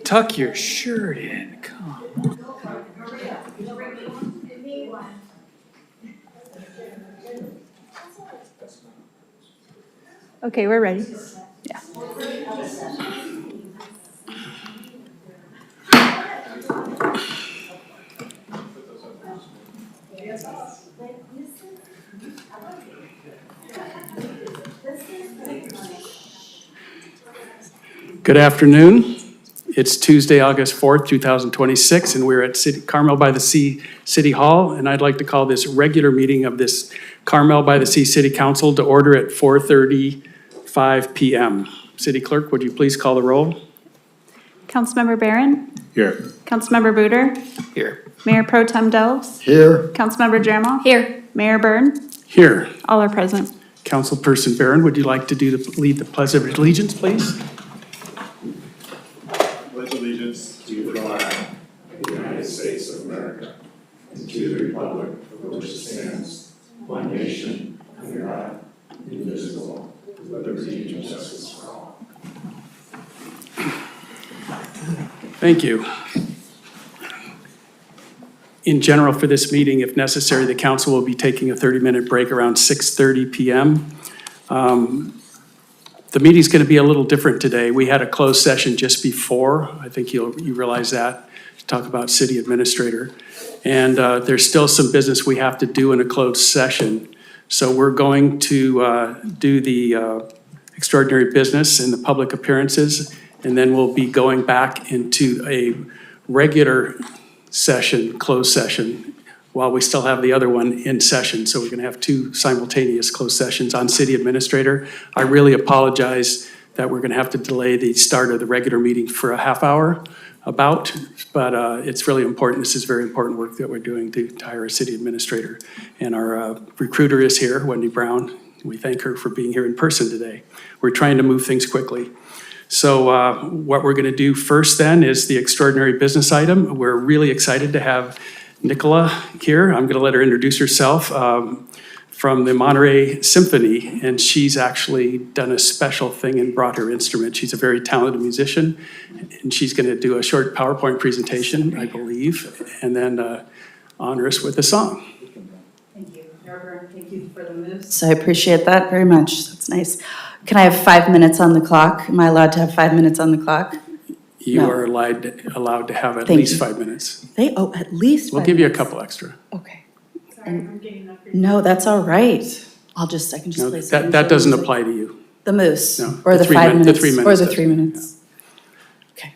Tuck your shirt in. Come on. Okay, we're ready. Yeah. Good afternoon. It's Tuesday, August 4th, 2026, and we're at Carmel-by-the-Sea City Hall, and I'd like to call this regular meeting of this Carmel-by-the-Sea City Council to order at 4:35 p.m. City Clerk, would you please call the roll? Councilmember Byrne? Here. Councilmember Buder? Here. Mayor Pro Tem Delves? Here. Councilmember Dramov? Here. Mayor Byrne? Here. All are present. Councilperson Byrne, would you like to lead the Pledge of Allegiance, please? Pledge allegiance to the flag of the United States of America and to the republic for which it stands, one nation, under God, indivisible, with liberty and justice for all. Thank you. In general, for this meeting, if necessary, the council will be taking a 30-minute break around 6:30 p.m. The meeting's going to be a little different today. We had a closed session just before. I think you realize that, to talk about city administrator. And there's still some business we have to do in a closed session. So we're going to do the extraordinary business and the public appearances, and then we'll be going back into a regular session, closed session, while we still have the other one in session. So we're going to have two simultaneous closed sessions on city administrator. I really apologize that we're going to have to delay the start of the regular meeting for a half hour but it's really important. This is very important work that we're doing to hire a city administrator. And our recruiter is here, Wendy Brown. We thank her for being here in person today. We're trying to move things quickly. So what we're going to do first then is the extraordinary business item. We're really excited to have Nicola here. I'm going to let her introduce herself from the Monterey Symphony, and she's actually done a special thing and brought her instrument. She's a very talented musician, and she's going to do a short PowerPoint presentation, I believe, and then honor us with a song. Thank you, Mayor Byrne. Thank you for the moves. I appreciate that very much. That's nice. Can I have 5 minutes on the clock? Am I allowed to have 5 minutes on the clock? You No. are allowed to have at Thank least you. 5 minutes. At least We'll 5 give you a minutes. couple extra. Okay. No, that's all right. I can just No, play some that doesn't music. apply to you. The moose, No, or the the 3 5 min- the minutes, 3 or minutes the does. 3 minutes. Okay.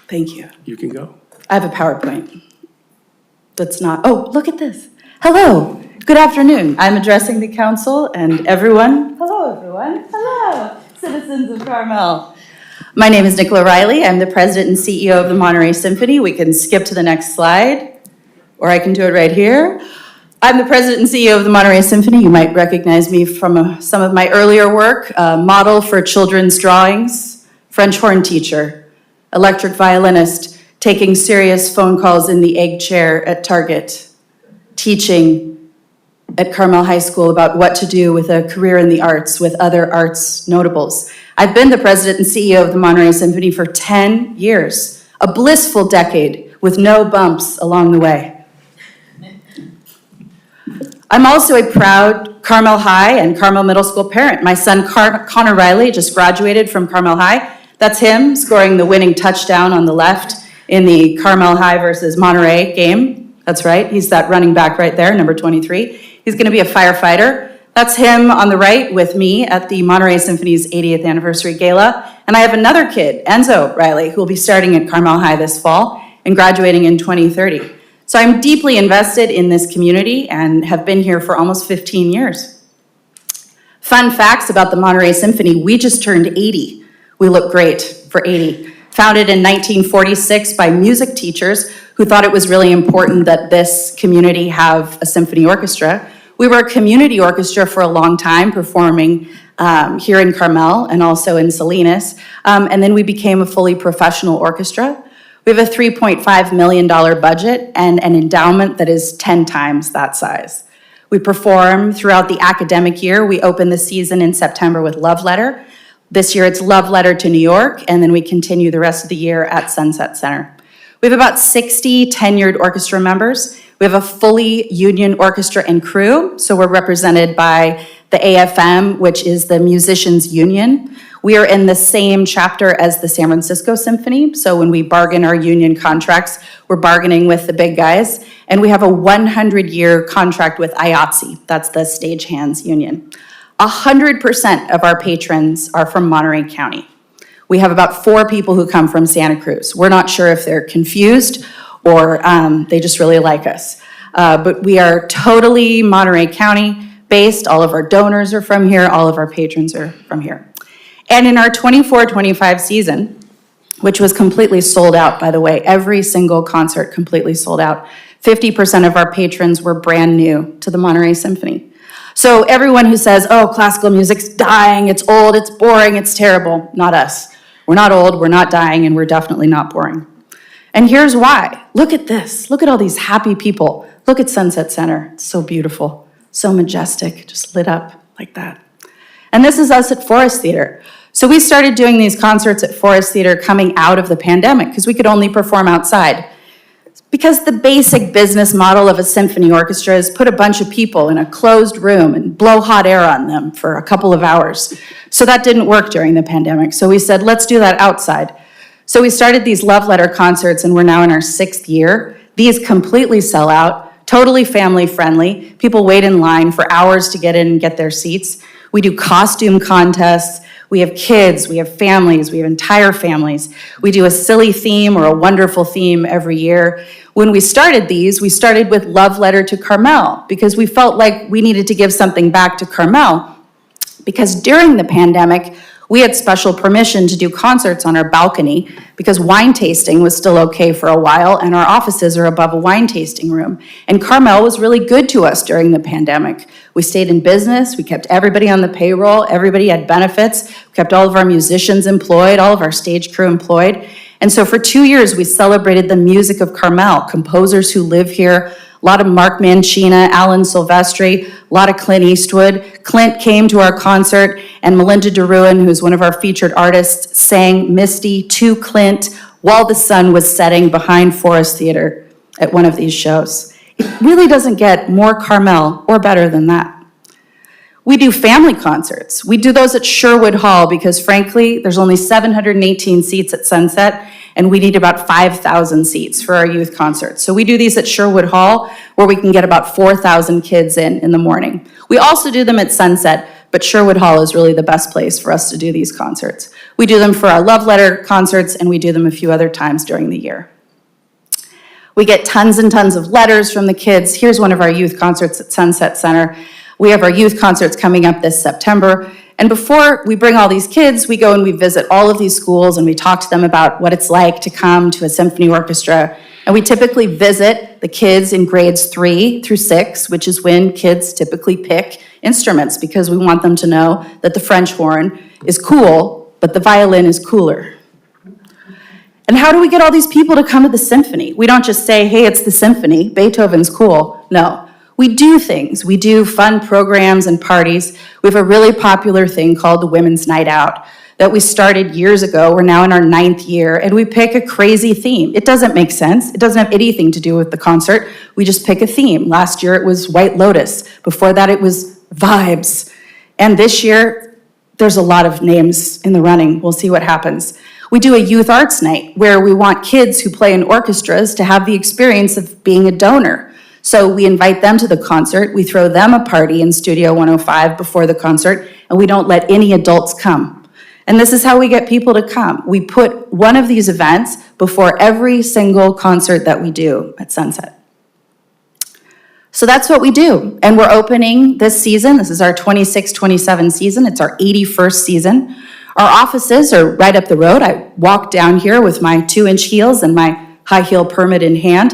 Thank you. You can go. I have a PowerPoint. That's not, oh, look at this. Hello, good afternoon. I'm addressing the council and everyone. Hello, everyone. Hello, citizens of Carmel. My name is Nicola Riley. I'm the president and CEO of the Monterey Symphony. We can skip to the next slide, or I can do it right here. I'm the president and CEO of the Monterey Symphony. You might recognize me from some of my earlier work, model for children's drawings, French horn teacher, electric violinist, taking serious phone calls in the egg chair at Target, teaching at Carmel High School about what to do with a career in the arts with other arts notables. I've been the president and CEO of the Monterey Symphony for 10 years, a blissful decade with no bumps along the way. I'm also a proud Carmel High and Carmel Middle School parent. My son Connor Riley just graduated from Carmel High. That's him scoring the winning touchdown on the left in the Carmel High versus Monterey game. That's right, he's that running back right there, number 23. He's gonna be a firefighter. That's him on the right with me at the Monterey Symphony's 80th anniversary gala. And I have another kid, Enzo Riley, who will be starting at Carmel High this fall and graduating in 2030. So I'm deeply invested in this community and have been here for almost 15 years. Fun facts about the Monterey Symphony: we just turned 80. We look great for 80. Founded in 1946 by music teachers who thought it was really important that this community have a symphony orchestra. We were a community orchestra for a long time, performing here in Carmel and also in Salinas. And then we became a fully professional orchestra. We have a $3.5 million budget and an endowment that is 10 times that size. We perform throughout the academic year. We open the season in September with Love Letter. This year it's Love Letter to New York, and then we continue the rest of the year at Sunset Center. We have about 60 tenured orchestra members. We have a fully union orchestra and crew, so we're represented by the AFM, which is the Musicians Union. We are in the same chapter as the San Francisco Symphony, so when we bargain our union contracts, we're bargaining with the big guys. And we have a 100-year contract with IATSE, that's the Stagehands Union. 100% of our patrons are from Monterey County. We have about 4 people who come from Santa Cruz. We're not sure if they're confused or they just really like us. But we are totally Monterey County based. All of our donors are from here. All of our patrons are from here. And in our 24-25 season, which was completely sold out, by the way, every single concert completely sold out, 50% of our patrons were brand new to the Monterey Symphony. So everyone who says, oh, classical music's dying, it's old, it's boring, it's terrible, not us. We're not old, we're not dying, and we're definitely not boring. And here's why. Look at this. Look at all these happy people. Look at Sunset Center. It's so beautiful, so majestic, just lit up like that. And this is us at Forest Theater. So we started doing these concerts at Forest Theater coming out of the pandemic because we could only perform outside. Because the basic business model of a symphony orchestra is put a bunch of people in a closed room and blow hot air on them for a couple of hours. So that didn't work during the pandemic. So we said, let's do that outside. So we started these Love Letter concerts, and we're now in our 6th year. These completely sell out, totally family friendly. People wait in line for hours to get in and get their seats. We do costume contests. We have kids, we have families, we have entire families. We do a silly theme or a wonderful theme every year. When we started these, we started with Love Letter to Carmel because we felt like we needed to give something back to Carmel because during the pandemic, we had special permission to do concerts on our balcony because wine tasting was still okay for a while and our offices are above a wine tasting room. And Carmel was really good to us during the pandemic. We stayed in business, we kept everybody on the payroll, everybody had benefits, we kept all of our musicians employed, all of our stage crew employed. And so for 2 years, we celebrated the music of Carmel, composers who live here, a lot of Mark Mancina, Alan Silvestri, a lot of Clint Eastwood. Clint came to our concert, and Melinda DeRuin, who's one of our featured artists, sang Misty to Clint while the sun was setting behind Forest Theater at one of these shows. It really doesn't get more Carmel or better than that. We do family concerts. We do those at Sherwood Hall because, frankly, there's only 718 seats at Sunset, and we need about 5,000 seats for our youth concerts. So we do these at Sherwood Hall, where we can get about 4,000 kids in the morning. We also do them at Sunset, but Sherwood Hall is really the best place for us to do these concerts. We do them for our Love Letter concerts, and we do them a few other times during the year. We get tons and tons of letters from the kids. Here's one of our youth concerts at Sunset Center. We have our youth concerts coming up this September. And before we bring all these kids, we go and we visit all of these schools and we talk to them about what it's like to come to a symphony orchestra. And we typically visit the kids in grades 3 through 6, which is when kids typically pick instruments because we want them to know that the French horn is cool, but the violin is cooler. And how do we get all these people to come to the symphony? We don't just say, hey, it's the symphony, Beethoven's cool. No. We do things. We do fun programs and parties. We have a really popular thing called the Women's Night Out that we started years ago. We're now in our 9th year, and we pick a crazy theme. It doesn't make sense. It doesn't have anything to do with the concert. We just pick a theme. Last year, it was White Lotus. Before that, it was Vibes. And this year, there's a lot of names in the running. We'll see what happens. We do a youth arts night where we want kids who play in orchestras to have the experience of being a donor. So we invite them to the concert, we throw them a party in Studio 105 before the concert, and we don't let any adults come. And this is how we get people to come. We put one of these events before every single concert that we do at Sunset. So that's what we do. And we're opening this season. This is our 26-27 season. It's our 81st season. Our offices are right up the road. I walk down here with my 2-inch heels and my high heel permit in hand.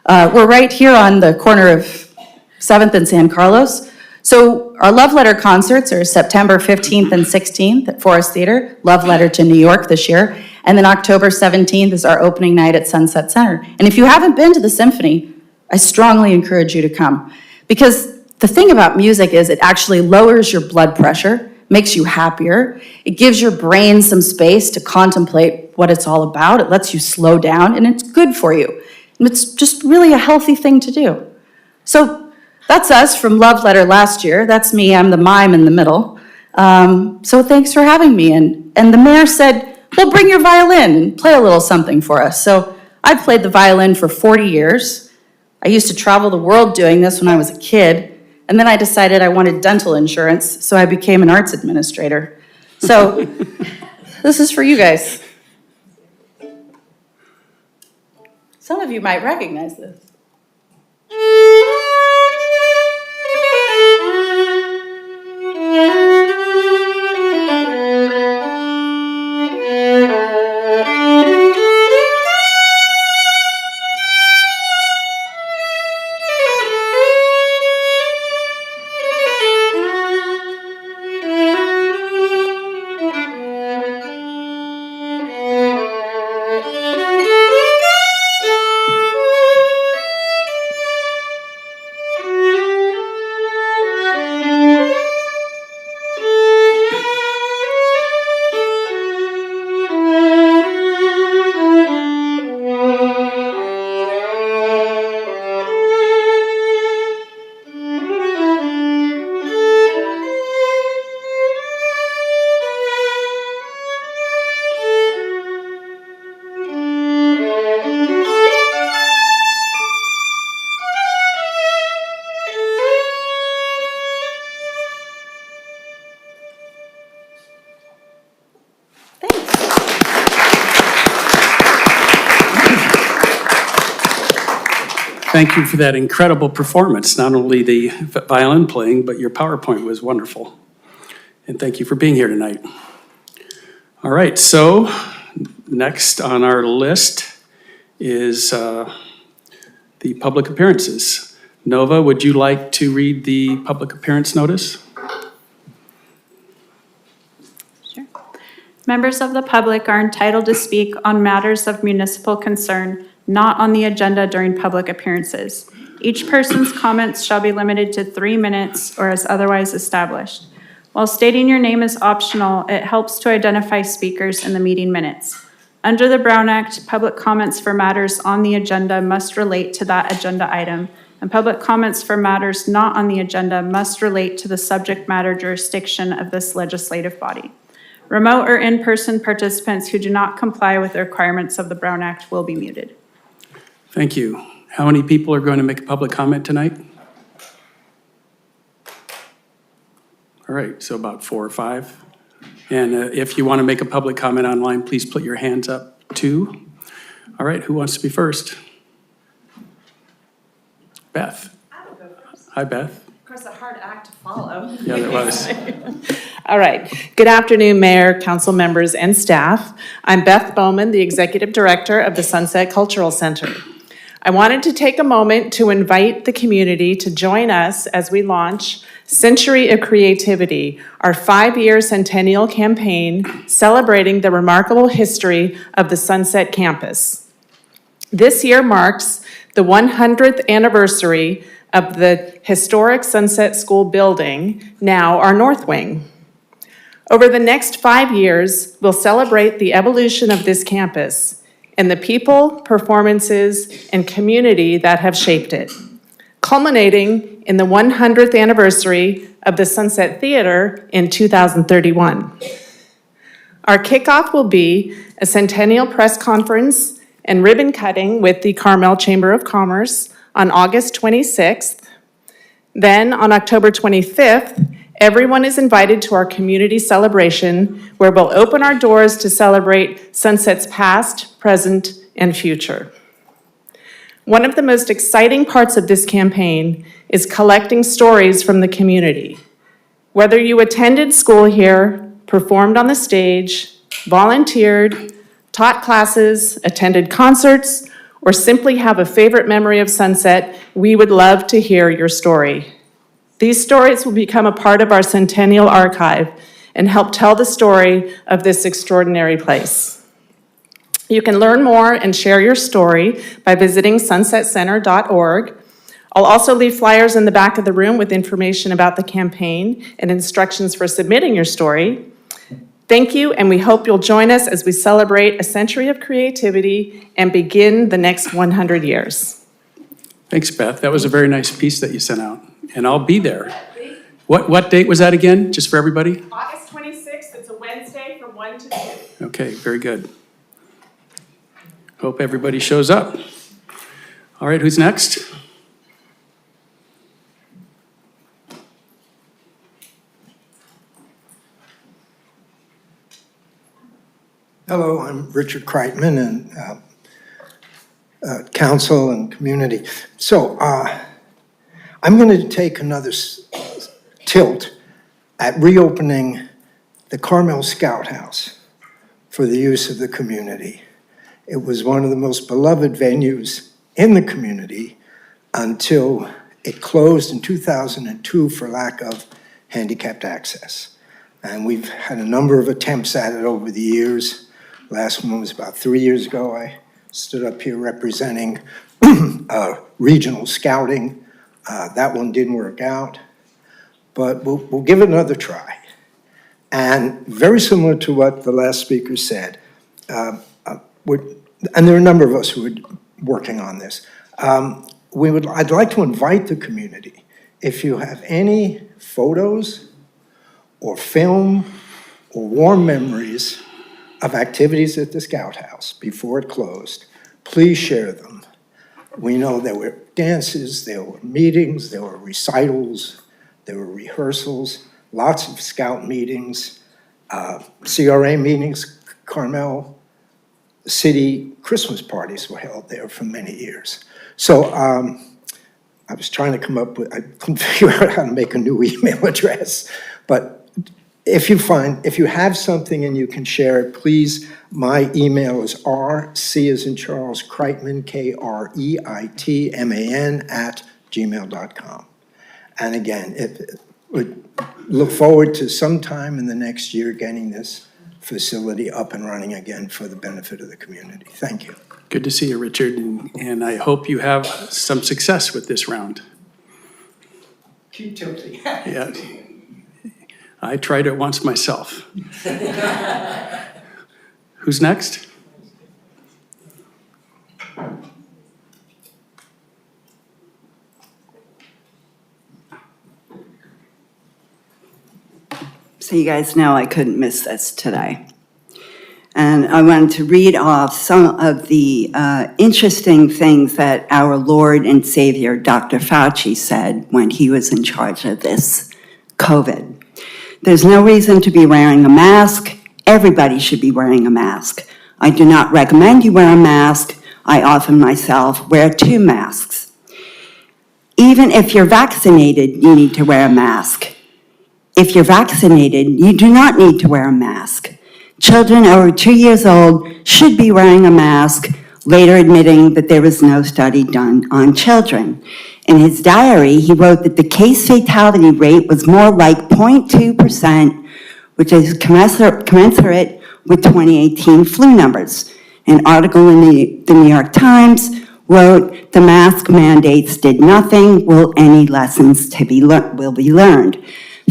We're right here on the corner of 7th in San Carlos. So our Love Letter concerts are September 15th and 16th at Forest Theater, Love Letter to New York this year. And then October 17th is our opening night at Sunset Center. And if you haven't been to the Symphony, I strongly encourage you to come. Because the thing about music is it actually lowers your blood pressure, makes you happier. It gives your brain some space to contemplate what it's all about. It lets you slow down, and it's good for you. And it's just really a healthy thing to do. So that's us from Love Letter last year. That's me, I'm the mime in the middle. So thanks for having me. And the mayor said, well, bring your violin and play a little something for us. So I played the violin for 40 years. I used to travel the world doing this when I was a kid. And then I decided I wanted dental insurance, so I became an arts administrator. So this is for you guys. Some of you might recognize this. Thank you for that incredible performance. Not only the violin playing, but your PowerPoint was wonderful. And thank you for being here tonight. All right, so next on our list is the public appearances. Nova, would you like to read the public appearance notice? Sure. Members of the public are entitled to speak on matters of municipal concern not on the agenda during public appearances. Each person's comments shall be limited to 3 minutes or as otherwise established. While stating your name is optional, it helps to identify speakers in the meeting minutes. Under the Brown Act, public comments for matters on the agenda must relate to that agenda item, and public comments for matters not on the agenda must relate to the subject matter jurisdiction of this legislative body. Remote or in-person participants who do not comply with the requirements of the Brown Act will be muted. Thank you. How many people are going to make a public comment tonight? All right, so about 4 or 5. And if you want to make a public comment online, please put your hands up too. All right, who wants to be first? Beth. I will go first. Hi, Beth. Of course, a hard act to follow. Yeah, that was. All right. Good afternoon, Mayor, council members, and staff. I'm Beth Bowman, the Executive Director of the Sunset Cultural Center. I wanted to take a moment to invite the community to join us as we launch Century of Creativity, our 5-year centennial campaign celebrating the remarkable history of the Sunset campus. This year marks the 100th anniversary of the historic Sunset School building, now our North Wing. Over the next 5 years, we'll celebrate the evolution of this campus and the people, performances, and community that have shaped it, culminating in the 100th anniversary of the Sunset Theater in 2031. Our kickoff will be a centennial press conference and ribbon cutting with the Carmel Chamber of Commerce on August 26th. Then on October 25th, everyone is invited to our community celebration where we'll open our doors to celebrate Sunset's past, present, and future. One of the most exciting parts of this campaign is collecting stories from the community. Whether you attended school here, performed on the stage, volunteered, taught classes, attended concerts, or simply have a favorite memory of Sunset, we would love to hear your story. These stories will become a part of our Centennial Archive and help tell the story of this extraordinary place. You can learn more and share your story by visiting sunsetcenter.org. I'll also leave flyers in the back of the room with information about the campaign and instructions for submitting your story. Thank you, and we hope you'll join us as we celebrate a century of creativity and begin the next 100 years. Thanks, Beth. That was a very nice piece that you sent out, and I'll be there. What date was that again, just for everybody? August 26th, it's a Wednesday from 1 to 2. Okay, very good. Hope everybody shows up. All right, who's next? Hello, I'm Richard Kreitman, and council and community. So I'm going to take another tilt at reopening the Carmel Scout House for the use of the community. It was one of the most beloved venues in the community until it closed in 2002 for lack of handicapped access. And we've had a number of attempts at it over the years. Last one was about 3 years ago. I stood up here representing regional scouting. That one didn't work out, but we'll give it another try. And very similar to what the last speaker said, and there are a number of us who are working on this. I'd like to invite the community, if you have any photos or film or warm memories of activities at the Scout House before it closed, please share them. We know there were dances, there were meetings, there were recitals, there were rehearsals, lots of Scout meetings, CRA meetings, Carmel City Christmas parties were held there for many years. So I was trying to come up with, I couldn't figure out how to make a new email address, but if you have something and you can share it, please, my email is C as in Charles, Kreitman, Kreitman @gmail.com. And again, we look forward to sometime in the next year getting this facility up and running again for the benefit of the community. Thank you. Good to see you, Richard, and I hope you have some success with this round. Keep tilting. Yeah. I tried it once myself. Who's next? So you guys know I couldn't miss this today. And I wanted to read off some of the interesting things that our Lord and Savior, Dr. Fauci, said when he was in charge of this COVID. There's no reason to be wearing a mask. Everybody should be wearing a mask. I do not recommend you wear a mask. I often myself wear 2 masks. Even if you're vaccinated, you need to wear a mask. If you're vaccinated, you do not need to wear a mask. Children over 2 years old should be wearing a mask, later admitting that there was no study done on children. In his diary, he wrote that the case fatality rate was more like 0.2%, which is commensurate with 2018 flu numbers. An article in the New York Times wrote, the mask mandates did nothing, will any lessons will be learned?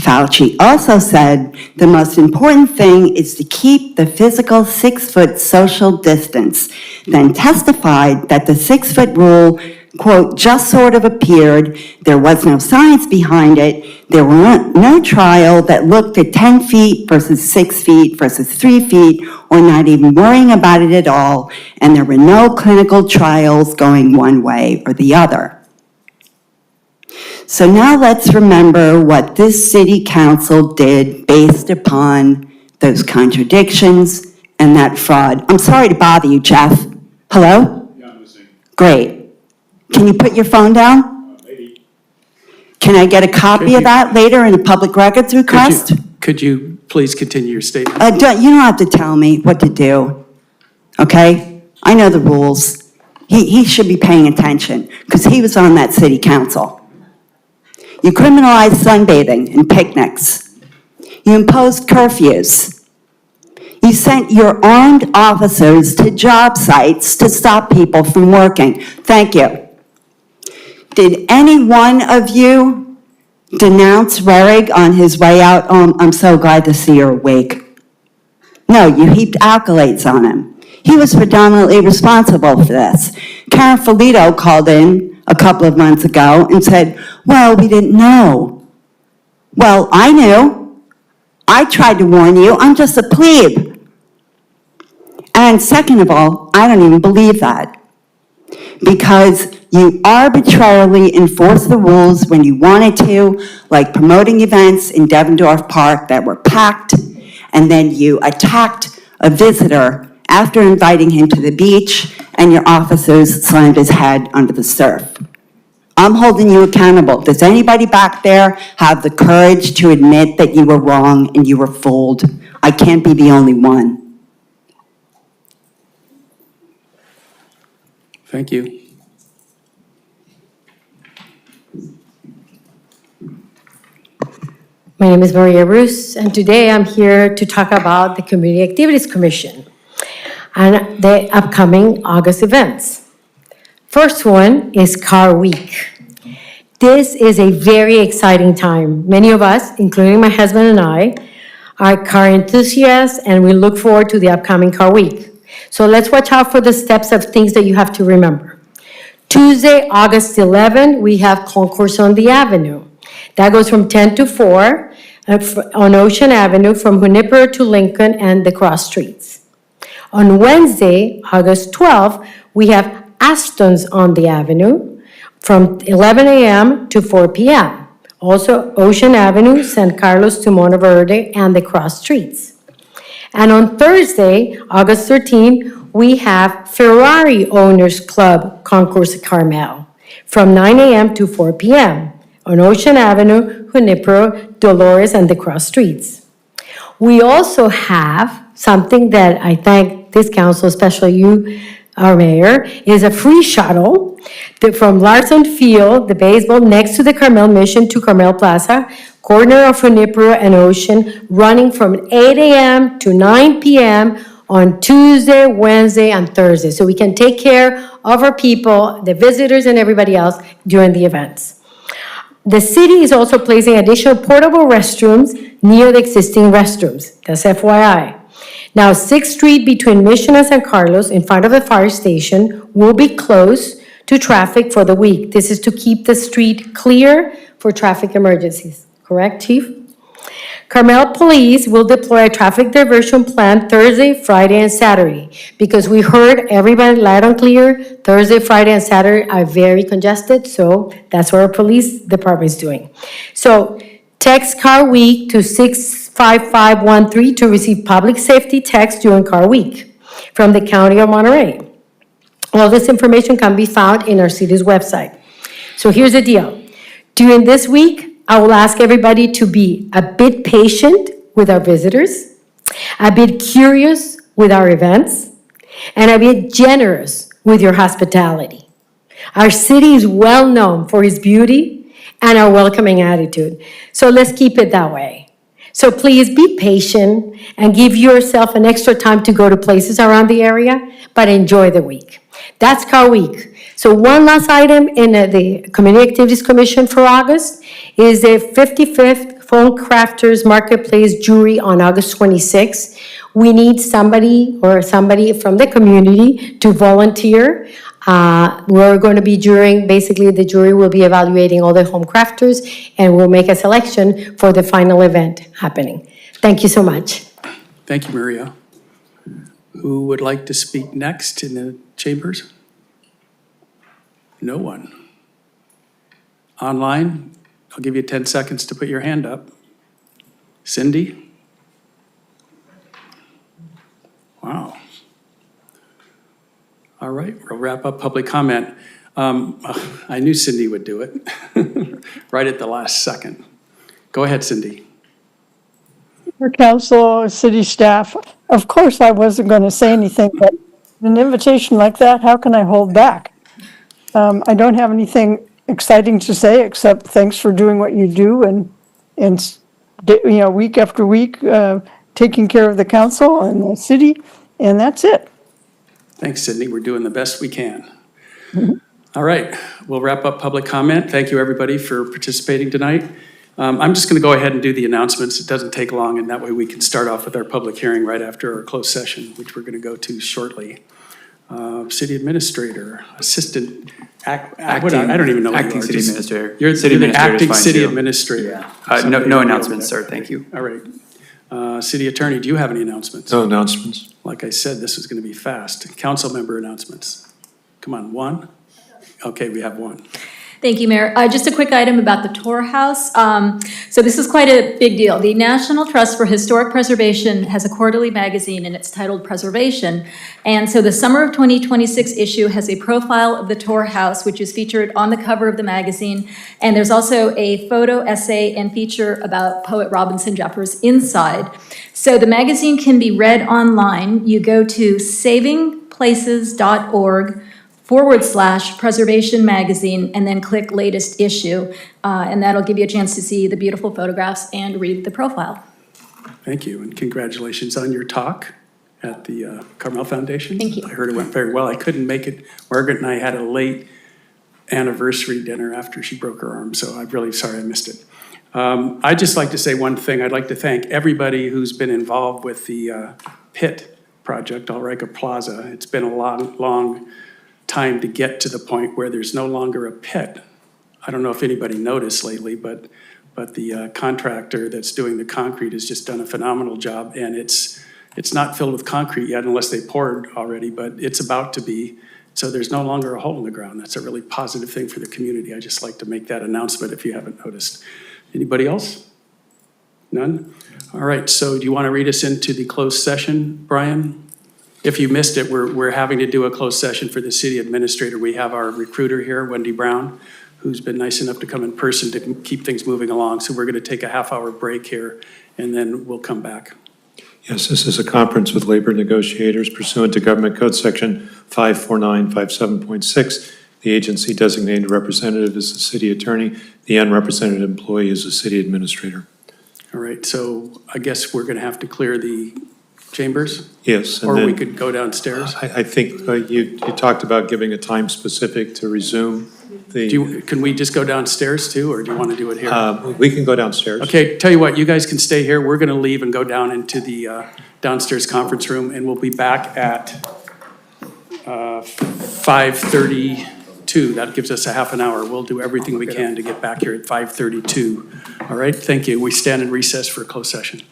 Fauci also said the most important thing is to keep the physical 6-foot social distance, then testified that the 6-foot rule, quote, just sort of appeared, there was no science behind it, there were no trial that looked at 10 feet versus 6 feet versus 3 feet, or not even worrying about it at all, and there were no clinical trials going one way or the other. So now let's remember what this city council did based upon those contradictions and that fraud. I'm sorry to bother you, Jeff. Hello? Yeah, I'm listening. Great. Can you put your phone down? Maybe. Can I get a copy of that later in a public records request? Could you please continue your statement? You don't have to tell me what to do, okay? I know the rules. He should be paying attention, because he was on that city council. You criminalized sunbathing and picnics. You imposed curfews. You sent your armed officers to job sites to stop people from working. Thank you. Did any one of you denounce Rerig on his way out? Oh, I'm so glad to see you're awake. No, you heaped accolades on him. He was predominantly responsible for this. Karen Filito called in a couple of months ago and said, well, we didn't know. Well, I knew. I tried to warn you. I'm just a plebe. And second of all, I don't even believe that. Because you arbitrarily enforced the rules when you wanted to, like promoting events in Devendorf Park that were packed, and then you attacked a visitor after inviting him to the beach, and your officers slammed his head under the surf. I'm holding you accountable. Does anybody back there have the courage to admit that you were wrong and you were fooled? I can't be the only one. Thank you. My name is Maria Bruce, and today I'm here to talk about the Community Activities Commission and the upcoming August events. First one is Car Week. This is a very exciting time. Many of us, including my husband and I, are car enthusiasts, and we look forward to the upcoming Car Week. So let's watch out for the steps of things that you have to remember. Tuesday, August 11, we have Concourse on the Avenue. That goes from 10 to 4 on Ocean Avenue from Junipero to Lincoln and the cross streets. On Wednesday, August 12, we have Aston's on the Avenue from 11 a.m. to 4 p.m. Also, Ocean Avenue, San Carlos to Monteverde and the cross streets. And on Thursday, August 13, we have Ferrari Owners Club Concourse Carmel from 9 a.m. to 4 p.m. on Ocean Avenue, Junipero, Dolores, and the cross streets. We also have something that I thank this council, especially you, our mayor, is a free shuttle from Larson Field, the baseball, next to the Carmel Mission to Carmel Plaza, corner of Junipero and Ocean, running from 8 a.m. to 9 p.m. on Tuesday, Wednesday, and Thursday. So we can take care of our people, the visitors, and everybody else during the events. The city is also placing additional portable restrooms near the existing restrooms. That's FYI. Now, 6th Street between Mission and San Carlos in front of the fire station will be closed to traffic for the week. This is to keep the street clear for traffic emergencies. Correct, Chief? Carmel Police will deploy a traffic diversion plan Thursday, Friday, and Saturday, because we heard everybody loud and clear, Thursday, Friday, and Saturday are very congested, so that's what our police department is doing. So text Car Week to 65513 to receive public safety text during Car Week from the County of Monterey. All this information can be found in our city's website. So here's the deal. During this week, I will ask everybody to be a bit patient with our visitors, a bit curious with our events, and a bit generous with your hospitality. Our city is well known for its beauty and our welcoming attitude, so let's keep it that way. So please be patient and give yourself an extra time to go to places around the area, but enjoy the week. That's Car Week. So one last item in the Community Activities Commission for August is the 55th Phone Crafters Marketplace Jury on August 26th. We need somebody from the community to volunteer. We're going to be basically the jury will be evaluating all the home crafters and we'll make a selection for the final event happening. Thank you so much. Thank you, Maria. Who would like to speak next in the chambers? No one. Online, I'll give you 10 seconds to put your hand up. Cindy? Wow. All right, we'll wrap up public comment. I knew Cindy would do it right at the last second. Go ahead, Cindy. For council, city staff, of course, I wasn't going to say anything, but an invitation like that, how can I hold back? I don't have anything exciting to say, except thanks for doing what you do and week after week, taking care of the council and the city, and that's it. Thanks, Sydney. We're doing the best we can. All right, we'll wrap up public comment. Thank you, everybody, for participating tonight. I'm just going to go ahead and do the announcements. It doesn't take long, and that way we can start off with our public hearing right after our closed session, which we're going to go to shortly. City Administrator, Assistant, I don't even know what you Acting are. City Administrator. You're City the Administrator is Acting fine, City too. Administrator. No announcements, sir, thank you. All right. City Attorney, do you have any announcements? No announcements. Like I said, this is going to be fast. Councilmember announcements. Come on, one? Okay, we have one. Thank you, Mayor. Just a quick item about the Tor House. So this is quite a big deal. The National Trust for Historic Preservation has a quarterly magazine, and it's titled Preservation. And so the summer of 2026 issue has a profile of the Tor House, which is featured on the cover of the magazine. And there's also a photo, essay, and feature about poet Robinson Jeffers inside. So the magazine can be read online. You go to savingplaces.org/preservation magazine, and then click latest issue. And that'll give you a chance to see the beautiful photographs and read the profile. Thank you, and congratulations on your talk at the Carmel Foundation. Thank you. I heard it went very well. I couldn't make it. Margaret and I had a late anniversary dinner after she broke her arm, so I'm really sorry I missed it. I'd just like to say one thing. I'd like to thank everybody who's been involved with the pit project, Ulrica Plaza. It's been a long time to get to the point where there's no longer a pit. I don't know if anybody noticed lately, but the contractor that's doing the concrete has just done a phenomenal job, and it's not filled with concrete yet unless they poured already, but it's about to be. So there's no longer a hole in the ground. That's a really positive thing for the community. I just like to make that announcement if you haven't noticed. Anybody else? None? All right, so do you want to read us into the closed session, Brian? If you missed it, we're having to do a closed session for the city administrator. We have our recruiter here, Wendy Brown, who's been nice enough to come in person to keep things moving along. So we're going to take a half-hour break here, and then we'll come back. Yes, this is a conference with labor negotiators pursuant to Government Code Section 54957.6. The agency designated representative is the city attorney. The unrepresented employee is the city administrator. All right, so I guess we're going to have to clear the chambers? Yes. And Or we then, could go downstairs? I think you talked about giving a time specific to resume the. Can we just go downstairs too, or do you want to do it here? We can go downstairs. Okay, tell you what, you guys can stay here. We're going to leave and go down into the downstairs conference room, and we'll be back at 5:32. That gives us a half an hour. We'll do everything we can to get back here at 5:32. All right, thank you. We stand in recess for a closed session.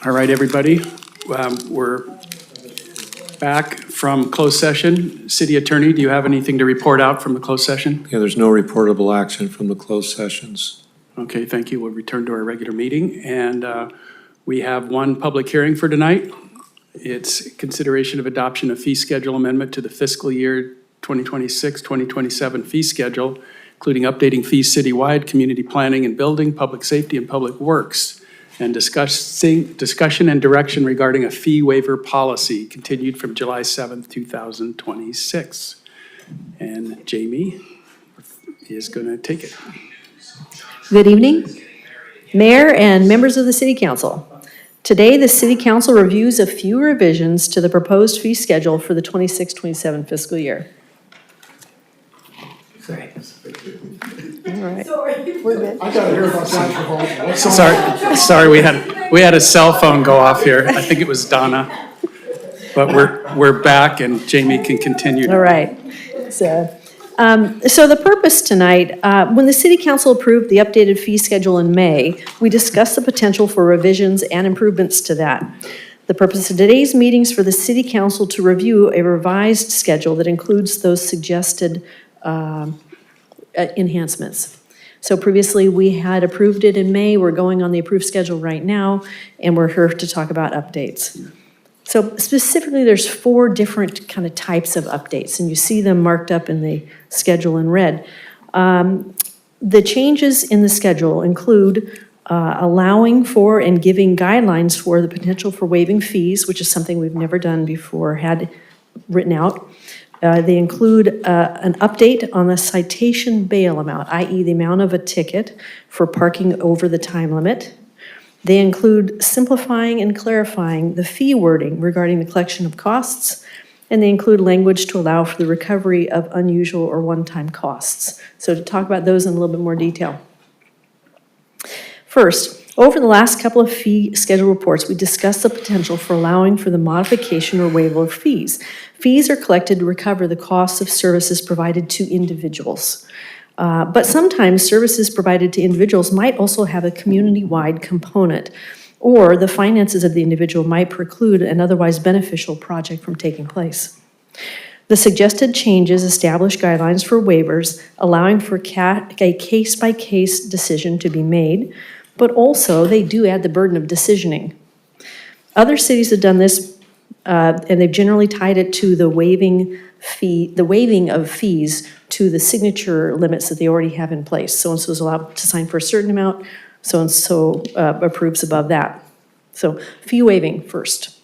All right, everybody. We're back from closed session. City Attorney, do you have anything to report out from the closed session? Yeah, there's no reportable action from the closed sessions. Okay, thank you. We'll return to our regular meeting. And we have one public hearing for tonight. It's consideration of adoption of fee schedule amendment to the fiscal year 2026-2027 fee schedule, including updating fees citywide, community planning and building, public safety, and public works, and discussion and direction regarding a fee waiver policy continued from July 7th, 2026. And Jamie is going to take it. Good evening, Mayor and members of the City Council. Today, the City Council reviews a few revisions to the proposed fee schedule for the 26-27 fiscal year. All right. Sorry, we had a cell phone go off here. I think it was Donna. But we're back and Jamie can continue. All right. So the purpose tonight, when the City Council approved the updated fee schedule in May, we discussed the potential for revisions and improvements to that. The purpose of today's meeting is for the City Council to review a revised schedule that includes those suggested enhancements. So previously, we had approved it in May. We're going on the approved schedule right now, and we're here to talk about updates. So specifically, there's 4 different kind of types of updates, and you see them marked up in the schedule in red. The changes in the schedule include allowing for and giving guidelines for the potential for waiving fees, which is something we've never done before, had written out. They include an update on the citation bail amount, i.e. the amount of a ticket for parking over the time limit. They include simplifying and clarifying the fee wording regarding the collection of costs, and they include language to allow for the recovery of unusual or one-time costs. So to talk about those in a little bit more detail. First, over the last couple of fee schedule reports, we discussed the potential for allowing for the modification or waiver of fees. Fees are collected to recover the costs of services provided to individuals. But sometimes services provided to individuals might also have a community-wide component, or the finances of the individual might preclude an otherwise beneficial project from taking place. The suggested changes establish guidelines for waivers, allowing for a case-by-case decision to be made, but also they do add the burden of decisioning. Other cities have done this, and they've generally tied it to the waiving of fees to the signature limits that they already have in place. So-and-so is allowed to sign for a certain amount, so-and-so approves above that. So fee waiving first.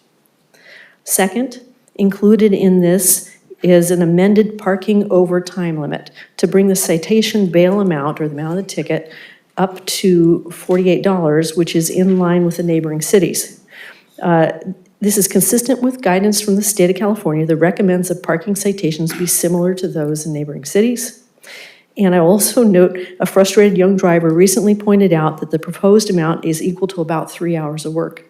Second, included in this is an amended parking over time limit to bring the citation bail amount, or the amount of the ticket, up to $48, which is in line with the neighboring cities. This is consistent with guidance from the state of California that recommends that parking citations be similar to those in neighboring cities. And I also note a frustrated young driver recently pointed out that the proposed amount is equal to about 3 hours of work.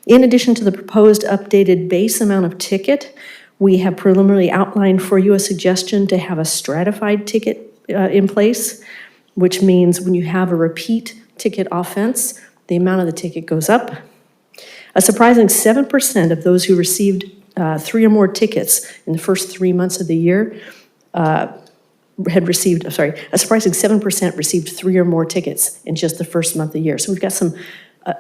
In addition to the proposed updated base amount of ticket, we have preliminarily outlined for you a suggestion to have a stratified ticket in place, which means when you have a repeat ticket offense, the amount of the ticket goes up. A surprising 7% of those who received 3 or more tickets in the first 3 months of the year a surprising 7% received 3 or more tickets in just the first month of the year. So we've got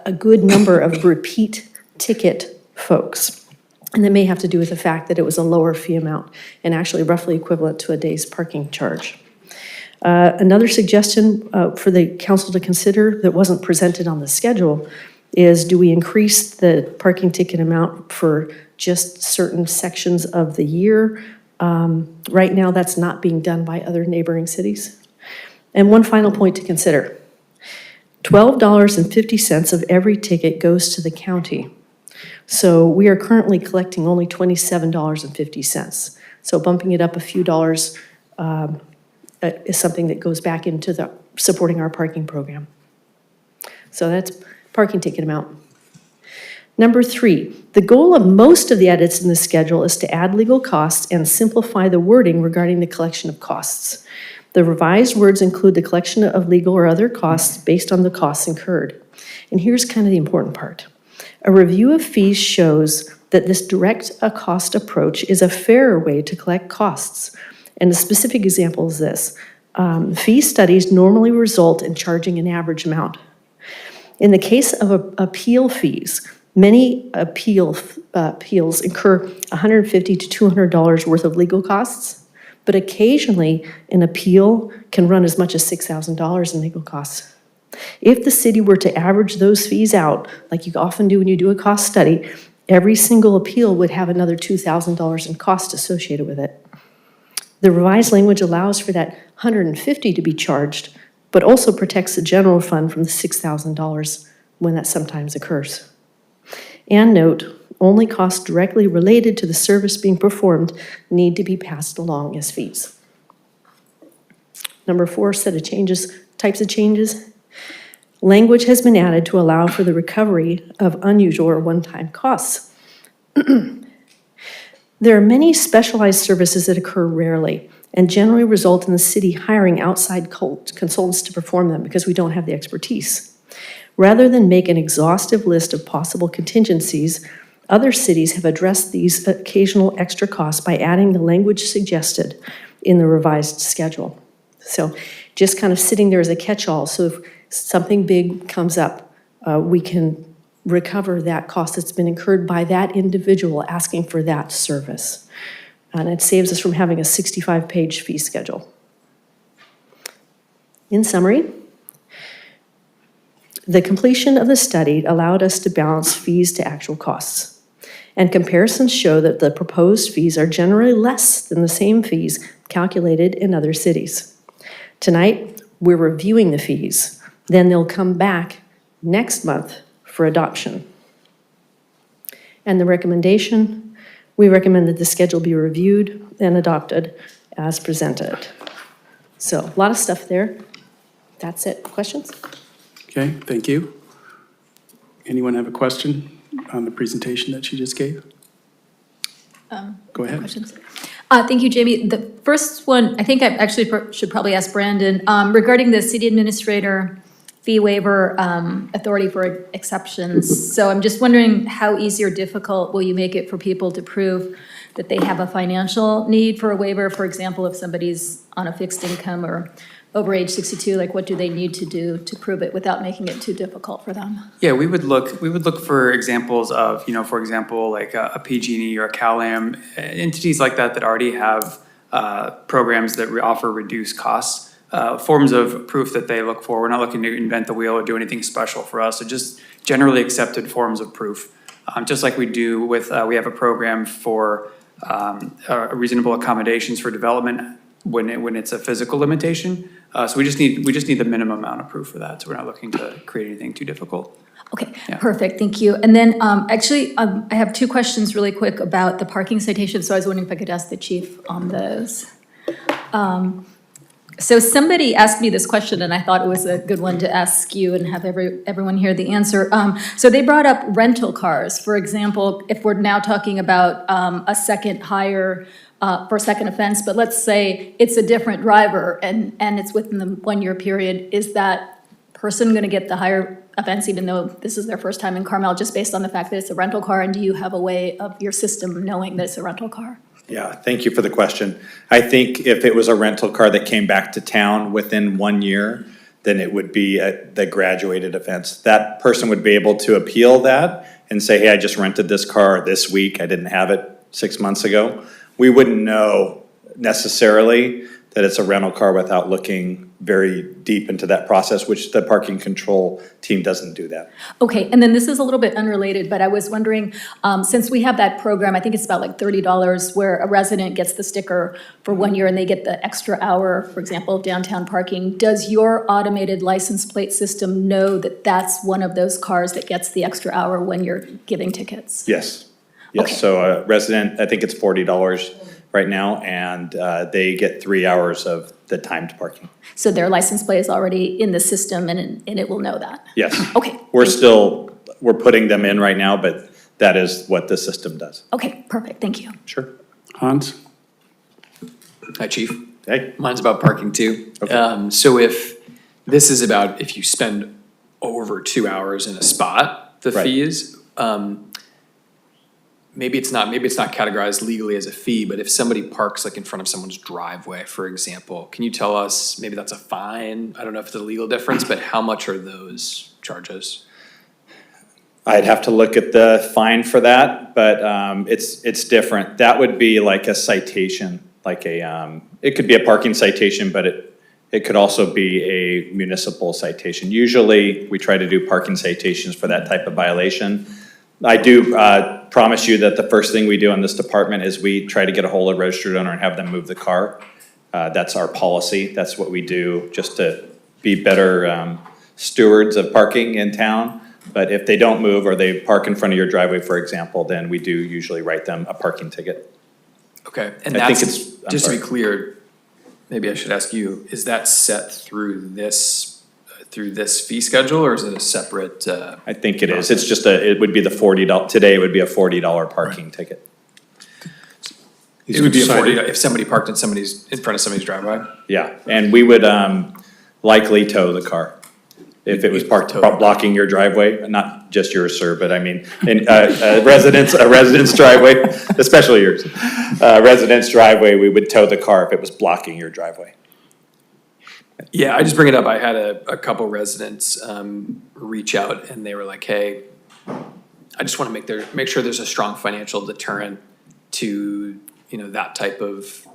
a good number of repeat ticket folks. And that may have to do with the fact that it was a lower fee amount and actually roughly equivalent to a day's parking charge. Another suggestion for the council to consider that wasn't presented on the schedule is, do we increase the parking ticket amount for just certain sections of the year? Right now, that's not being done by other neighboring cities. And one final point to consider. $12.50 of every ticket goes to the county. So we are currently collecting only $27.50. So bumping it up a few dollars is something that goes back into the supporting our parking program. So that's parking ticket amount. Number 3, the goal of most of the edits in the schedule is to add legal costs and simplify the wording regarding the collection of costs. The revised words include the collection of legal or other costs based on the costs incurred. And here's kind of the important part. A review of fees shows that this direct cost approach is a fairer way to collect costs. And a specific example is this. Fee studies normally result in charging an average amount. In the case of appeal fees, many appeals incur $150 to $200 worth of legal costs, but occasionally an appeal can run as much as $6,000 in legal costs. If the city were to average those fees out, like you often do when you do a cost study, every single appeal would have another $2,000 in cost associated with it. The revised language allows for that $150 to be charged, but also protects the general fund from the $6,000 when that sometimes occurs. And note, only costs directly related to the service being performed need to be passed along as fees. Number 4, types of changes. Language has been added to allow for the recovery of unusual or one-time costs. There are many specialized services that occur rarely and generally result in the city hiring outside consultants to perform them because we don't have the expertise. Rather than make an exhaustive list of possible contingencies, other cities have addressed these occasional extra costs by adding the language suggested in the revised schedule. So just kind of sitting there as a catch-all, so if something big comes up, we can recover that cost that's been incurred by that individual asking for that service. And it saves us from having a 65-page fee schedule. In summary, the completion of the study allowed us to balance fees to actual costs. And comparisons show that the proposed fees are generally less than the same fees calculated in other cities. Tonight, we're reviewing the fees. Then they'll come back next month for adoption. And the recommendation, we recommend that the schedule be reviewed and adopted as presented. So a lot of stuff there. That's it. Questions? Okay, thank you. Anyone have a question on the presentation that she just gave? Go ahead. Questions? Thank you, Jamie. The first one, I think I actually should probably ask Brandon, regarding the city administrator fee waiver authority for exceptions. So I'm just wondering how easy or difficult will you make it for people to prove that they have a financial need for a waiver? For example, if somebody's on a fixed income or over age 62, like what do they need to do to prove it without making it too difficult for them? Yeah, we would look for examples of, for example, like a PG&E or a CalAm, entities like that already have programs that offer reduced costs, forms of proof that they look for. We're not looking to invent the wheel or do anything special for us, so just generally accepted forms of proof. Just like we do with, we have a program for reasonable accommodations for development when it's a physical limitation. So we just need the minimum amount of proof for that. So we're not looking to create anything too difficult. Okay, Yeah. perfect, thank you. And then actually, I have 2 questions really quick about the parking citations. So I was wondering if I could ask the chief on those. So somebody asked me this question and I thought it was a good one to ask you and have everyone hear the answer. So they brought up rental cars. For example, if we're now talking about a second hire for a second offense, but let's say it's a different driver and it's within the 1-year period, is that person going to get the higher offense even though this is their first time in Carmel, just based on the fact that it's a rental car? And do you have a way of your system knowing that it's a rental car? Yeah, thank you for the question. I think if it was a rental car that came back to town within 1 year, then it would be the graduated offense. That person would be able to appeal that and say, hey, I just rented this car this week. I didn't have it 6 months ago. We wouldn't know necessarily that it's a rental car without looking very deep into that process, which the parking control team doesn't do that. Okay, and then this is a little bit unrelated, but I was wondering, since we have that program, I think it's about like $30, where a resident gets the sticker for 1 year and they get the extra hour, for example, of downtown parking. Does your automated license plate system know that that's one of those cars that gets the extra hour when you're giving tickets? Yes. Yes, Okay. so a resident, I think it's $40 right now, and they get 3 hours of the timed parking. So their license plate is already in the system and it will know that? Yes. Okay. We're putting them in right now, but that is what the system does. Okay, perfect, thank you. Sure. Hans? Hi, Chief. Hey. Mine's about parking too. Okay. So if this is about if you spend over 2 hours in a spot, the Right. fee is, maybe it's not categorized legally as a fee, but if somebody parks like in front of someone's driveway, for example, can you tell us, maybe that's a fine? I don't know if it's a legal difference, but how much are those charges? I'd have to look at the fine for that, but it's different. That would be like a citation, like it could be a parking citation, but it could also be a municipal citation. Usually, we try to do parking citations for that type of violation. I do promise you that the first thing we do in this department is we try to get a hold of registered owner and have them move the car. That's our policy. That's what we do just to be better stewards of parking in town. But if they don't move or they park in front of your driveway, for example, then we do usually write them a parking ticket. Okay, and I think that's, I'm just to be sorry. clear, maybe I should ask you, is that set through this fee schedule, or is it a separate? I think it is. It's just it would be the $40, today it would be a $40 parking ticket. It would be a 40, if somebody parked in front of somebody's driveway? Yeah, and we would likely tow the car. If it was parked blocking your driveway, not just yours, sir, but I mean, in a resident's driveway, especially yours. Resident's driveway, we would tow the car if it was blocking your driveway. Yeah, I just bring it up. I had a couple residents reach out and they were like, hey, I just want to make sure there's a strong financial deterrent to, that type of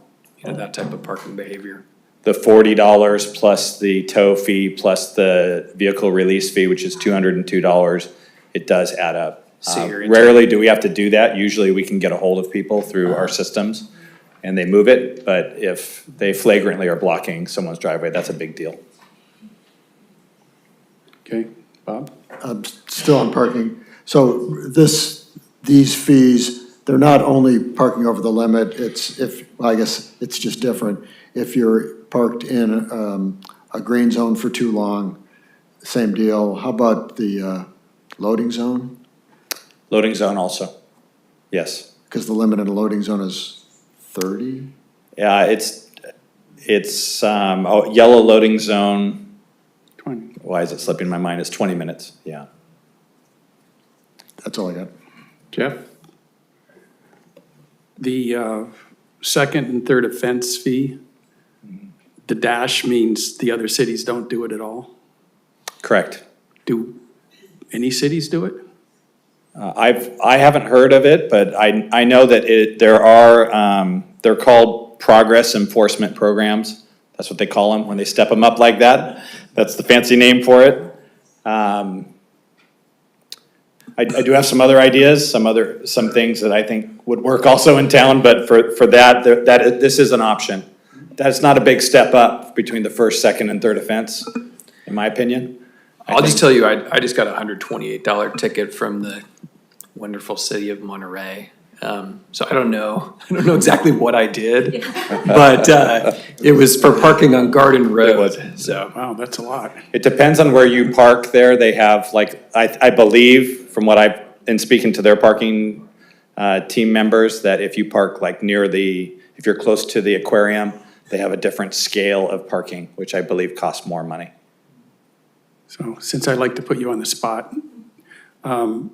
parking behavior. The $40 plus the tow fee plus the vehicle release fee, which is $202, it does add up. So you're Rarely do we have to do that. Usually we can get a hold of people through our systems and they move it, but if they flagrantly are blocking someone's driveway, that's a big deal. Okay, Bob? Still on parking. So these fees, they're not only parking over the limit, I guess it's just different. If you're parked in a green zone for too long, same deal. How about the loading zone? Loading zone also, yes. Because the limit in a loading zone is 30? Yeah, it's yellow loading zone. 20. Why is it slipping my mind? It's 20 minutes, yeah. That's all I got. Jeff? The second and third offense fee, the dash means the other cities don't do it at all? Correct. Do any cities do it? I haven't heard of it, but I know that they're called progress enforcement programs. That's what they call them when they step them up like that. That's the fancy name for it. I do have some other ideas, some things that I think would work also in town, but for that this is an option. That's not a big step up between the first, second, and third offense, in my opinion. I'll just tell you, I just got a $128 ticket from the wonderful city of Monterey. So I don't know exactly what I did, but it was for parking on Garden Road. So Wow, that's a lot. It depends on where you park there. They have I believe from what I've been speaking to their parking team members, that if you park if you're close to the aquarium, they have a different scale of parking, which I believe costs more money. So since I'd like to put you on the spot, how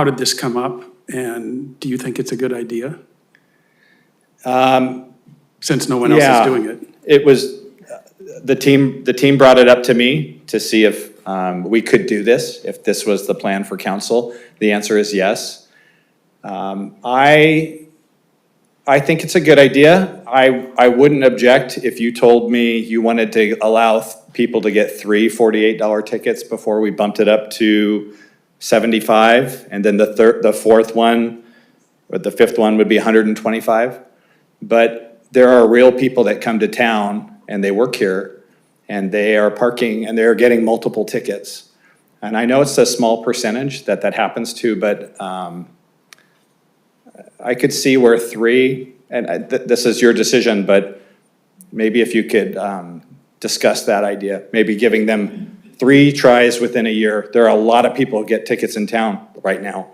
did this come up? And do you think it's a good idea? Since no one else is doing it. It was, the team brought it up to me to see if we could do this, if this was the plan for council. The answer is yes. I I think it's a good idea. I wouldn't object if you told me you wanted to allow people to get three $48 tickets before we bumped it up to 75, and then the fourth one, or the fifth one would be 125. But there are real people that come to town and they work here and they are parking and they're getting multiple tickets. And I know it's a small percentage that happens to, but I could see where three, and this is your decision, but maybe if you could discuss that idea, maybe giving them 3 tries within a year. There are a lot of people who get tickets in town right now.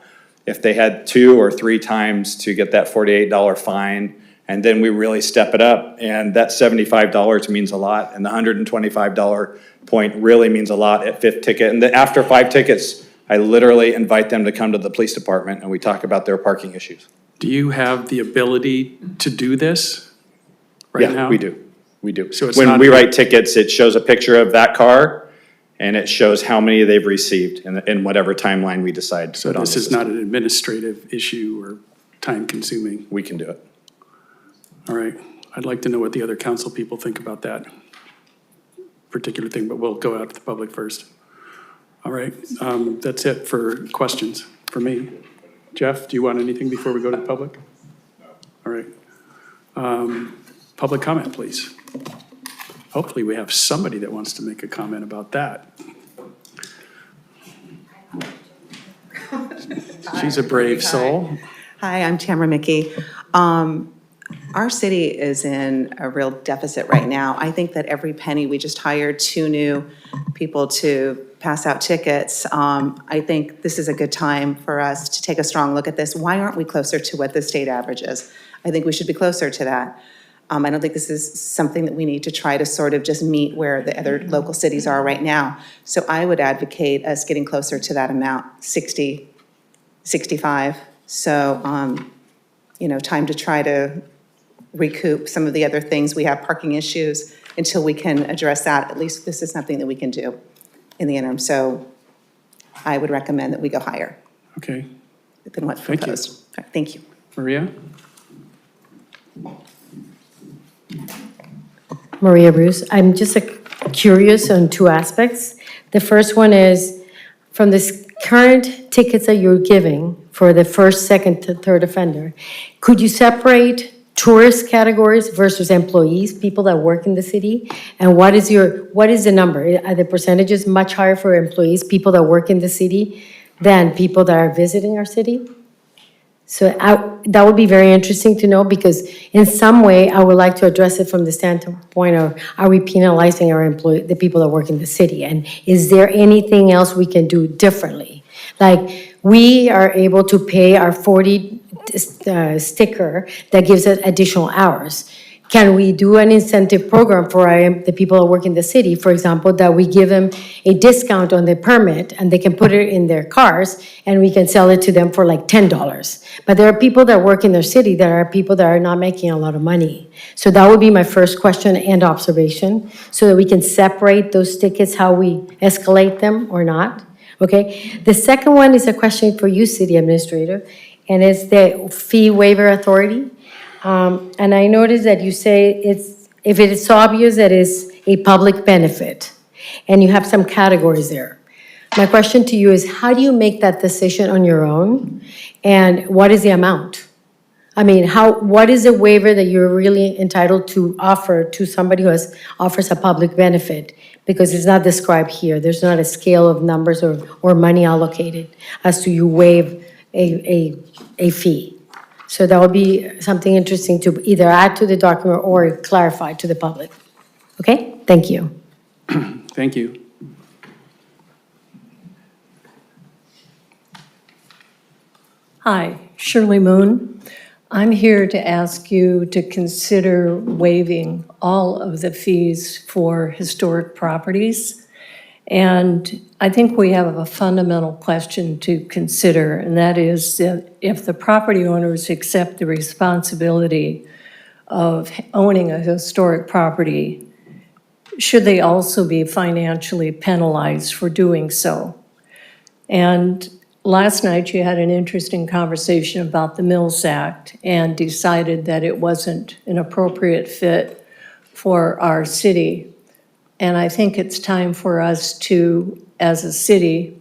If they had 2 or 3 times to get that $48 fine, and then we really step it up, and that $75 means a lot, and the $125 point really means a lot at 5th ticket. And then after 5 tickets, I literally invite them to come to the police department and we talk about their parking issues. Do you have the ability to do this right now? Yeah, we do. We do. So it's when not we a- write tickets, it shows a picture of that car and it shows how many they've received in whatever timeline we decide to So put on the this is system. not an administrative issue or time-consuming? We can do it. All right. I'd like to know what the other council people think about that particular thing, but we'll go out to the public first. All right. That's it for questions for me. Jeff, do you want anything before we go to the public? All right. Public comment, please. Hopefully we have somebody that wants to make a comment about that. She's a brave soul. Hi, I'm Tamara Mickey. Our city is in a real deficit right now. I think that every penny, we just hired 2 new people to pass out tickets. I think this is a good time for us to take a strong look at this. Why aren't we closer to what the state average is? I think we should be closer to that. I don't think this is something that we need to try to sort of just meet where the other local cities are right now. So I would advocate us getting closer to that amount, 60, 65. So, time to try to recoup some of the other things. We have parking issues. Until we can address that, at least this is something that we can do in the interim. So I would recommend that we go higher Okay. than what's Thank you. proposed. All right, thank you. Maria? Maria Bruce. I'm just curious on 2 aspects. The first one is, from this current tickets that you're giving for the first, second, to third offender, could you separate tourist categories versus employees, people that work in the city? And what is the number? Are the percentages much higher for employees, people that work in the city, than people that are visiting our city? So that would be very interesting to know, because in some way, I would like to address it from the standpoint of, are we penalizing our the people that work in the city? And is there anything else we can do differently? Like, we are able to pay our 40 sticker that gives us additional hours. Can we do an incentive program for the people that work in the city, for example, that we give them a discount on the permit and they can put it in their cars and we can sell it to them for like $10? But there are people that work in their city that are people that are not making a lot of money. So that would be my first question and observation, so that we can separate those tickets, how we escalate them or not. Okay? The second one is a question for you, City Administrator, and it's the Fee Waiver Authority. And I noticed that you say if it is obvious that it's a public benefit, and you have some categories there. My question to you is, how do you make that decision on your own? And what is the amount? I mean, what is the waiver that you're really entitled to offer to somebody who offers a public benefit? Because it's not described here. There's not a scale of numbers or money allocated as to you waive a fee. So that would be something interesting to either add to the document or clarify to the public. Okay? Thank you. Thank you. Hi, Shirley Moon. I'm here to ask you to consider waiving all of the fees for historic properties. And I think we have a fundamental question to consider, and that is that if the property owners accept the responsibility of owning a historic property, should they also be financially penalized for doing so? And last night you had an interesting conversation about the Mills Act and decided that it wasn't an appropriate fit for our city. And I think it's time for us to, as a city,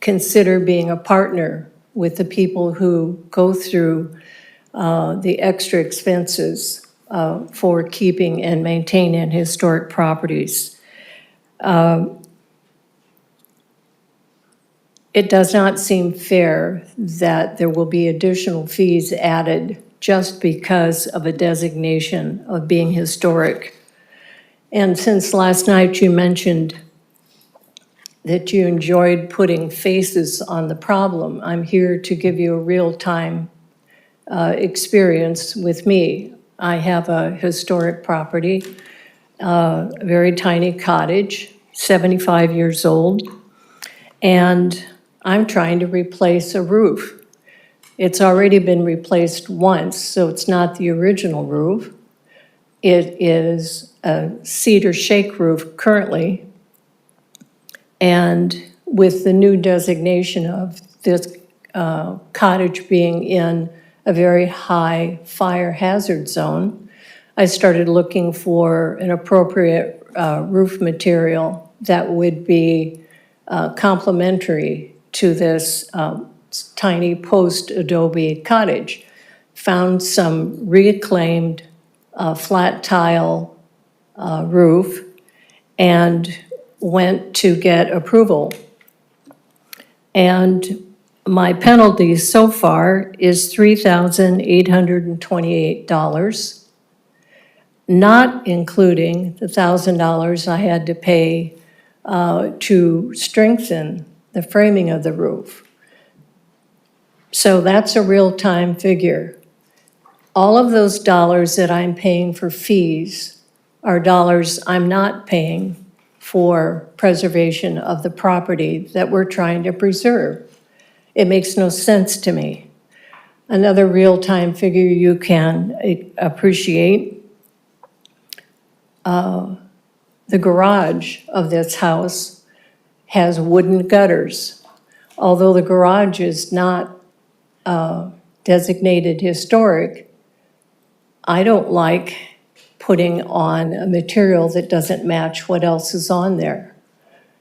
consider being a partner with the people who go through the extra expenses for keeping and maintaining historic properties. It does not seem fair that there will be additional fees added just because of a designation of being historic. And since last night you mentioned that you enjoyed putting faces on the problem, I'm here to give you a real-time experience with me. I have a historic property, a very tiny cottage, 75 years old, and I'm trying to replace a roof. It's already been replaced once, so it's not the original roof. It is a cedar shake roof currently, and with the new designation of this cottage being in a very high fire hazard zone, I started looking for an appropriate roof material that would be complementary to this tiny post-adobe cottage. Found some reclaimed flat tile roof and went to get approval. And my penalty so far is $3,828, not including the $1,000 I had to pay to strengthen the framing of the roof. So that's a real-time figure. All of those dollars that I'm paying for fees are dollars I'm not paying for preservation of the property that we're trying to preserve. It makes no sense to me. Another real-time figure you can appreciate, the garage of this house has wooden gutters. Although the garage is not designated historic, I don't like putting on a material that doesn't match what else is on there.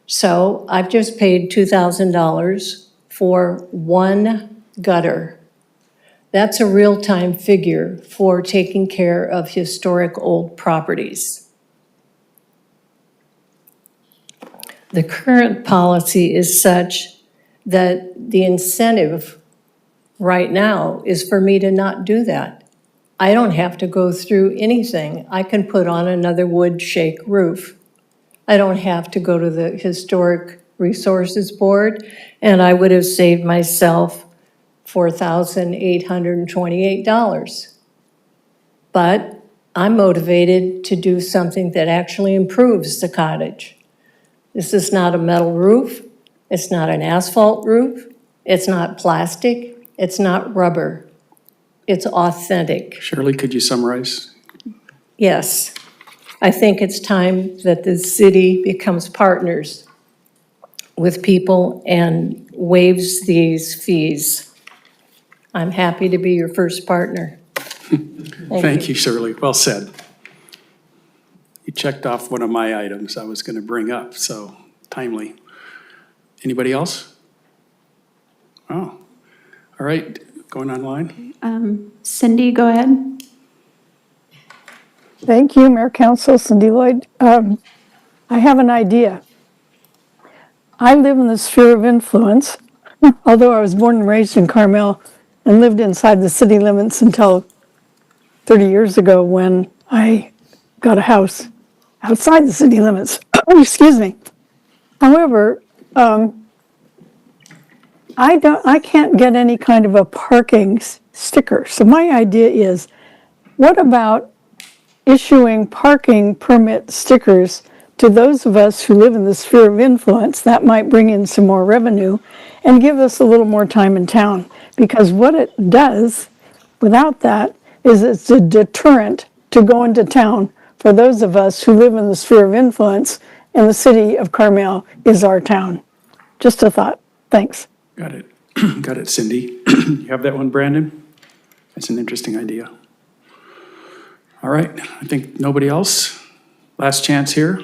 So I've just paid $2,000 for one gutter. That's a real-time figure for taking care of historic old properties. The current policy is such that the incentive right now is for me to not do that. I don't have to go through anything. I can put on another wood shake roof. I don't have to go to the Historic Resources Board, and I would have saved myself $4,828. But I'm motivated to do something that actually improves the cottage. This is not a metal roof. It's not an asphalt roof. It's not plastic. It's not rubber. It's authentic. Shirley, could you summarize? Yes, I think it's time that the city becomes partners with people and waives these fees. I'm happy to be your first partner. Thank you, Shirley. Well said. You checked off one of my items I was going to bring up, so timely. Anybody else? Oh, all right, going online. Cindy, go ahead. Thank you, Mayor Council, Cindy Lloyd. I have an idea. I live in the sphere of influence, although I was born and raised in Carmel and lived inside the city limits until 30 years ago when I got a house outside the city limits. Excuse me. However, I can't get any kind of a parking sticker. So my idea is, what about issuing parking permit stickers to those of us who live in the sphere of influence? That might bring in some more revenue and give us a little more time in town. Because what it does without that is it's a deterrent to go into town for those of us who live in the sphere of influence, and the city of Carmel is our town. Just a thought. Thanks. Got it. Got it, Cindy. You have that one, Brandon? That's an interesting idea. All right, I think nobody else? Last chance here.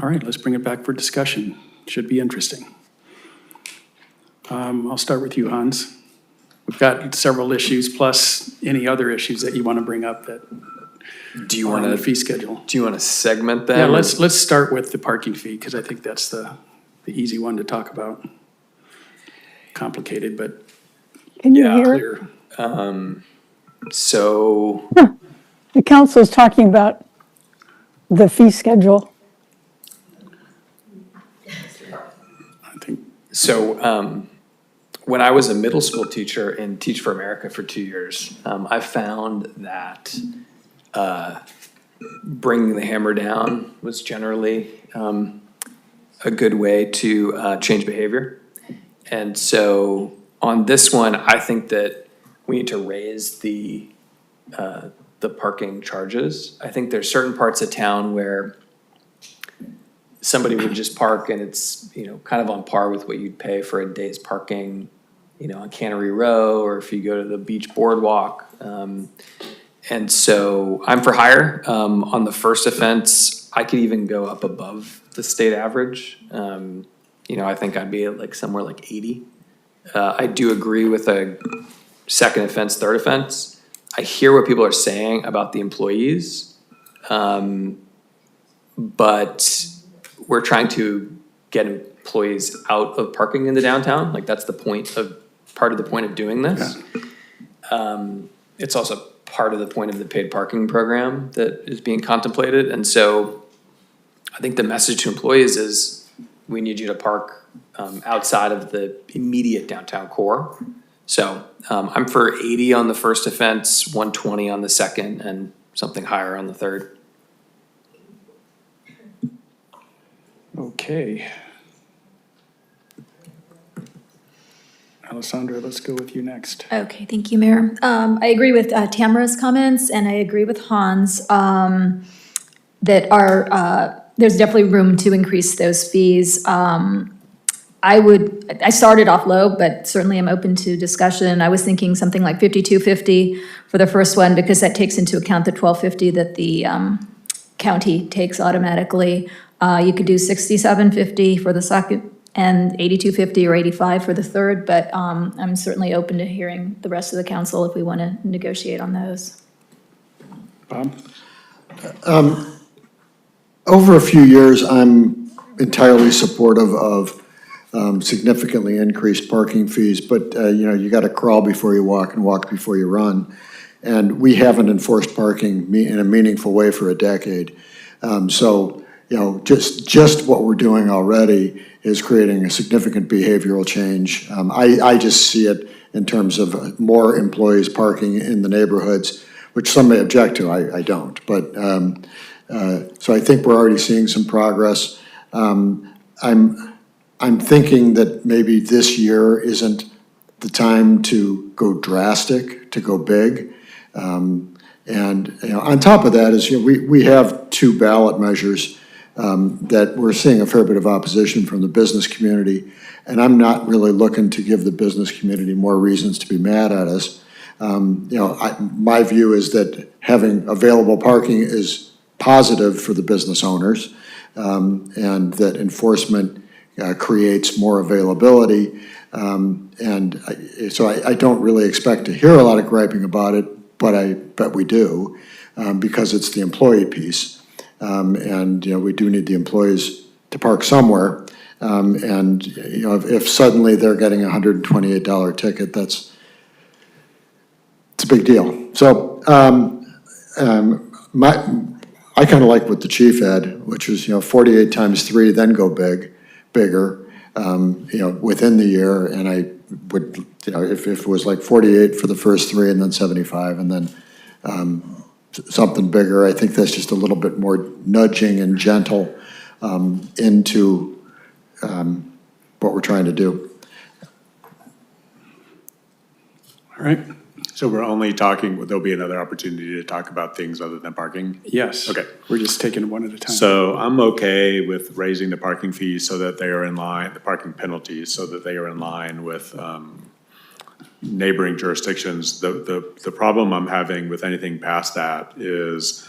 All right, let's bring it back for discussion. Should be interesting. I'll start with you, Hans. We've got several issues plus any other issues that you want to bring up that Do you are want on the to, fee schedule. do you want to segment them? Yeah, or- let's start with the parking fee because I think that's the easy one to talk about. Complicated, but Can you Yeah, hear it? clear. So, The council is talking about the fee schedule. I think So, when I was a middle school teacher in Teach for America for 2 years, I found that bringing the hammer down was generally a good way to change behavior. And so on this one, I think that we need to raise the parking charges. I think there's certain parts of town where somebody would just park and it's, kind of on par with what you'd pay for a day's parking, on Cannery Row, or if you go to the beach boardwalk. And so I'm for higher. On the first offense, I could even go up above the state average. I think I'd be at like somewhere like 80. I do agree with a second offense, third offense. I hear what people are saying about the employees. But we're trying to get employees out of parking in the downtown. Like that's part of the point of doing this. It's also part of the point of the paid parking program that is being contemplated. And so I think the message to employees is we need you to park outside of the immediate downtown core. So I'm for 80 on the first offense, 120 on the second, and something higher on the third. Okay. Alissandra, let's go with you next. Okay, thank you, Mayor. I agree with Tamara's comments, and I agree with Hans that there's definitely room to increase those fees. I started off low, but certainly I'm open to discussion. I was thinking something like $52.50 for the first one, because that takes into account the $12.50 that the county takes automatically. You could do $67.50 for the second, and $82.50 or $85 for the third, but I'm certainly open to hearing the rest of the council if we want to negotiate on those. Bob? Over a few years, I'm entirely supportive of significantly increased parking fees, but you got to crawl before you walk and walk before you run. And we haven't enforced parking in a meaningful way for a decade. Just what we're doing already is creating a significant behavioral change. I just see it in terms of more employees parking in the neighborhoods, which some may object to, I don't. But so I think we're already seeing some progress. I'm thinking that maybe this year isn't the time to go drastic, to go big. On top of that is, we have two ballot measures that we're seeing a fair bit of opposition from the business community, and I'm not really looking to give the business community more reasons to be mad at us. My view is that having available parking is positive for the business owners, and that enforcement creates more availability. So I don't really expect to hear a lot of griping about it, but I bet we do, because it's the employee piece. We do need the employees to park somewhere. If suddenly they're getting a $128 ticket, it's a big deal. So I kind of like what the chief had, which was 48 times 3, then go bigger, within the year. And I would, if it was like 48 for the first 3 and then 75 and then something bigger, I think that's just a little bit more nudging and gentle into what we're trying to do. All right. So we're only talking, there'll be another opportunity to talk about things other than parking? Yes. Okay. We're just taking it one at a time. So I'm okay with raising the parking fees so that they are in line, the parking penalties, so that they are in line with neighboring jurisdictions. The problem I'm having with anything past that is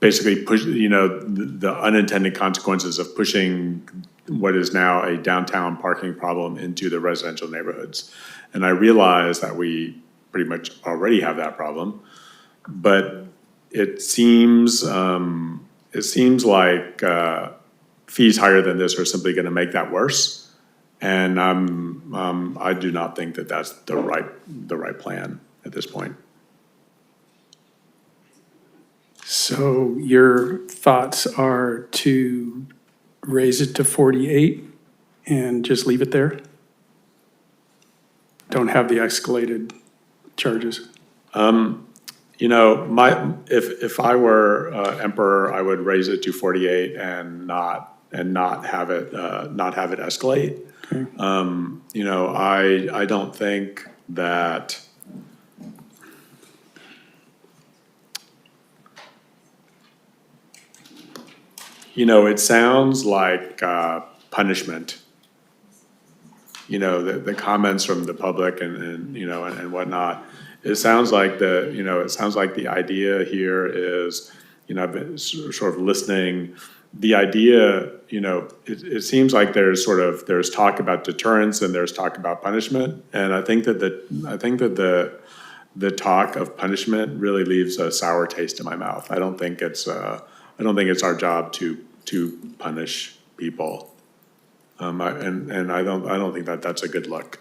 basically the unintended consequences of pushing what is now a downtown parking problem into the residential neighborhoods. And I realize that we pretty much already have that problem, but it seems like fees higher than this are simply going to make that worse. And I do not think that that's the right plan at this point. So your thoughts are to raise it to 48 and just leave it there? Don't have the escalated charges? If I were emperor, I would raise it to 48 and not have it escalate. Okay. I don't think that it sounds like punishment. The comments from the public and whatnot. It sounds like the idea here is, I've been sort of listening. The idea, it seems like there's talk about deterrence and there's talk about punishment. And I think that the talk of punishment really leaves a sour taste in my mouth. I don't think it's our job to punish people. And I don't think that that's a good look.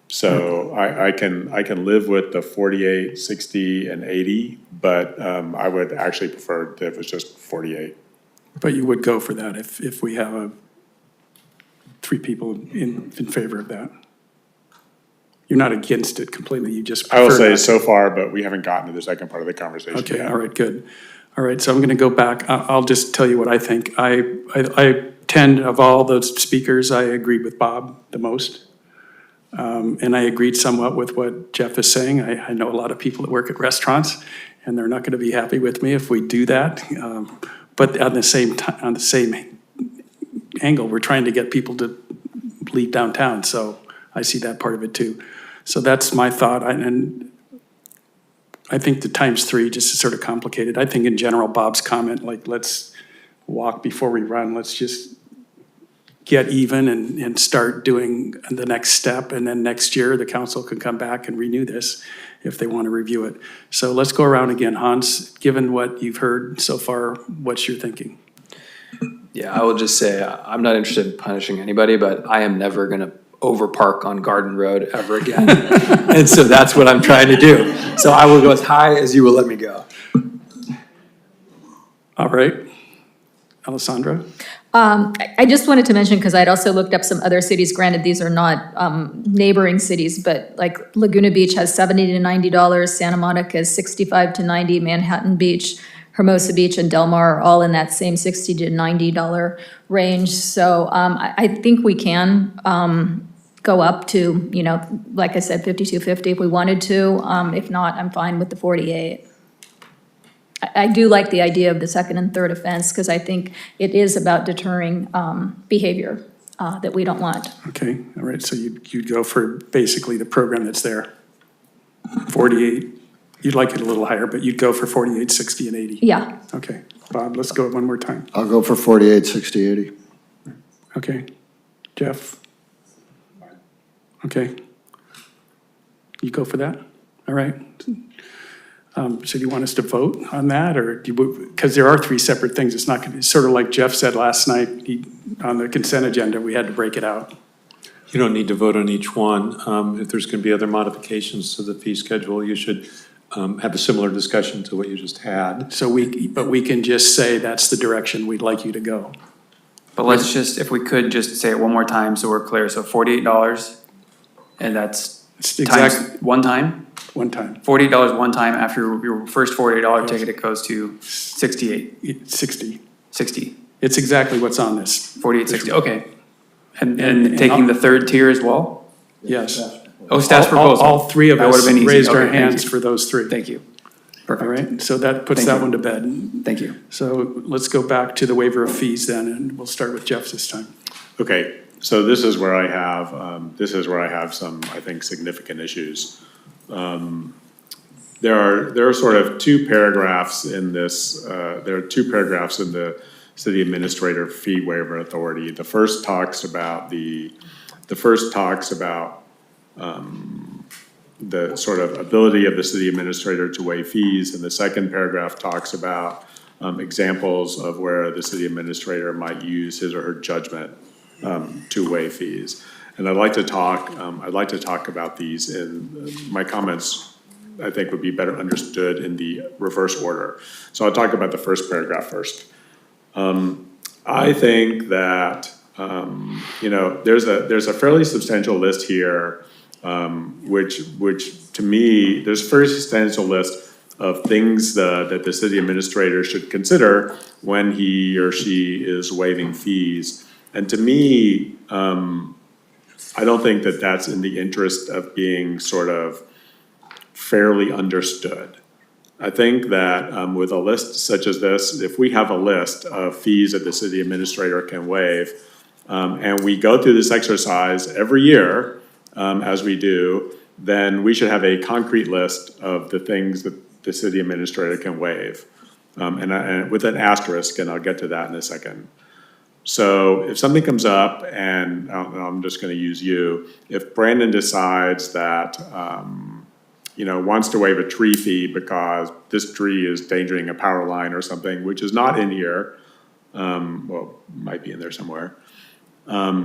So I can live with the 48, 60, and 80, but I would actually prefer if it was just 48. But you would go for that if we have 3 people in favor of that? You're not against it completely, you just prefer I will say not. so far, but we haven't gotten to the second part of the conversation. Okay, yet. all right, good. All right, so I'm going to go back. I'll just tell you what I think. I tend, of all those speakers, I agreed with Bob the most. And I agreed somewhat with what Jeff is saying. I know a lot of people that work at restaurants, and they're not going to be happy with me if we do that. But on the same angle, we're trying to get people to leave downtown, so I see that part of it too. So that's my thought, and I think the ×3 just is sort of complicated. I think in general, Bob's comment, like, let's walk before we run, let's just get even and start doing the next step, and then next year, the council can come back and renew this if they want to review it. So let's go around again. Hans, given what you've heard so far, what's your thinking? Yeah, I will just say, I'm not interested in punishing anybody, but I am never gonna overpark on Garden Road ever again. And so that's what I'm trying to do. So I will go as high as you will let me go. All right. Alissandra? I just wanted to mention, because I'd also looked up some other cities, granted these are not neighboring cities, but like Laguna Beach has $70 to $90, Santa Monica is $65 to $90, Manhattan Beach, Hermosa Beach, and Del Mar are all in that same $60 to $90 range. So I think we can go up to, like I said, $52.50 if we wanted to. If not, I'm fine with the 48. I do like the idea of the second and third offense, because I think it is about deterring behavior that we don't want. Okay, all right, so you'd go for basically the program that's there. 48, you'd like it a little higher, but you'd go for 48, 60, and 80. Yeah. Okay, Bob, let's go one more time. I'll go for 48, 60, 80. Okay, Jeff? Okay. You go for that? All right. So do you want us to vote on that, or do you, because there are 3 separate things, it's not going to, sort of like Jeff said last night, on the consent agenda, we had to break it out. You don't need to vote on each one. If there's going to be other modifications to the fee schedule, you should have a similar discussion to what you just had. So but we can just say that's the direction we'd like you to go. But let's just, if we could just say it one more time so we're clear. So $48, and that's times one time? One time. $48 one time. After your first $48 ticket, it goes to 68. 60. 60. It's exactly what's on this. 48, 60, okay. And taking the third tier as well? Yes. Oh, staff's proposal. All three of That would've us been easy. raised our Okay, thank hands you. for those three. Thank you. All right, so that puts Thank that you. one to bed. Thank you. So let's go back to the waiver of fees then, and we'll start with Jeff this time. Okay, so this is where I have some, I think, significant issues. There are sort of two paragraphs in this, there are two paragraphs in the city administrator fee waiver authority. The first talks about the sort of ability of the city administrator to waive fees, and the second paragraph talks about examples of where the city administrator might use his or her judgment to waive fees. And I'd like to talk about these in my comments. I think would be better understood in the reverse order. So I'll talk about the first paragraph first. I think that there's a fairly substantial list here, which to me, there's a very substantial list of things that the city administrator should consider when he or she is waiving fees. And to me, I don't think that that's in the interest of being sort of fairly understood. I think that with a list such as this, if we have a list of fees that the city administrator can waive, and we go through this exercise every year, as we do, then we should have a concrete list of the things that the city administrator can waive. And with an asterisk, and I'll get to that in a second. So if something comes up, and I'm just gonna use you, if Brandon decides that, wants to waive a tree fee because this tree is endangering a power line or something, which is not in here, well, might be in there somewhere. I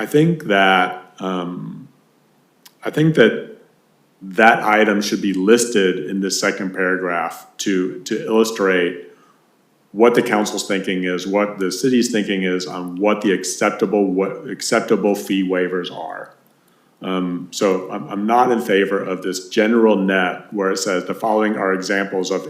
think that that item should be listed in the second paragraph to illustrate what the council's thinking is, what the city's thinking is on what the acceptable fee waivers are. So I'm not in favor of this general net where it says the following are examples of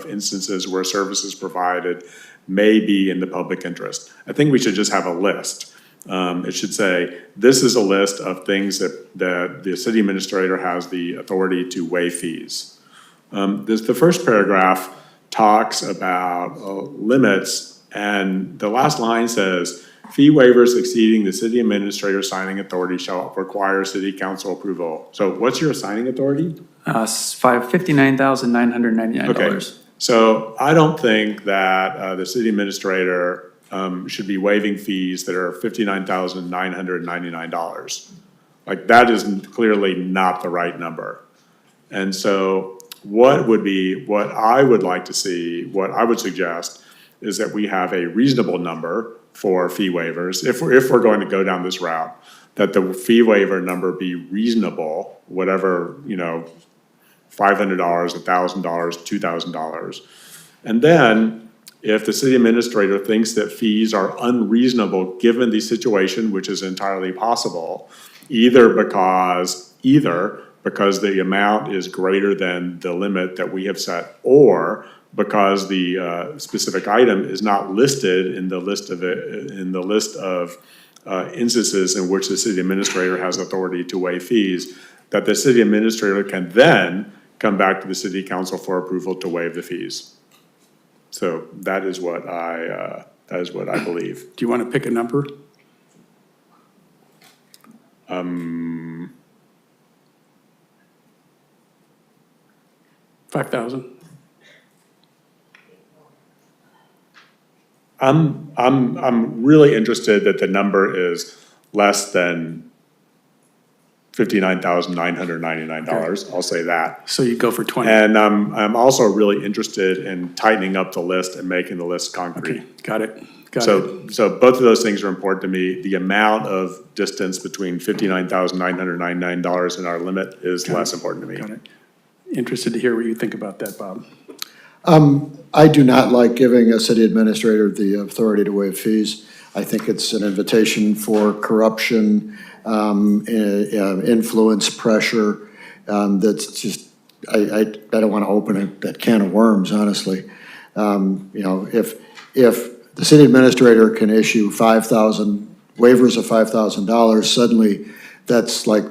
instances where services provided may be in the public interest. I think we should just have a list. It should say, this is a list of things that the city administrator has the authority to waive fees. The first paragraph talks about limits, and the last line says, fee waivers exceeding the city administrator signing authority shall require city council approval. So what's your signing authority? $59,999. Okay, so I don't think that the city administrator should be waiving fees that are $59,999. Like, that is clearly not the right number. And so what I would like to see, what I would suggest is that we have a reasonable number for fee waivers, if we're going to go down this route, that the fee waiver number be reasonable, whatever, $500, $1,000, $2,000. And then, if the city administrator thinks that fees are unreasonable, given the situation, which is entirely possible, either because the amount is greater than the limit that we have set, or because the specific item is not listed in the list of instances in which the city administrator has authority to waive fees, that the city administrator can then come back to the city council for approval to waive the fees. So that is what I believe. Do you want to pick a number? 5,000. I'm really interested that the number is less than $59,999. I'll say that. So you go for 20. And I'm also really interested in tightening up the list and making the list concrete. Okay, got it. So both of those things are important to me. The amount of distance between $59,999 and our limit is less important to me. Got it. Interested to hear what you think about that, Bob. I do not like giving a city administrator the authority to waive fees. I think it's an invitation for corruption, influence, pressure. That's just, I don't want to open that can of worms, honestly. If the city administrator can issue waivers of $5,000, suddenly that's like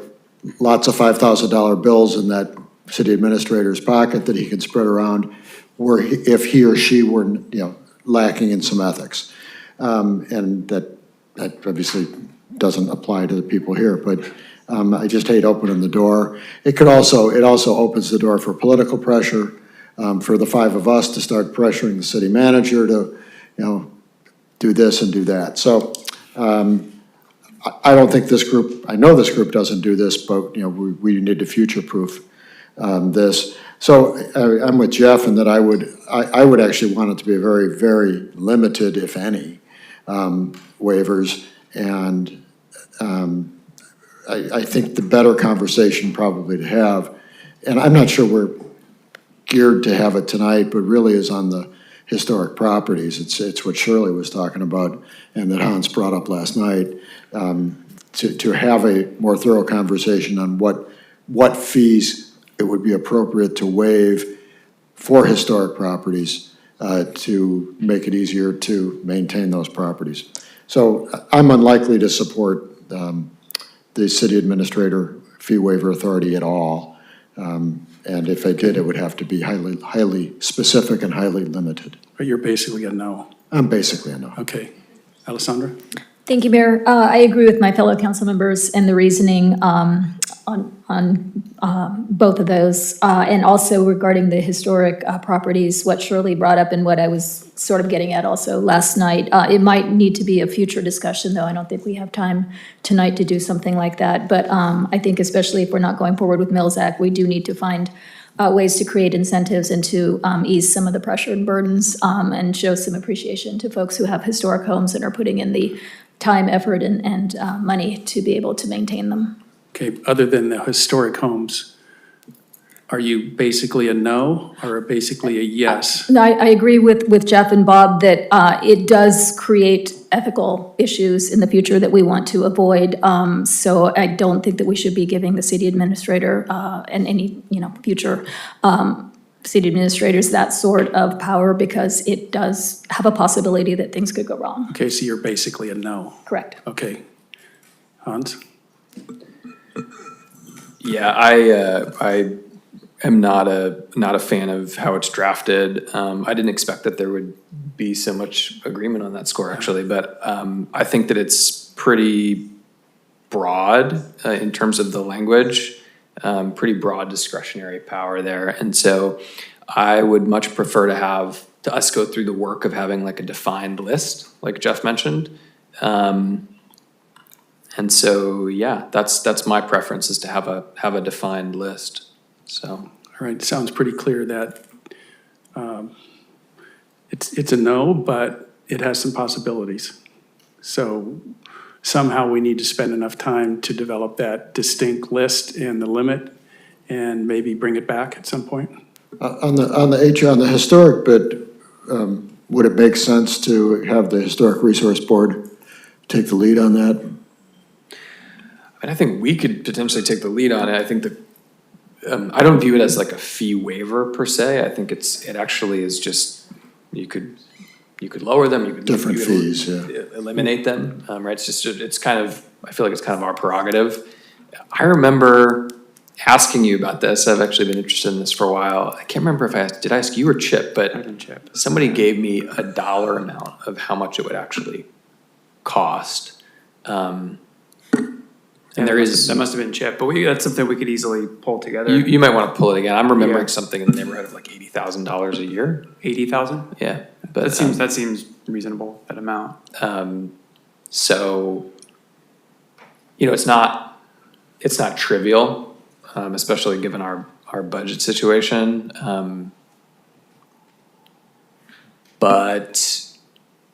lots of $5,000 bills in that city administrator's pocket that he can spread around, where if he or she were, lacking in some ethics. And that obviously doesn't apply to the people here, but I just hate opening the door. It also opens the door for political pressure, for the five of us to start pressuring the city manager to, do this and do that. So I don't think this group, I know this group doesn't do this, but, we need to future-proof this. So I'm with Jeff in that I would actually want it to be a very, very limited, if any, waivers. And I think the better conversation probably to have, and I'm not sure we're geared to have it tonight, but really is on the historic properties. It's what Shirley was talking about and that Hans brought up last night, to have a more thorough conversation on what fees it would be appropriate to waive for historic properties to make it easier to maintain those properties. So I'm unlikely to support the city administrator fee waiver authority at all. And if I did, it would have to be highly specific and highly limited. But you're basically a no. I'm basically a no. Okay. Alissandra? Thank you, Mayor. I agree with my fellow council members and the reasoning on both of those. And also regarding the historic properties, what Shirley brought up and what I was sort of getting at also last night. It might need to be a future discussion, though. I don't think we have time tonight to do something like that. But I think especially if we're not going forward with Mills Act, we do need to find ways to create incentives and to ease some of the pressure and burdens and show some appreciation to folks who have historic homes and are putting in the time, effort, and money to be able to maintain them. Okay, other than the historic homes, are you basically a no or basically a yes? No, I agree with Jeff and Bob that it does create ethical issues in the future that we want to avoid. So I don't think that we should be giving the city administrator and any future city administrators that sort of power, because it does have a possibility that things could go wrong. Okay, so you're basically a no. Correct. Okay. Hans? Yeah, I am not a fan of how it's drafted. I didn't expect that there would be so much agreement on that score, actually, but I think that it's pretty broad in terms of the language, pretty broad discretionary power there. And so I would much prefer to us go through the work of having like a defined list, like Jeff mentioned. And so, yeah, that's my preference, is to have a defined list. So, all right, sounds pretty clear that it's a no, but it has some possibilities. So somehow we need to spend enough time to develop that distinct list and the limit, and maybe bring it back at some point. On the historic bit, would it make sense to have the Historic Resource Board take the lead on that? and I think we could potentially take the lead on it. I think that I don't view it as like a fee waiver per se. I think it actually is just, you could lower them, you could eliminate them, right? It's kind of, I feel like it's kind of our prerogative. I remember asking you about this. I've actually been interested in this for a while. I can't remember if did I ask you or Chip, but somebody gave me a dollar amount of how much it would actually cost. And that must have been Chip, but that's something we could easily pull together. You might want to pull it again. I'm remembering something in the neighborhood of like $80,000 a year. 80,000? Yeah, but that seems reasonable, that amount. So, it's not trivial, especially given our budget situation. But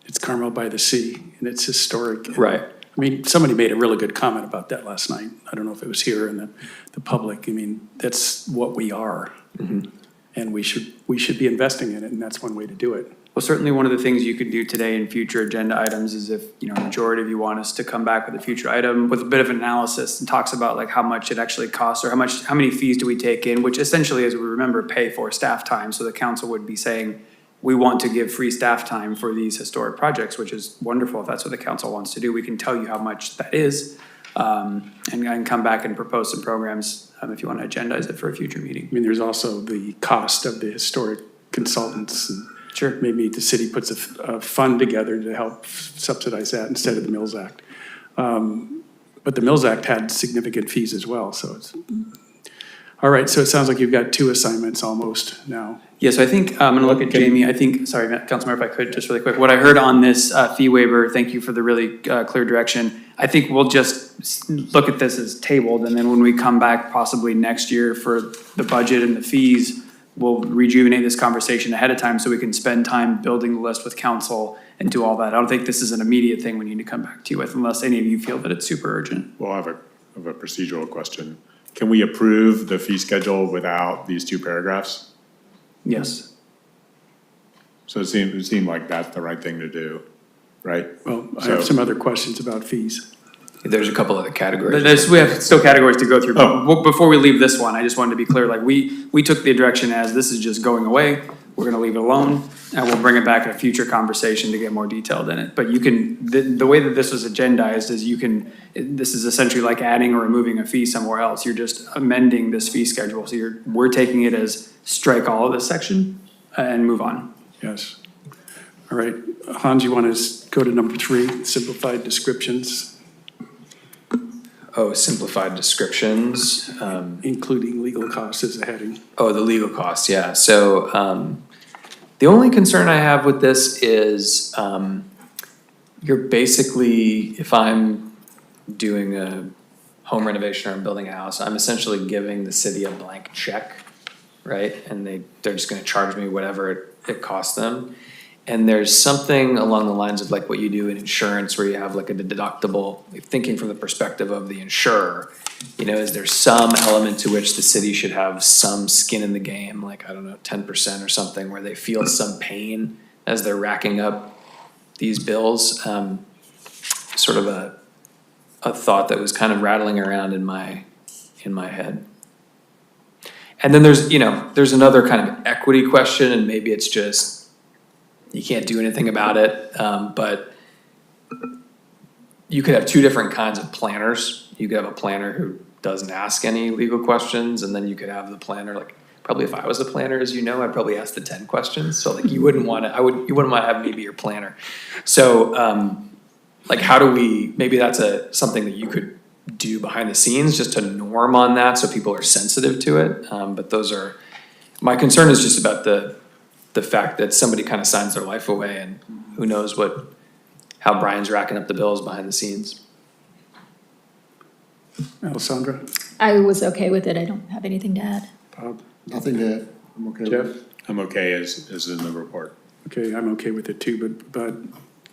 it's Carmel-by-the-Sea, and it's historic. Right. I mean, somebody made a really good comment about that last night. I don't know if it was here in the public. I mean, that's what we are. Mm-hmm. And we should be investing in it, and that's one way to do it. Well, certainly one of the things you could do today in future agenda items is if, a majority of you want us to come back with a future item with a bit of analysis and talks about like how much it actually costs or how many fees do we take in, which essentially, as we remember, pay for staff time. So the council would be saying, we want to give free staff time for these historic projects, which is wonderful. If that's what the council wants to do, we can tell you how much that is. and come back and propose some programs, if you want to agendize it for a future meeting. I mean, there's also the cost of the historic consultants. And sure. Maybe the city puts a fund together to help subsidize that instead of the Mills Act. But the Mills Act had significant fees as well, so it's, all right, so it sounds like you've got 2 assignments almost now. Yeah, so I think, I'm gonna look at Jamie, I think, sorry, Councilmember, if I could, just really quick, what I heard on this fee waiver, thank you for the really clear direction. I think we'll just look at this as tabled, and then when we come back possibly next year for the budget and the fees, we'll rejuvenate this conversation ahead of time so we can spend time building the list with council and do all that. I don't think this is an immediate thing we need to come back to you with unless any of you feel that it's super urgent. Well, I have a procedural question. Can we approve the fee schedule without these 2 paragraphs? Yes. So it seemed like that's the right thing to do, right? Well, I have some other questions about fees. There's a couple other categories. We have still categories to go through, but before we leave this one, I just wanted to be clear, like we took the direction as this is just going away, we're gonna leave it alone, and we'll bring it back in a future conversation to get more detailed in it. But you can, the way that this was agendized is you can, this is essentially like adding or removing a fee somewhere else. You're just amending this fee schedule. So we're taking it as strike all of this section and move on. Yes. All right, Hans, you want to go to number 3, simplified descriptions? Oh, simplified descriptions. Including legal costs as a heading. Oh, the legal costs, yeah. So the only concern I have with this is you're basically, if I'm doing a home renovation or I'm building a house, I'm essentially giving the city a blank check, right? And they're just gonna charge me whatever it costs them. And there's something along the lines of like what you do in insurance where you have like a deductible, thinking from the perspective of the insurer. You know, is there some element to which the city should have some skin in the game, like, I don't know, 10% or something, where they feel some pain as they're racking up these bills? Sort of a thought that was kind of rattling around in my head. And then there's another kind of equity question, and maybe it's just, you can't do anything about it, but you could have 2 different kinds of planners. You could have a planner who doesn't ask any legal questions, and then you could have the planner, like, probably if I was the planner, as you know, I'd probably ask the 10 questions. So like you wouldn't want to have me be your planner. So like how do we, maybe that's something that you could do behind the scenes just to norm on that so people are sensitive to it. But my concern is just about the fact that somebody kind of signs their life away and who knows how Brian's racking up the bills behind the scenes. Alissandra? I was okay with it. I don't have anything to add. Bob? Nothing to add. I'm okay with it. Jeff? I'm okay as in the report. Okay, I'm okay with it too, but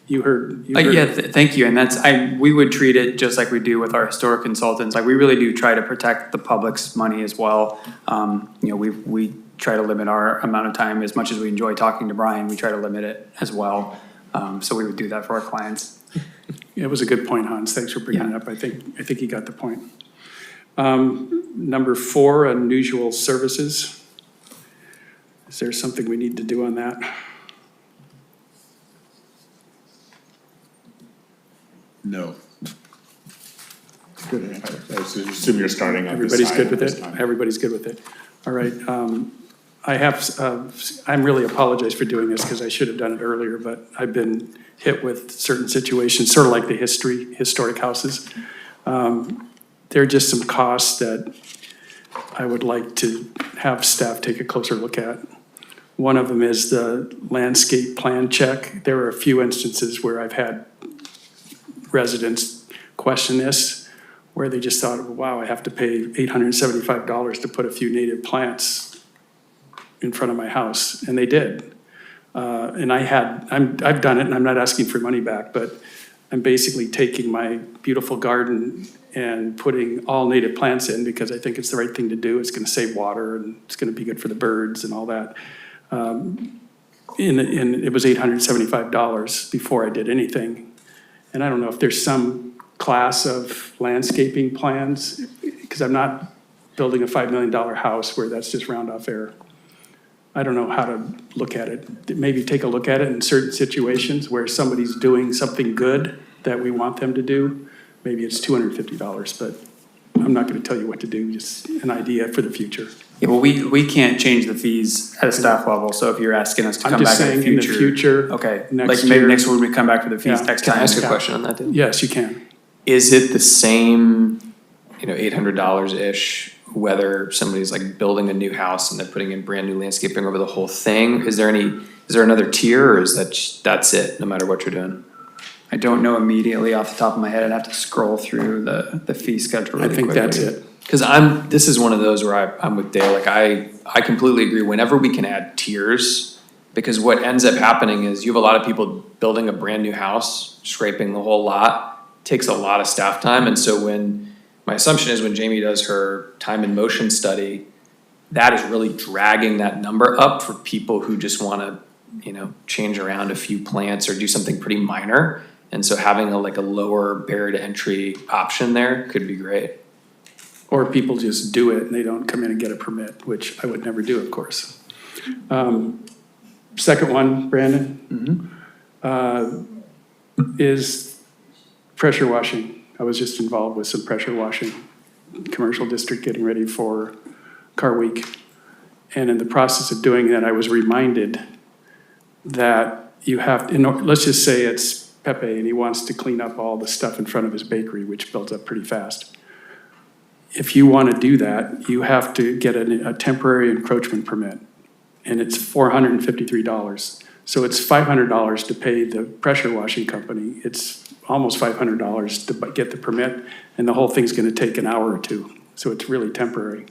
you heard. Yeah, thank you. And we would treat it just like we do with our historic consultants. Like we really do try to protect the public's money as well. We try to limit our amount of time as much as we enjoy talking to Brian. We try to limit it as well. So we would do that for our clients. It was a good point, Hans. Thanks for bringing it up. I think you got the point. Number 4, unusual services. Is there something we need to do on that? No. Good. I assume you're starting on this Everybody's side good with this it? time. Everybody's good with it. All right. I'm really apologize for doing this because I should have done it earlier, but I've been hit with certain situations, sort of like the historic houses. There are just some costs that I would like to have staff take a closer look at. One of them is the landscape plan check. There are a few instances where I've had residents question this, where they just thought, wow, I have to pay $875 to put a few native plants in front of my house, and they did. And I've done it, and I'm not asking for money back, but I'm basically taking my beautiful garden and putting all native plants in because I think it's the right thing to do. It's gonna save water, and it's gonna be good for the birds and all that. And it was $875 before I did anything. And I don't know if there's some class of landscaping plans, because I'm not building a $5 million house where that's just round off air. I don't know how to look at it. Maybe take a look at it in certain situations where somebody's doing something good that we want them to do. maybe it's $250, but I'm not gonna tell you what to do, just an idea for the future. Yeah, well, we can't change the fees at a staff level, so if you're asking us to I'm come just back in the saying, in future. the future, Okay, next like maybe year- next week we come back for the fees Yeah. next Can time. I ask a Yeah. question on that, too? Yes, you can. Is it the same, $800-ish, whether somebody's like building a new house and they're putting in brand new landscaping over the whole thing? Is there another tier, or is that's it, no matter what you're doing? I don't know immediately off the top of my head. I'd have to scroll through the fee schedule I really think quickly. that's it. Because this is one of those where I'm with Dale, like I completely agree, whenever we can add tiers, because what ends up happening is you have a lot of people building a brand new house, scraping the whole lot, takes a lot of staff time, and so my assumption is when Jamie does her time and motion study, that is really dragging that number up for people who just wanna, change around a few plants or do something pretty minor, and so having a lower barrier to entry option there could be great. Or people just do it and they don't come in and get a permit, which I would never do, of course. Second one, Brandon, is pressure washing. I was just involved with some pressure washing, commercial district getting ready for Car Week. And in the process of doing that, I was reminded that you have, let's just say it's Pepe and he wants to clean up all the stuff in front of his bakery, which builds up pretty fast. If you want to do that, you have to get a temporary encroachment permit, and it's $453. So it's $500 to pay the pressure washing company. It's almost $500 to get the permit, and the whole thing's going to take an hour or two. So it's really temporary.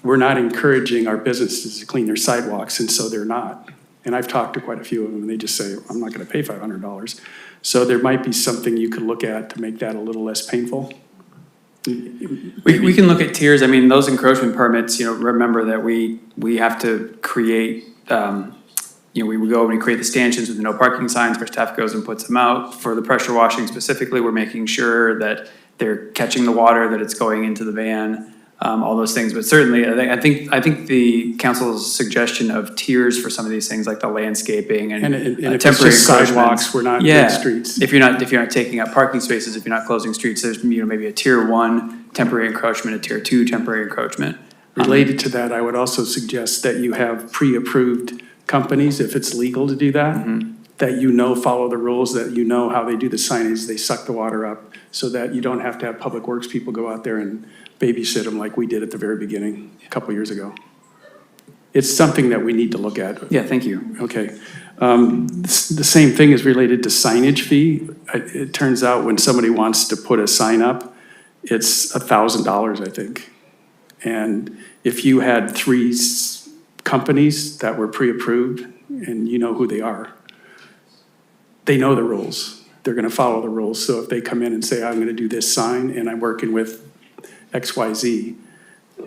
We're not encouraging our businesses to clean their sidewalks, and so they're not. And I've talked to quite a few of them, and they just say, I'm not going to pay $500. So there might be something you could look at to make that a little less painful. We can look at tiers. I mean, those encroachment permits, remember that we have to create, we would go and we create the stanchions with the no parking signs, where staff goes and puts them out. For the pressure washing specifically, we're making sure that they're catching the water, that it's going into the van, all those things. But certainly, I think the council's suggestion of tiers for some of these things, like the landscaping and if it's temporary just sidewalks, we're not doing streets. If you're not taking up parking spaces, if you're not closing streets, there's maybe a tier 1 temporary encroachment, a tier 2 temporary encroachment. Related to that, I would also suggest that you have pre-approved companies, if it's legal to do that, that follow the rules, that how they do the signage, they suck the water up, so that you don't have to have public works people go out there and babysit them like we did at the very beginning a couple years ago. It's something that we need to look at. Yeah, thank you. Okay. The same thing is related to signage fee. It turns out when somebody wants to put a sign up, it's $1,000, I think. And if you had 3 companies that were pre-approved, and you know who they are, they know the rules. They're gonna follow the rules. So if they come in and say, I'm gonna do this sign and I'm working with XYZ,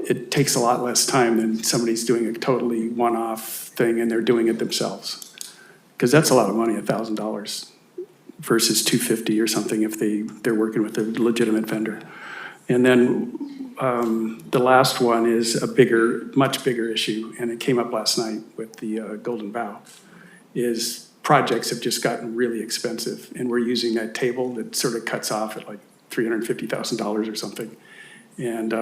it takes a lot less time than somebody's doing a totally one-off thing and they're doing it themselves. Because that's a lot of money, $1,000 versus $250 or something if they're working with a legitimate vendor. And then the last one is much bigger issue, and it came up last night with the Golden Bough, is projects have just gotten really expensive, and we're using that table that sort of cuts off at like $350,000 or something. And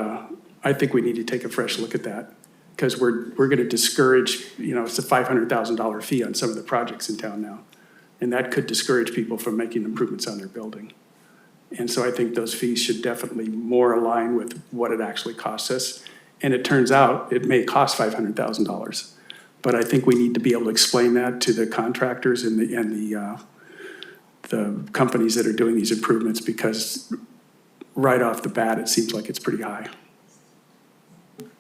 I think we need to take a fresh look at that, because we're going to discourage, it's a $500,000 fee on some of the projects in town now. And that could discourage people from making improvements on their building. And so I think those fees should definitely more align with what it actually costs us. And it turns out it may cost $500,000. But I think we need to be able to explain that to the contractors and the companies that are doing these improvements, because right off the bat, it seems like it's pretty high.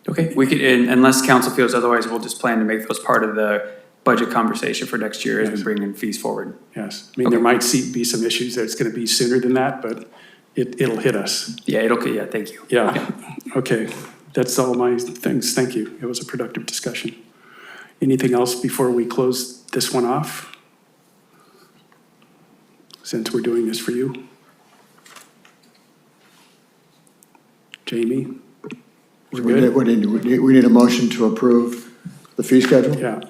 Okay, we could, unless council feels otherwise, we'll just plan to make those part of the budget conversation for next year as we bring in fees forward. Yes, I mean, there might be some issues that it's gonna be sooner than that, but it'll hit us. Yeah, thank you. Yeah, okay, that's all my things, thank you. It was a productive discussion. Anything else before we close this one off? Since we're doing this for you. Jamie? We're good? We need a motion to approve the fee schedule? Yeah.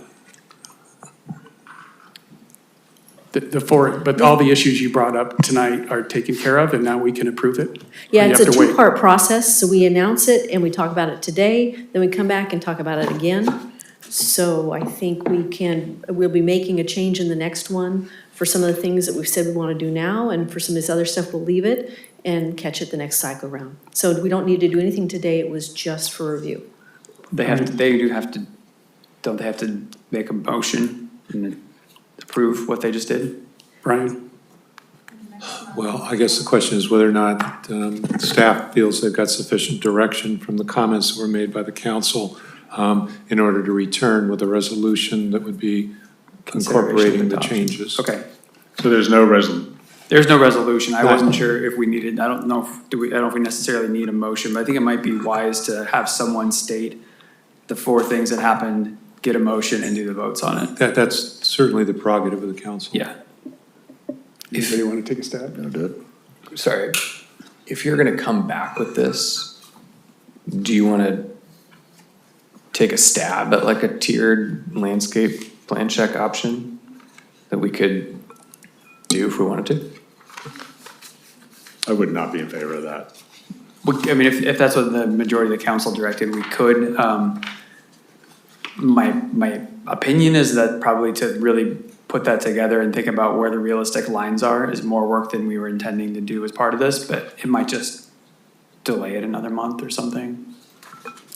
But all the issues you brought up tonight are taken care of, and now we can approve it? Yeah, Or you it's a have to wait? two-part process, so we announce it and we talk about it today, then we come back and talk about it again. So I think we'll be making a change in the next one for some of the things that we've said we want to do now, and for some of this other stuff, we'll leave it and catch it the next cycle round. So we don't need to do anything today, it was just for review. Don't they have to make a motion and then approve what they just did? Brian? Well, I guess the question is whether or not staff feels they've got sufficient direction from the comments that were made by the council in order to return with a resolution that would be incorporating the changes. Okay. So there's no resolution. There's no resolution. I wasn't sure if we needed, I don't know if we necessarily need a motion, but I think it might be wise to have someone state the 4 things that happened, get a motion and do the votes on it. That's certainly the prerogative of the council. Yeah. Anybody want to take a stab? No, do it. Sorry, if you're gonna come back with this, do you wanna take a stab at like a tiered landscape plan check option that we could do if we wanted to? I would not be in favor of that. I mean, if that's what the majority of the council directed, we could. My opinion is that probably to really put that together and think about where the realistic lines are is more work than we were intending to do as part of this, but it might just delay it another month or something.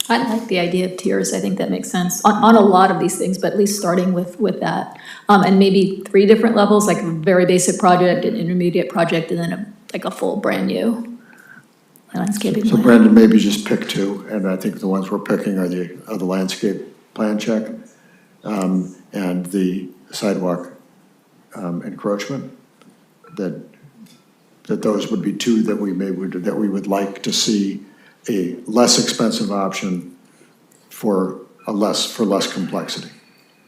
I like the idea of tiers. I think that makes sense on a lot of these things, but at least starting with that. And maybe 3 different levels, like a very basic project, an intermediate project, and then like a full brand new landscaping So plan. Brandon, maybe just pick 2, and I think the ones we're picking are the landscape plan check and the sidewalk encroachment. That those would be 2 that we would like to see a less expensive option for less complexity.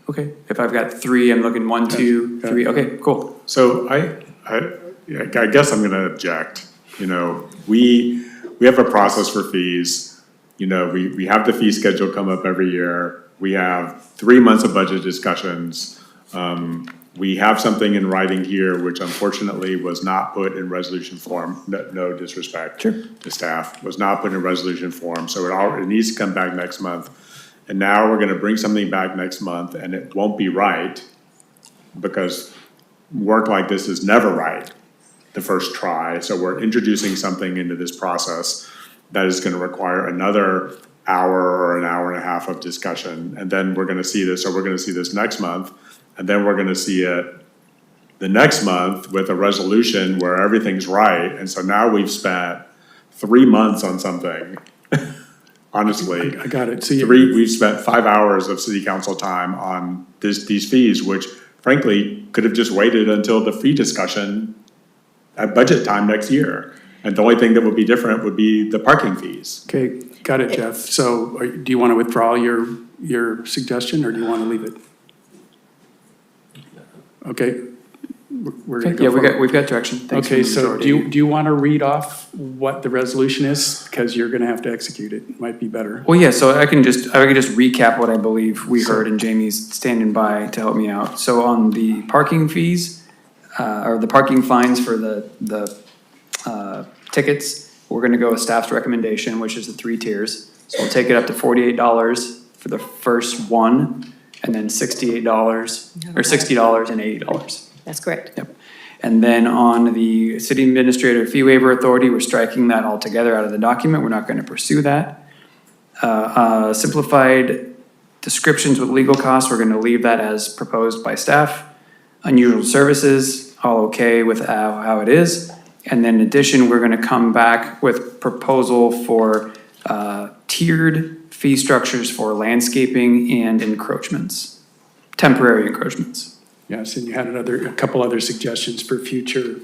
Okay, if I've got 3, I'm looking 1, 2, 3, okay, cool. So I guess I'm gonna object. You know, we have a process for fees. You know, we have the fee schedule come up every year. We have 3 months of budget discussions. We have something in writing here, which unfortunately was not put in resolution form. No disrespect to staff, was not put in resolution form. So it needs to come back next month. And now we're gonna bring something back next month and it won't be right because work like this is never right the first try. So we're introducing something into this process that is gonna require another hour or an hour and a half of discussion. And then we're gonna see this, or we're gonna see this next month. And then we're gonna see it the next month with a resolution where everything's right. And so now we've spent 3 months on something, honestly. I got it. We've spent 5 hours of city council time on these fees, which frankly could have just waited until the fee discussion at budget time next year. And the only thing that would be different would be the parking fees. Okay, got it, Jeff. So do you want to withdraw your suggestion, or do you want to leave it? Okay. We're gonna go Yeah, forward. we've got direction. Thanks for Okay, the so majority. do you want to read off what the resolution is? Because you're going to have to execute it. It might be better. Well, yeah, so I can just recap what I believe we heard, and Jamie's standing by to help me out. So on the parking fees, or the parking fines for the tickets, we're gonna go with staff's recommendation, which is the 3 tiers. So we'll take it up to $48 for the first one, and then $68, or $60 and $80. That's correct. Yep. And then on the city administrator fee waiver authority, we're striking that altogether out of the document. We're not gonna pursue that. Simplified descriptions with legal costs, we're gonna leave that as proposed by staff. Unusual services, all okay with how it is. And then in addition, we're gonna come back with proposal for tiered fee structures for landscaping and encroachments, temporary encroachments. Yes, and you had a couple other suggestions for future.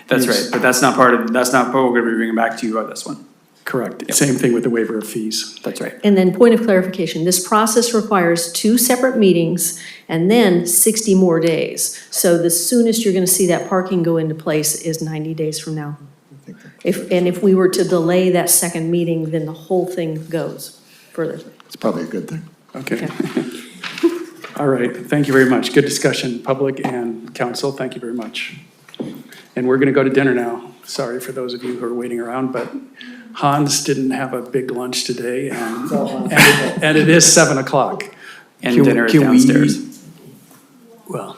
That's use. right, but that's not what we're gonna be bringing back to you on this one. Correct. Same thing with the waiver of fees. That's right. And then point of clarification, this process requires 2 separate meetings and then 60 more days. So the soonest you're gonna see that parking go into place is 90 days from now. If we were to delay that second meeting, then the whole thing goes further. It's probably a good thing. Okay. All right, thank you very much. Good discussion, public and council, thank you very much. And we're going to go to dinner now. Sorry for those of you who are waiting around, but Hans didn't have a big lunch today, and it is 7 o'clock. And dinner is downstairs. Well,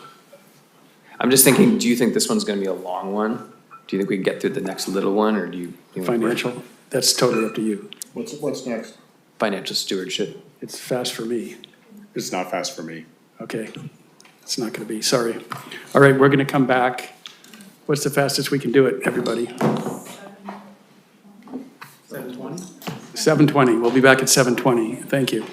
I'm just thinking, do you think this one's gonna be a long one? Do you think we can get through the next little one, or do you? financial, that's totally up to you. What's next? Financial stewardship. It's fast for me. It's not fast for me. Okay, it's not going to be, sorry. All right, we're going to come back. What's the fastest we can do it, everybody? 7:20? 7:20, we'll be back at 7:20. Thank you.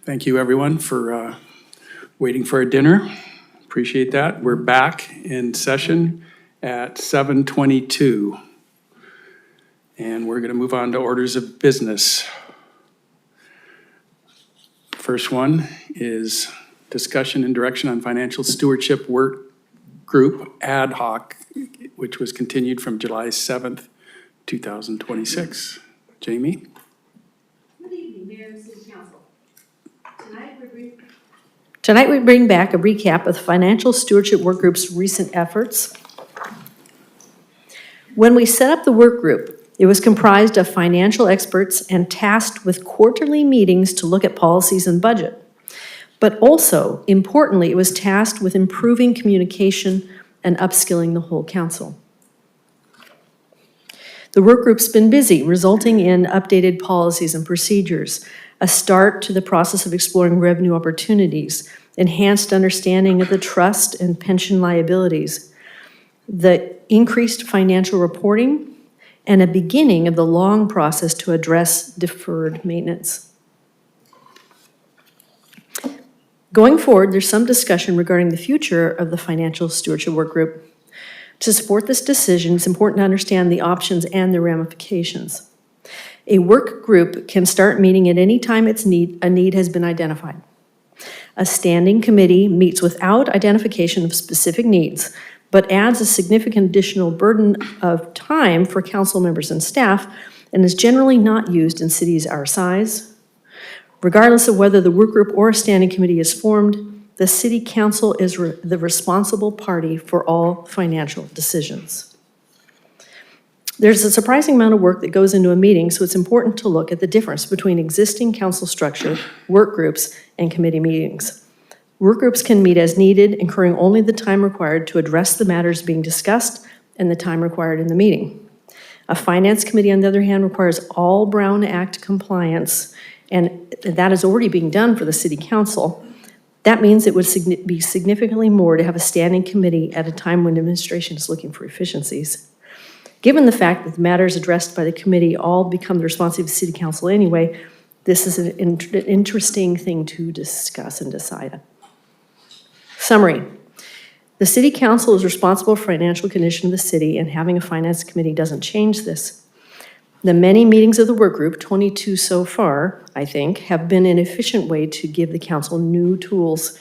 Thank you, everyone, for waiting for a dinner. Appreciate that. We're back in session at 7:22. And we're going to move on to orders of business. First one is discussion and direction on financial stewardship work group ad hoc, which was continued from July 7th, 2026. Jamie? Good evening, Mayor and City Council. Tonight we bring back a recap of the Financial Stewardship Work Group's recent efforts. When we set up the work group, it was comprised of financial experts and tasked with quarterly meetings to look at policies and budget. But also, importantly, it was tasked with improving communication and upskilling the whole council. The work group's been busy, resulting in updated policies and procedures, a start to the process of exploring revenue opportunities, enhanced understanding of the trust and pension liabilities, the increased financial reporting, and a beginning of the long process to address deferred maintenance. Going forward, there's some discussion regarding the future of the Financial Stewardship Work Group. To support this decision, it's important to understand the options and their ramifications. A work group can start meeting at any time a need has been identified. A standing committee meets without identification of specific needs, but adds a significant additional burden of time for council members and staff, and is generally not used in cities our size. Regardless of whether the work group or a standing committee is formed, the city council is the responsible party for all financial decisions. There's a surprising amount of work that goes into a meeting, so it's important to look at the difference between existing council structure, work groups, and committee meetings. Work groups can meet as needed, incurring only the time required to address the matters being discussed and the time required in the meeting. A finance committee, on the other hand, requires all Brown Act compliance, and that is already being done for the city council. That means it would be significantly more to have a standing committee at a time when administration is looking for efficiencies. Given the fact that the matters addressed by the committee all become the responsibility of the city council anyway, this is an interesting thing to discuss and decide on. Summary. The city council is responsible for financial condition of the city, and having a finance committee doesn't change this. The many meetings of the work group, 22 so far, I think, have been an efficient way to give the council new tools,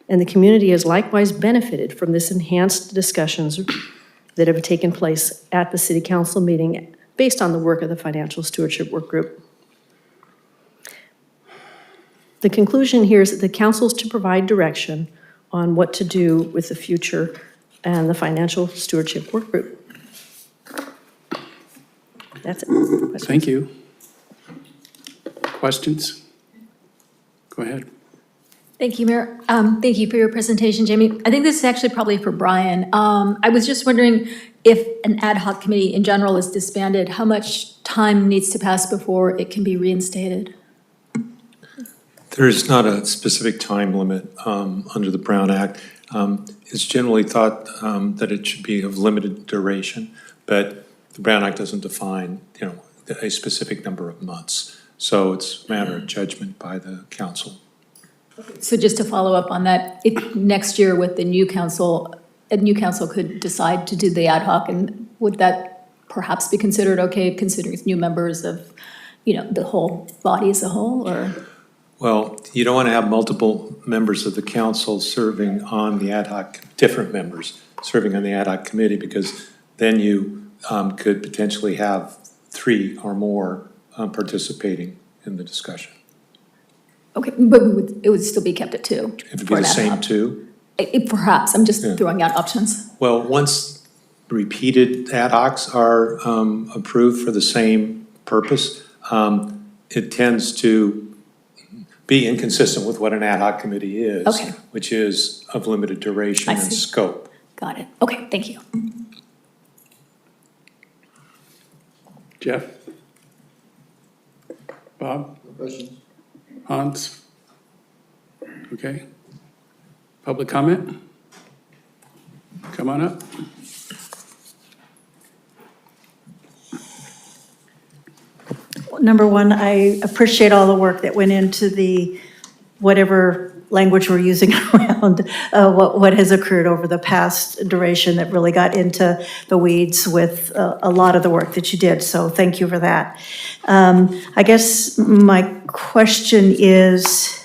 and the community has likewise benefited from this enhanced discussions that have taken place at the city council meeting based on the work of the Financial Stewardship Work Group. The conclusion here is that the council is to provide direction on what to do with the future and the Financial Stewardship Work Group. That's it. Questions? Thank you. Questions? Go ahead. Thank you, Mayor. Thank you for your presentation, Jamie. I think this is actually probably for Brian. I was just wondering if an ad hoc committee in general is disbanded, how much time needs to pass before it can be reinstated? There's not a specific time limit under the Brown Act. It's generally thought that it should be of limited duration, but the Brown Act doesn't define, a specific number of months. So it's a matter of judgment by the council. So just to follow up on that, if next year with the new council, a new council could decide to do the ad hoc, and would that perhaps be considered okay, considering it's new members of, the whole body as a whole, or? Well, you don't want to have multiple members of the council serving on the ad hoc, different members serving on the ad hoc committee, because then you could potentially have 3 or more participating in the discussion. Okay, but it would still be kept at 2? If it be the same 2? Perhaps, I'm just throwing out options. Well, once repeated ad hocs are approved for the same purpose, it tends to be inconsistent with what an ad hoc committee is, Okay. which is of limited duration and scope. Got it. Okay, thank you. Jeff? Bob? No questions? Hans? Okay. Public comment? Come on up. Number one, I appreciate all the work that went into the whatever language we're using around what has occurred over the past duration that really got into the weeds with a lot of the work that you did. So thank you for that. I guess my question is,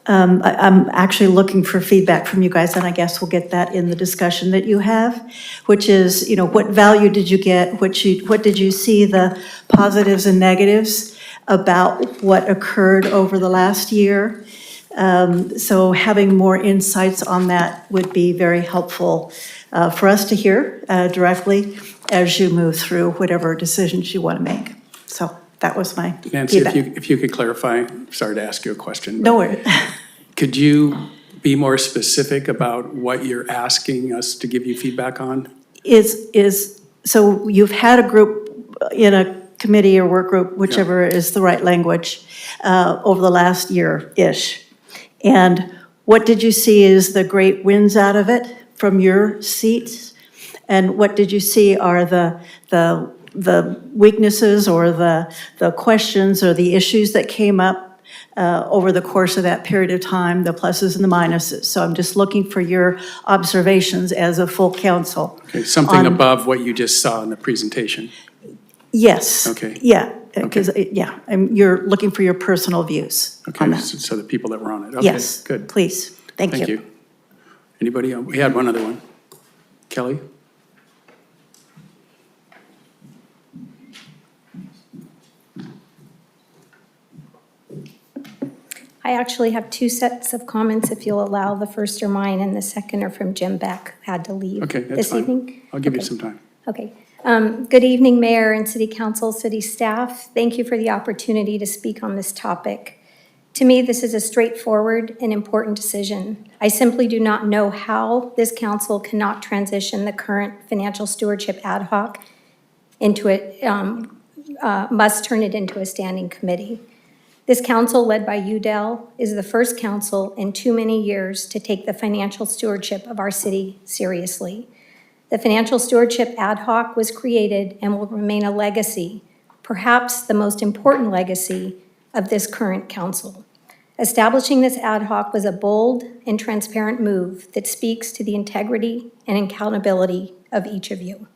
I'm actually looking for feedback from you guys, and I guess we'll get that in the discussion that you have, which is, you know, what value did you get? What did you see the positives and negatives about what occurred over the last year? So having more insights on that would be very helpful for us to hear directly as you move through whatever decisions you want to make. So that was my Nancy, feedback. if you could clarify, sorry to ask you a question. No worries. Could you be more specific about what you're asking us to give you feedback on? So you've had a group in a committee or work group, whichever is the right language, over the last year-ish. And what did you see as the great wins out of it from your seats? And what did you see are the weaknesses or the questions or the issues that came up over the course of that period of time, the pluses and the minuses? So I'm just looking for your observations as a full council. Okay, something above what you just saw in the presentation. Yes. Okay. Yeah, because, you're looking for your personal views on Okay, that. so the people that were on it. Okay, Yes, good. please. Thank you. Anybody else? We had one other one. Kelly? I actually have two sets of comments, if you'll allow. The first are mine, and the second are from Jim Beck, who had to leave Okay, that's this fine. evening. I'll give you some time. Okay. Good evening, Mayor and City Council, City staff. Thank you for the opportunity to speak on this topic. To me, this is a straightforward and important decision. I simply do not know how this council cannot transition the current financial stewardship ad hoc into must turn it into a standing committee. This council, led by you, Dell, is the first council in too many years to take the financial stewardship of our city seriously. The financial stewardship ad hoc was created and will remain a legacy, perhaps the most important legacy of this current council. Establishing this ad hoc was a bold and transparent move that speaks to the integrity and accountability of each of you.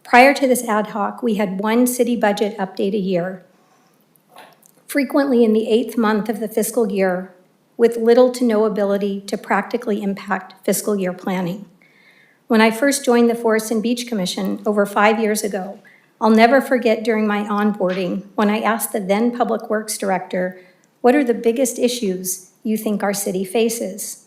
Prior to this ad hoc, we had one city budget update a year, frequently in the 8th month of the fiscal year, with little to no ability to practically impact fiscal year planning. When I first joined the Forest and Beach Commission over 5 years ago, I'll never forget during my onboarding when I asked the then Public Works Director, "What are the biggest issues you think our city faces?"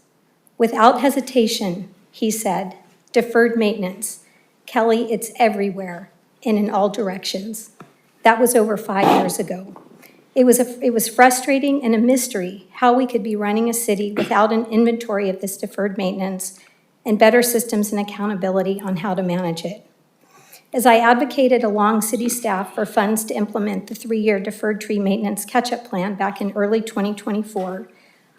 Without hesitation, he said, "Deferred maintenance. Kelly, it's everywhere and in all directions." That was over 5 years ago. It was frustrating and a mystery how we could be running a city without an inventory of this deferred maintenance and better systems and accountability on how to manage it. As I advocated along city staff for funds to implement the 3-year deferred tree maintenance catch-up plan back in early 2024,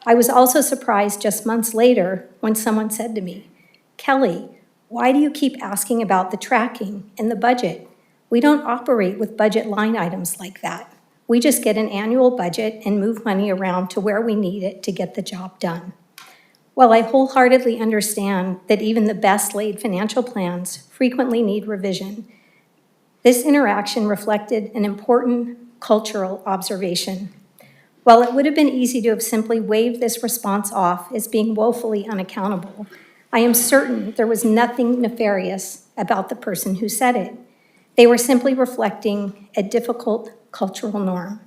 I was also surprised just months later when someone said to me, "Kelly, why do you keep asking about the tracking and the budget? We don't operate with budget line items like that. We just get an annual budget and move money around to where we need it to get the job done." While I wholeheartedly understand that even the best laid financial plans frequently need revision, this interaction reflected an important cultural observation. While it would have been easy to have simply waved this response off as being woefully unaccountable, I am certain there was nothing nefarious about the person who said it. They were simply reflecting a difficult cultural norm,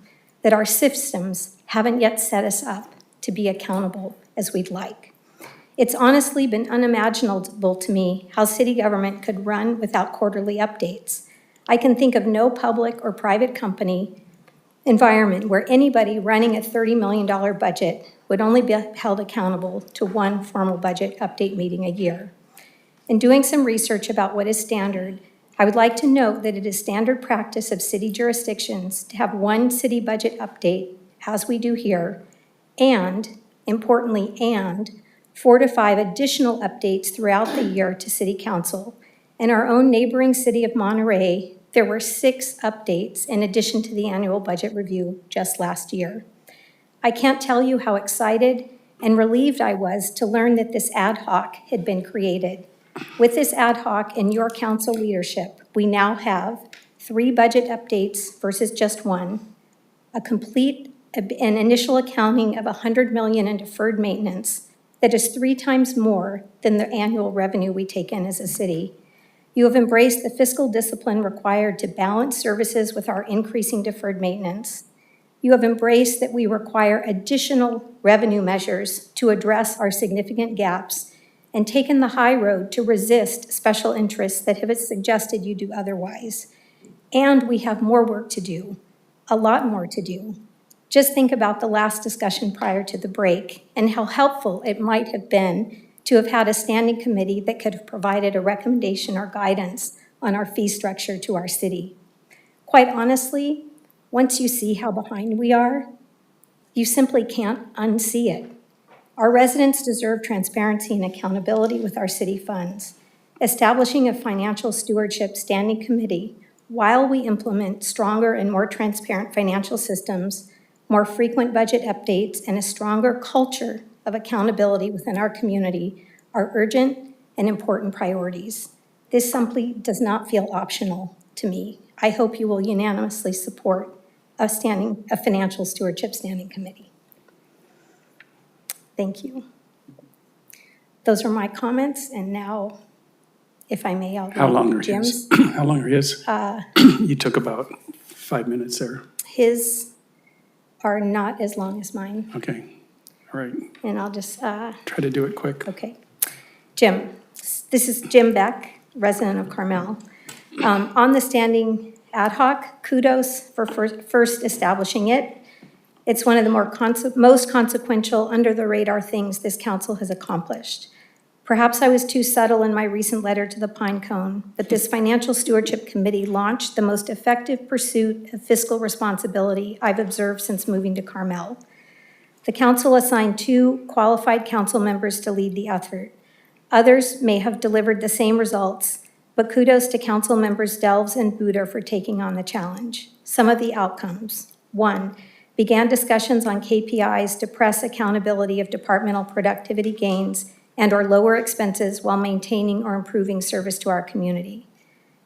that our systems haven't yet set us up to be accountable as we'd like. It's honestly been unimaginable to me how city government could run without quarterly updates. I can think of no public or private company environment where anybody running a $30 million budget would only be held accountable to one formal budget update meeting a year. In doing some research about what is standard, I would like to note that it is standard practice of city jurisdictions to have one city budget update, as we do here, and, importantly, 4 to 5 additional updates throughout the year to City Council. In our own neighboring city of Monterey, there were 6 updates in addition to the annual budget review just last year. I can't tell you how excited and relieved I was to learn that this ad hoc had been created. With this ad hoc and your council leadership, we now have 3 budget updates versus just 1, an initial accounting of $100 million in deferred maintenance that is 3 times more than the annual revenue we take in as a city. You have embraced the fiscal discipline required to balance services with our increasing deferred maintenance. You have embraced that we require additional revenue measures to address our significant gaps and taken the high road to resist special interests that have suggested you do otherwise. And we have more work to do, a lot more to do. Just think about the last discussion prior to the break and how helpful it might have been to have had a standing committee that could have provided a recommendation or guidance on our fee structure to our city. Quite honestly, once you see how behind we are, you simply can't unsee it. Our residents deserve transparency and accountability with our city funds. Establishing a financial stewardship standing committee while we implement stronger and more transparent financial systems, more frequent budget updates, and a stronger culture of accountability within our community are urgent and important priorities. This simply does not feel optional to me. I hope you will unanimously support a financial stewardship standing committee. Thank you. Those are my comments, and now, if I may, I'll How long are Jim's. his? How long are his? You took about 5 minutes there. His are not as long as mine, Okay, all right. and I'll just, Try to do it quick. okay. Jim, this is Jim Beck, resident of Carmel. On the standing ad hoc, kudos for first establishing it. It's one of the most consequential, under-the-radar things this council has accomplished. Perhaps I was too subtle in my recent letter to the Pine Cone, but this Financial Stewardship Committee launched the most effective pursuit of fiscal responsibility I've observed since moving to Carmel. The council assigned 2 qualified council members to lead the effort. Others may have delivered the same results, but kudos to council members Delves and Buda for taking on the challenge. Some of the outcomes. 1, began discussions on KPIs to press accountability of departmental productivity gains and or lower expenses while maintaining or improving service to our community.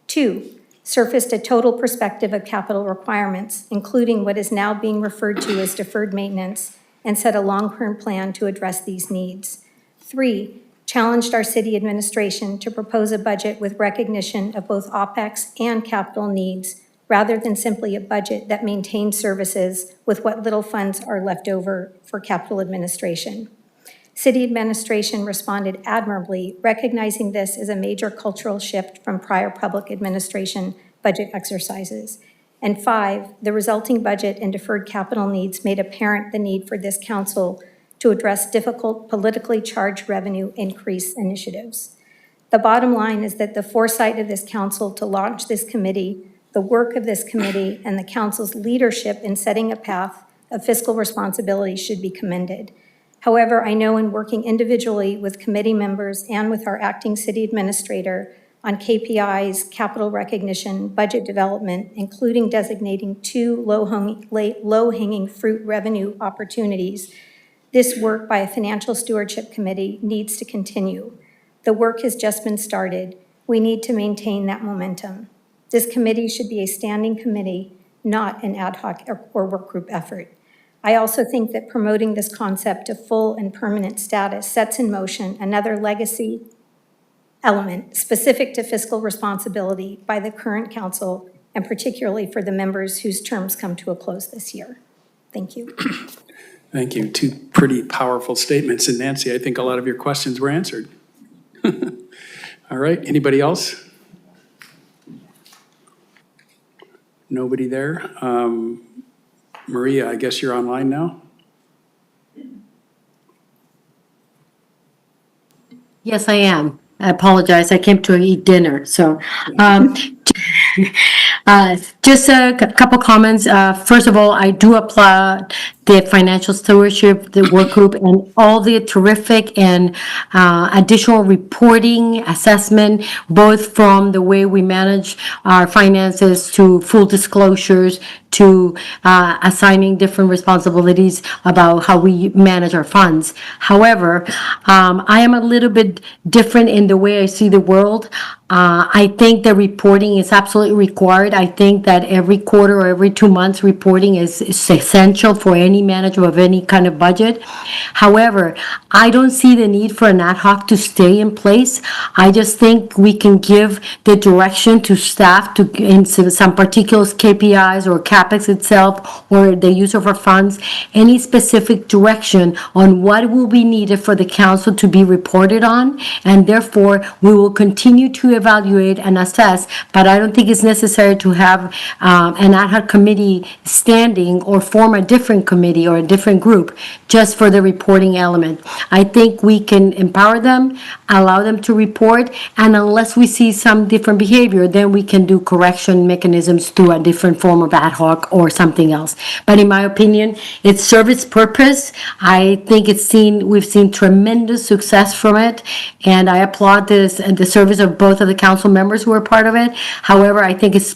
2, surfaced a total perspective of capital requirements, including what is now being referred to as deferred maintenance, and set a long-term plan to address these needs. 3, challenged our city administration to propose a budget with recognition of both OpEx and capital needs, rather than simply a budget that maintains services with what little funds are left over for capital administration. City administration responded admirably, recognizing this as a major cultural shift from prior public administration budget exercises. And 5, the resulting budget and deferred capital needs made apparent the need for this council to address difficult politically charged revenue increase initiatives. The bottom line is that the foresight of this council to launch this committee, the work of this committee, and the council's leadership in setting a path of fiscal responsibility should be commended. However, I know in working individually with committee members and with our acting city administrator on KPIs, capital recognition, budget development, including designating 2 low-hanging fruit revenue opportunities, this work by a financial stewardship committee needs to continue. The work has just been started. We need to maintain that momentum. This committee should be a standing committee, not an ad hoc or work group effort. I also think that promoting this concept to full and permanent status sets in motion another legacy element specific to fiscal responsibility by the current council, and particularly for the members whose terms come to a close this year. Thank you. Thank you. 2 pretty powerful statements. And Nancy, I think a lot of your questions were answered. All right, anybody else? Nobody there? Maria, I guess you're online now? Yes, I am. I apologize. I came to eat dinner. So Just a couple comments. First of all, I do applaud the financial stewardship, the work group, and all the terrific and additional reporting, assessment, both from the way we manage our finances to full disclosures to assigning different responsibilities about how we manage our funds. However, I am a little bit different in the way I see the world. I think that reporting is absolutely required. I think that every quarter or every 2 months, reporting is essential for any manager of any kind of budget. However, I don't see the need for an ad hoc to stay in place. I just think we can give the direction to staff to, in some particular KPIs or CapEx itself or the use of our funds, any specific direction on what will be needed for the council to be reported on. And therefore, we will continue to evaluate and assess, but I don't think it's necessary to have an ad hoc committee standing or form a different committee or a different group just for the reporting element. I think we can empower them, allow them to report, and unless we see some different behavior, then we can do correction mechanisms through a different form of ad hoc or something else. But in my opinion, it serves its purpose. I think we've seen tremendous success from it, and I applaud this and the service of both of the council members who are part of it. However, I think it's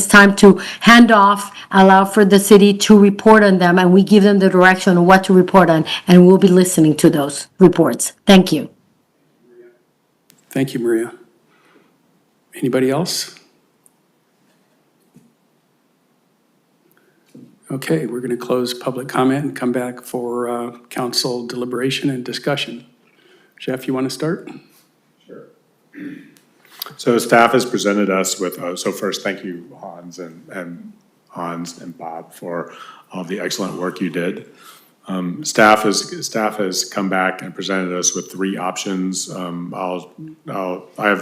time to hand off, allow for the city to report on them, and we give them the direction on what to report on, and we'll be listening to those reports. Thank you. Thank you, Maria. Anybody else? Okay, we're going to close public comment and come back for council deliberation and discussion. Jeff, you want to start? Sure. So staff has presented us with, so first, thank you, Hans and Bob, for all the excellent work you did. Staff has come back and presented us with 3 options. I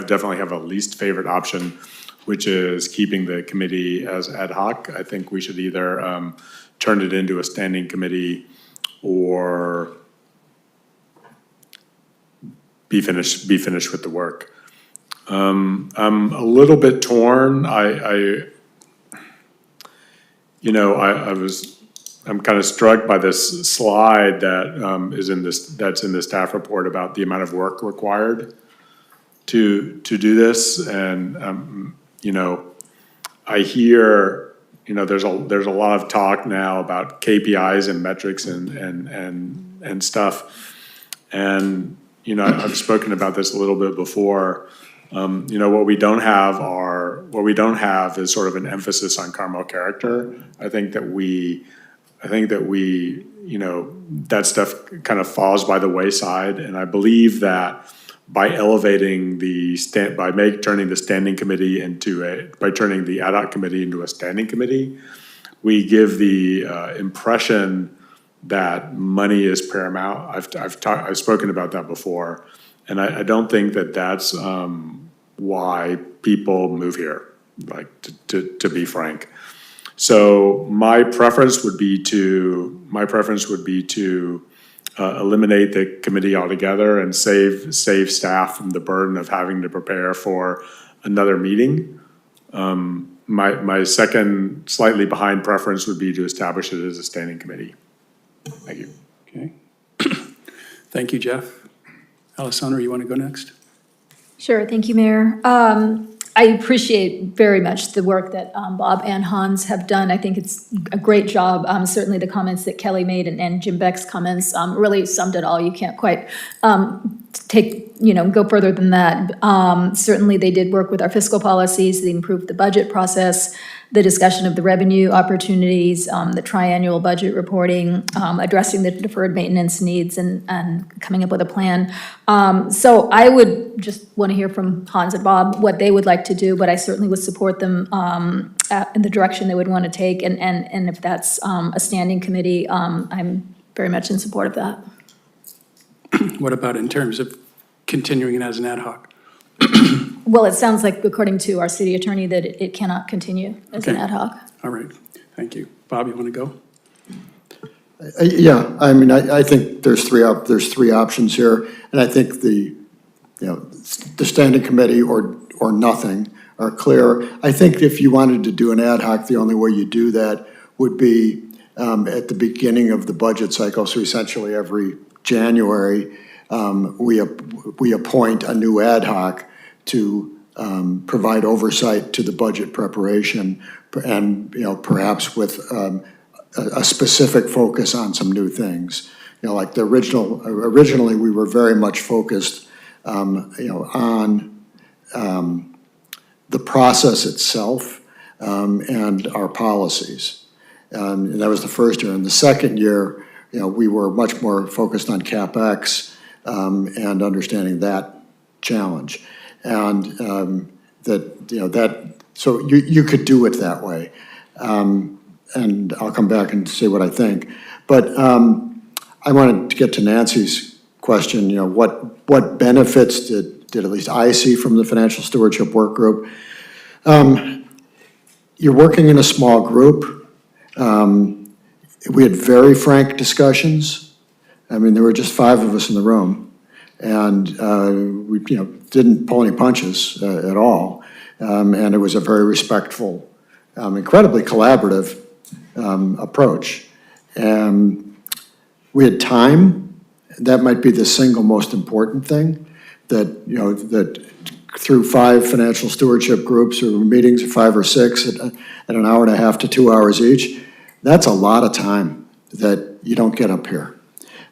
definitely have a least favorite option, which is keeping the committee as ad hoc. I think we should either turn it into a standing committee or be finished with the work. I'm a little bit torn. I'm kind of struck by this slide that that's in the staff report about the amount of work required to do this. And I hear there's a lot of talk now about KPIs and metrics and stuff. And I've spoken about this a little bit before. What we don't have is sort of an emphasis on Carmel character. I think that that stuff kind of falls by the wayside, and I believe that by turning the ad hoc committee into a standing committee, we give the impression that money is paramount. I've spoken about that before, and I don't think that that's why people move here, like to be frank. So my preference would be to eliminate the committee altogether and save staff from the burden of having to prepare for another meeting. My second slightly behind preference would be to establish it as a standing committee. Thank you. Okay. Thank you, Jeff. Alissandra, you want to go next? Sure, thank you, Mayor. I appreciate very much the work that Bob and Hans have done. I think it's a great job. Certainly the comments that Kelly made and Jim Beck's comments really summed it all. You can't quite go further than that. Certainly they did work with our fiscal policies. They improved the budget process, the discussion of the revenue opportunities, the triannual budget reporting, addressing the deferred maintenance needs and coming up with a plan. So I would just want to hear from Hans and Bob what they would like to do, but I certainly would support them in the direction they would want to take. And if that's a standing committee, I'm very much in support of that. What about in terms of continuing it as an ad hoc? Well, it sounds like, according to our city attorney, that it cannot continue as an ad hoc. All right, thank you. Bob, you want to go? Yeah, I mean, I think there's three options here, and I think the standing committee or nothing are clear. I think if you wanted to do an ad hoc, the only way you do that would be at the beginning of the budget cycle. So essentially every January, we appoint a new ad hoc to provide oversight to the budget preparation, and perhaps with a specific focus on some new things. Like originally we were very much focused on the process itself and our policies. And that was the first year. And the second year, we were much more focused on CapEx and understanding that challenge. And so you could do it that way. And I'll come back and say what I think. But I wanted to get to Nancy's question, what benefits did at least I see from the Financial Stewardship Work Group? You're working in a small group. We had very frank discussions. I mean, there were just 5 of us in the room, and we didn't pull any punches at all. And it was a very respectful, incredibly collaborative approach. We had time. That might be the single most important thing, that through 5 financial stewardship groups or meetings, 5 or 6 at an hour and a half to 2 hours each, that's a lot of time that you don't get up here.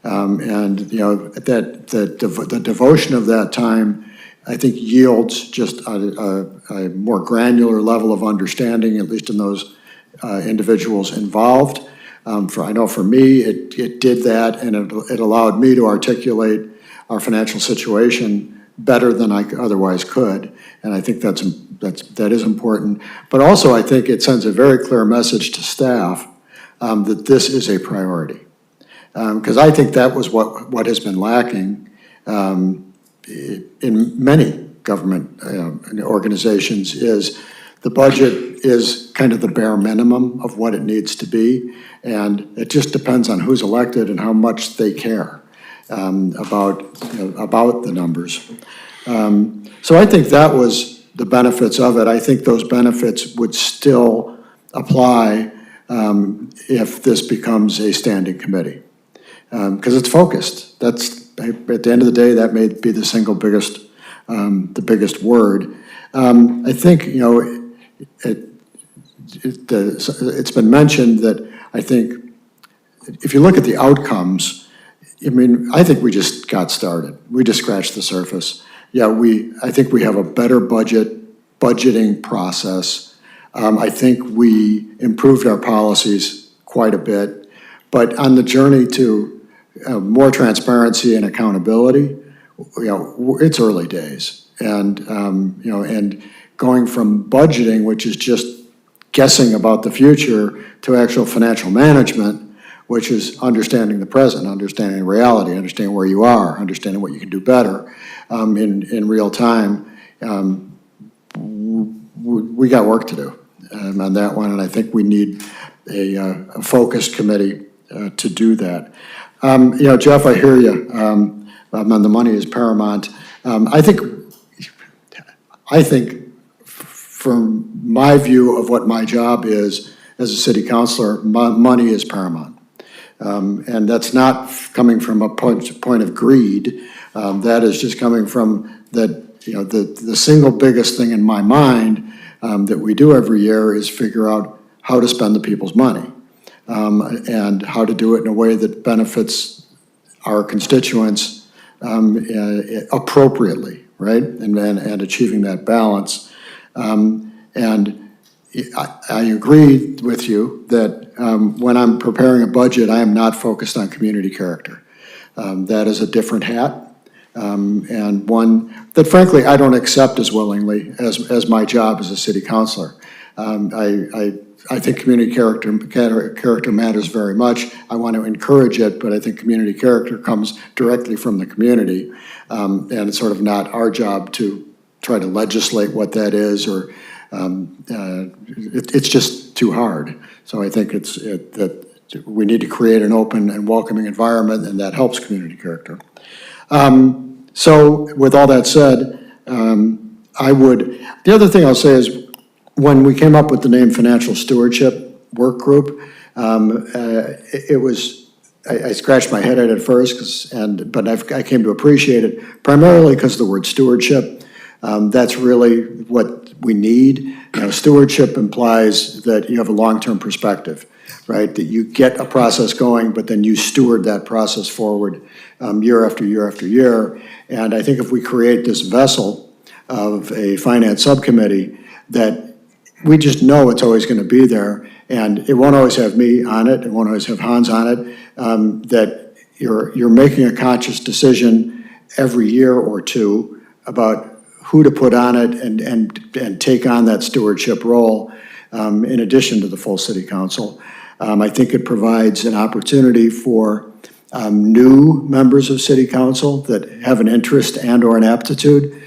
And the devotion of that time, I think, yields just a more granular level of understanding, at least in those individuals involved. I know for me, it did that, and it allowed me to articulate our financial situation better than I otherwise could, and I think that is important. But also, I think it sends a very clear message to staff that this is a priority, because I think that was what has been lacking in many government organizations. Is the budget is kind of the bare minimum of what it needs to be, and it just depends on who's elected and how much they care about the numbers. So I think that was the benefits of it. I think those benefits would still apply if this becomes a standing committee, because it's focused. That's, at the end of the day, that may be the single biggest, the biggest word. I think it's been mentioned that I think if you look at the outcomes, I mean, I think we just got started. We just scratched the surface. Yeah, I think we have a better budgeting process. I think we improved our policies quite a bit, but on the journey to more transparency and accountability, it's early days. And, and going from budgeting, which is just guessing about the future, to actual financial management, which is understanding the present, understanding reality, understanding where you are, understanding what you can do better in real time. We got work to do on that one, and I think we need a focused committee to do that. Jeff, I hear you on the money is paramount. I think from my view of what my job is as a city councilor, money is paramount. And that's not coming from a point of greed. That is just coming from the single biggest thing in my mind that we do every year is figure out how to spend the people's money and how to do it in a way that benefits our constituents appropriately, right? And achieving that balance. And I agree with you that when I'm preparing a budget, I am not focused on community character. That is a different hat, and one that frankly I don't accept as willingly as my job as a city councilor. I think community character matters very much. I want to encourage it, but I think community character comes directly from the community, and it's sort of not our job to try to legislate what that is, or it's just too hard. So I think that we need to create an open and welcoming environment, and that helps community character. So with all that said, the other thing I'll say is, when we came up with the name Financial Stewardship Work Group, it was, I scratched my head at it first, but I came to appreciate it primarily because of the word stewardship. That's really what we need. You know, stewardship implies that you have a long-term perspective, right? That you get a process going, but then you steward that process forward year after year after year. And I think if we create this vessel of a finance subcommittee, that we just know it's always going to be there, and it won't always have me on it, it won't always have Hans on it, that you're making a conscious decision every year or two about who to put on it and take on that stewardship role in addition to the full city council. I think it provides an opportunity for new members of city council that have an interest and or an aptitude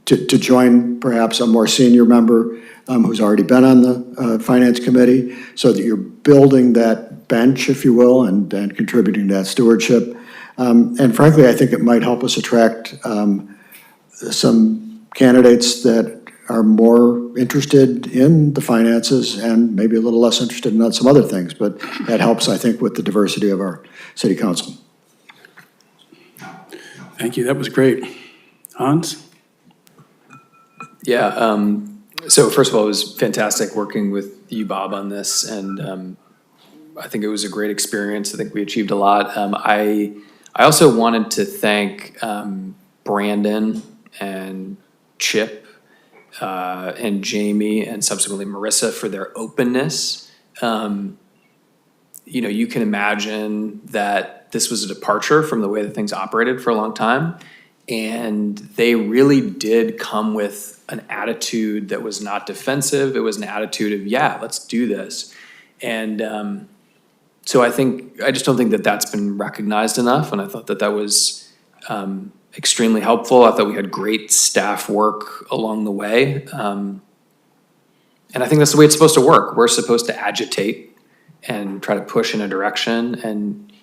to join perhaps a more senior member who's already been on the finance committee, so that you're building that bench, if you will, and contributing to that stewardship. And frankly, I think it might help us attract some candidates that are more interested in the finances and maybe a little less interested in some other things, but that helps, I think, with the diversity of our city council. Thank you, that was great. Hans? Yeah, so first of all, it was fantastic working with you, Bob, on this, and I think it was a great experience. I think we achieved a lot. I also wanted to thank Brandon and Chip and Jamie and subsequently Marissa for their openness. You know, you can imagine that this was a departure from the way that things operated for a long time. And they really did come with an attitude that was not defensive. It was an attitude of, yeah, let's do this. And so I just don't think that that's been recognized enough. And I thought that that was extremely helpful. I thought we had great staff work along the way. And I think that's the way it's supposed to work. We're supposed to agitate and try to push in a direction. And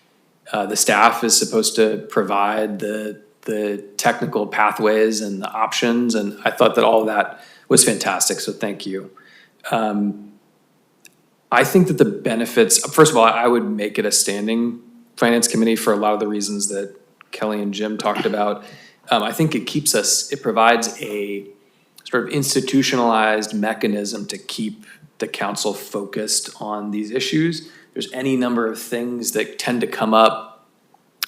the staff is supposed to provide the technical pathways and the options, and I thought that all of that was fantastic, so thank you. I think that the benefits, first of all, I would make it a standing finance committee for a lot of the reasons that Kelly and Jim talked about. I think it provides a sort of institutionalized mechanism to keep the council focused on these issues. There's any number of things that tend to come up,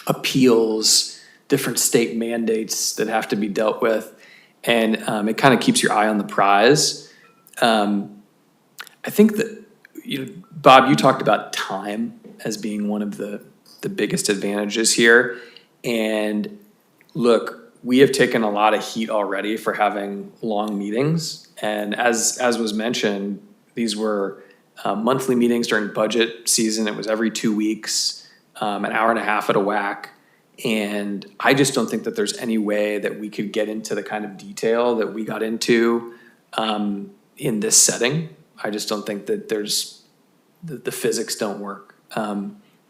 appeals, different state mandates that have to be dealt with, and it kind of keeps your eye on the prize. I think that, Bob, you talked about time as being one of the biggest advantages here, and look, we have taken a lot of heat already for having long meetings, and as was mentioned, these were monthly meetings during budget season. It was every 2 weeks, an hour and a half at a whack. And I just don't think that there's any way that we could get into the kind of detail that we got into in this setting. I just don't think that the physics don't work.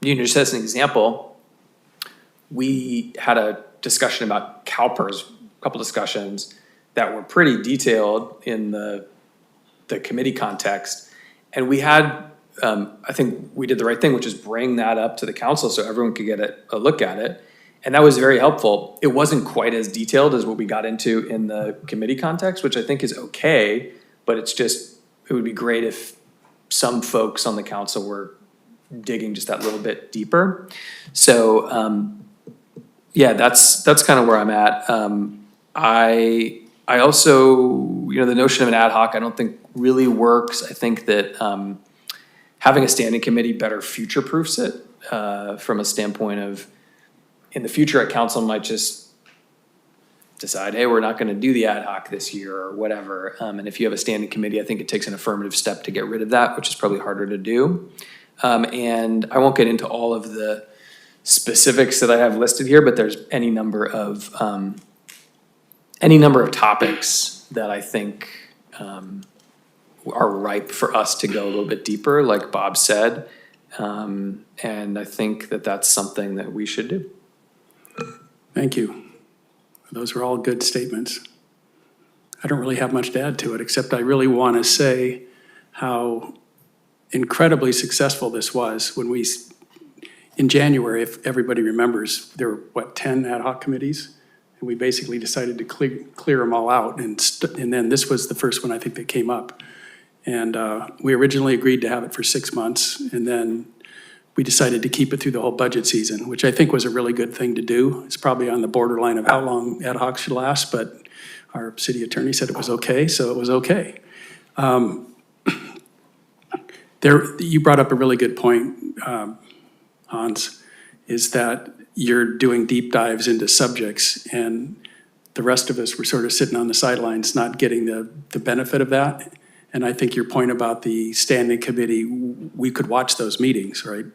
Just as an example, we had a discussion about CalPERS, a couple discussions that were pretty detailed in the committee context. And we had, I think we did the right thing, which is bring that up to the council so everyone could get a look at it. And that was very helpful. It wasn't quite as detailed as what we got into in the committee context, which I think is okay, but it would be great if some folks on the council were digging just that little bit deeper. So, yeah, that's kind of where I'm at. I also, the notion of an ad hoc I don't think really works. I think that having a standing committee better future-proofs it from a standpoint of, in the future, a council might just decide, hey, we're not going to do the ad hoc this year or whatever. And if you have a standing committee, I think it takes an affirmative step to get rid of that, which is probably harder to do. And I won't get into all of the specifics that I have listed here, but there's any number of topics that I think are ripe for us to go a little bit deeper, like Bob said. And I think that that's something that we should do. Thank you. Those were all good statements. I don't really have much to add to it, except I really want to say how incredibly successful this was when we, in January, if everybody remembers, there were, 10 ad hoc committees? And we basically decided to clear them all out, and then this was the first one I think that came up. And we originally agreed to have it for 6 months, and then we decided to keep it through the whole budget season, which I think was a really good thing to do. It's probably on the borderline of how long ad hoc should last, but our city attorney said it was okay, so it was okay. You brought up a really good point, Hans, is that you're doing deep dives into subjects, and the rest of us were sort of sitting on the sidelines, not getting the benefit of that. And I think your point about the standing committee, we could watch those meetings, right?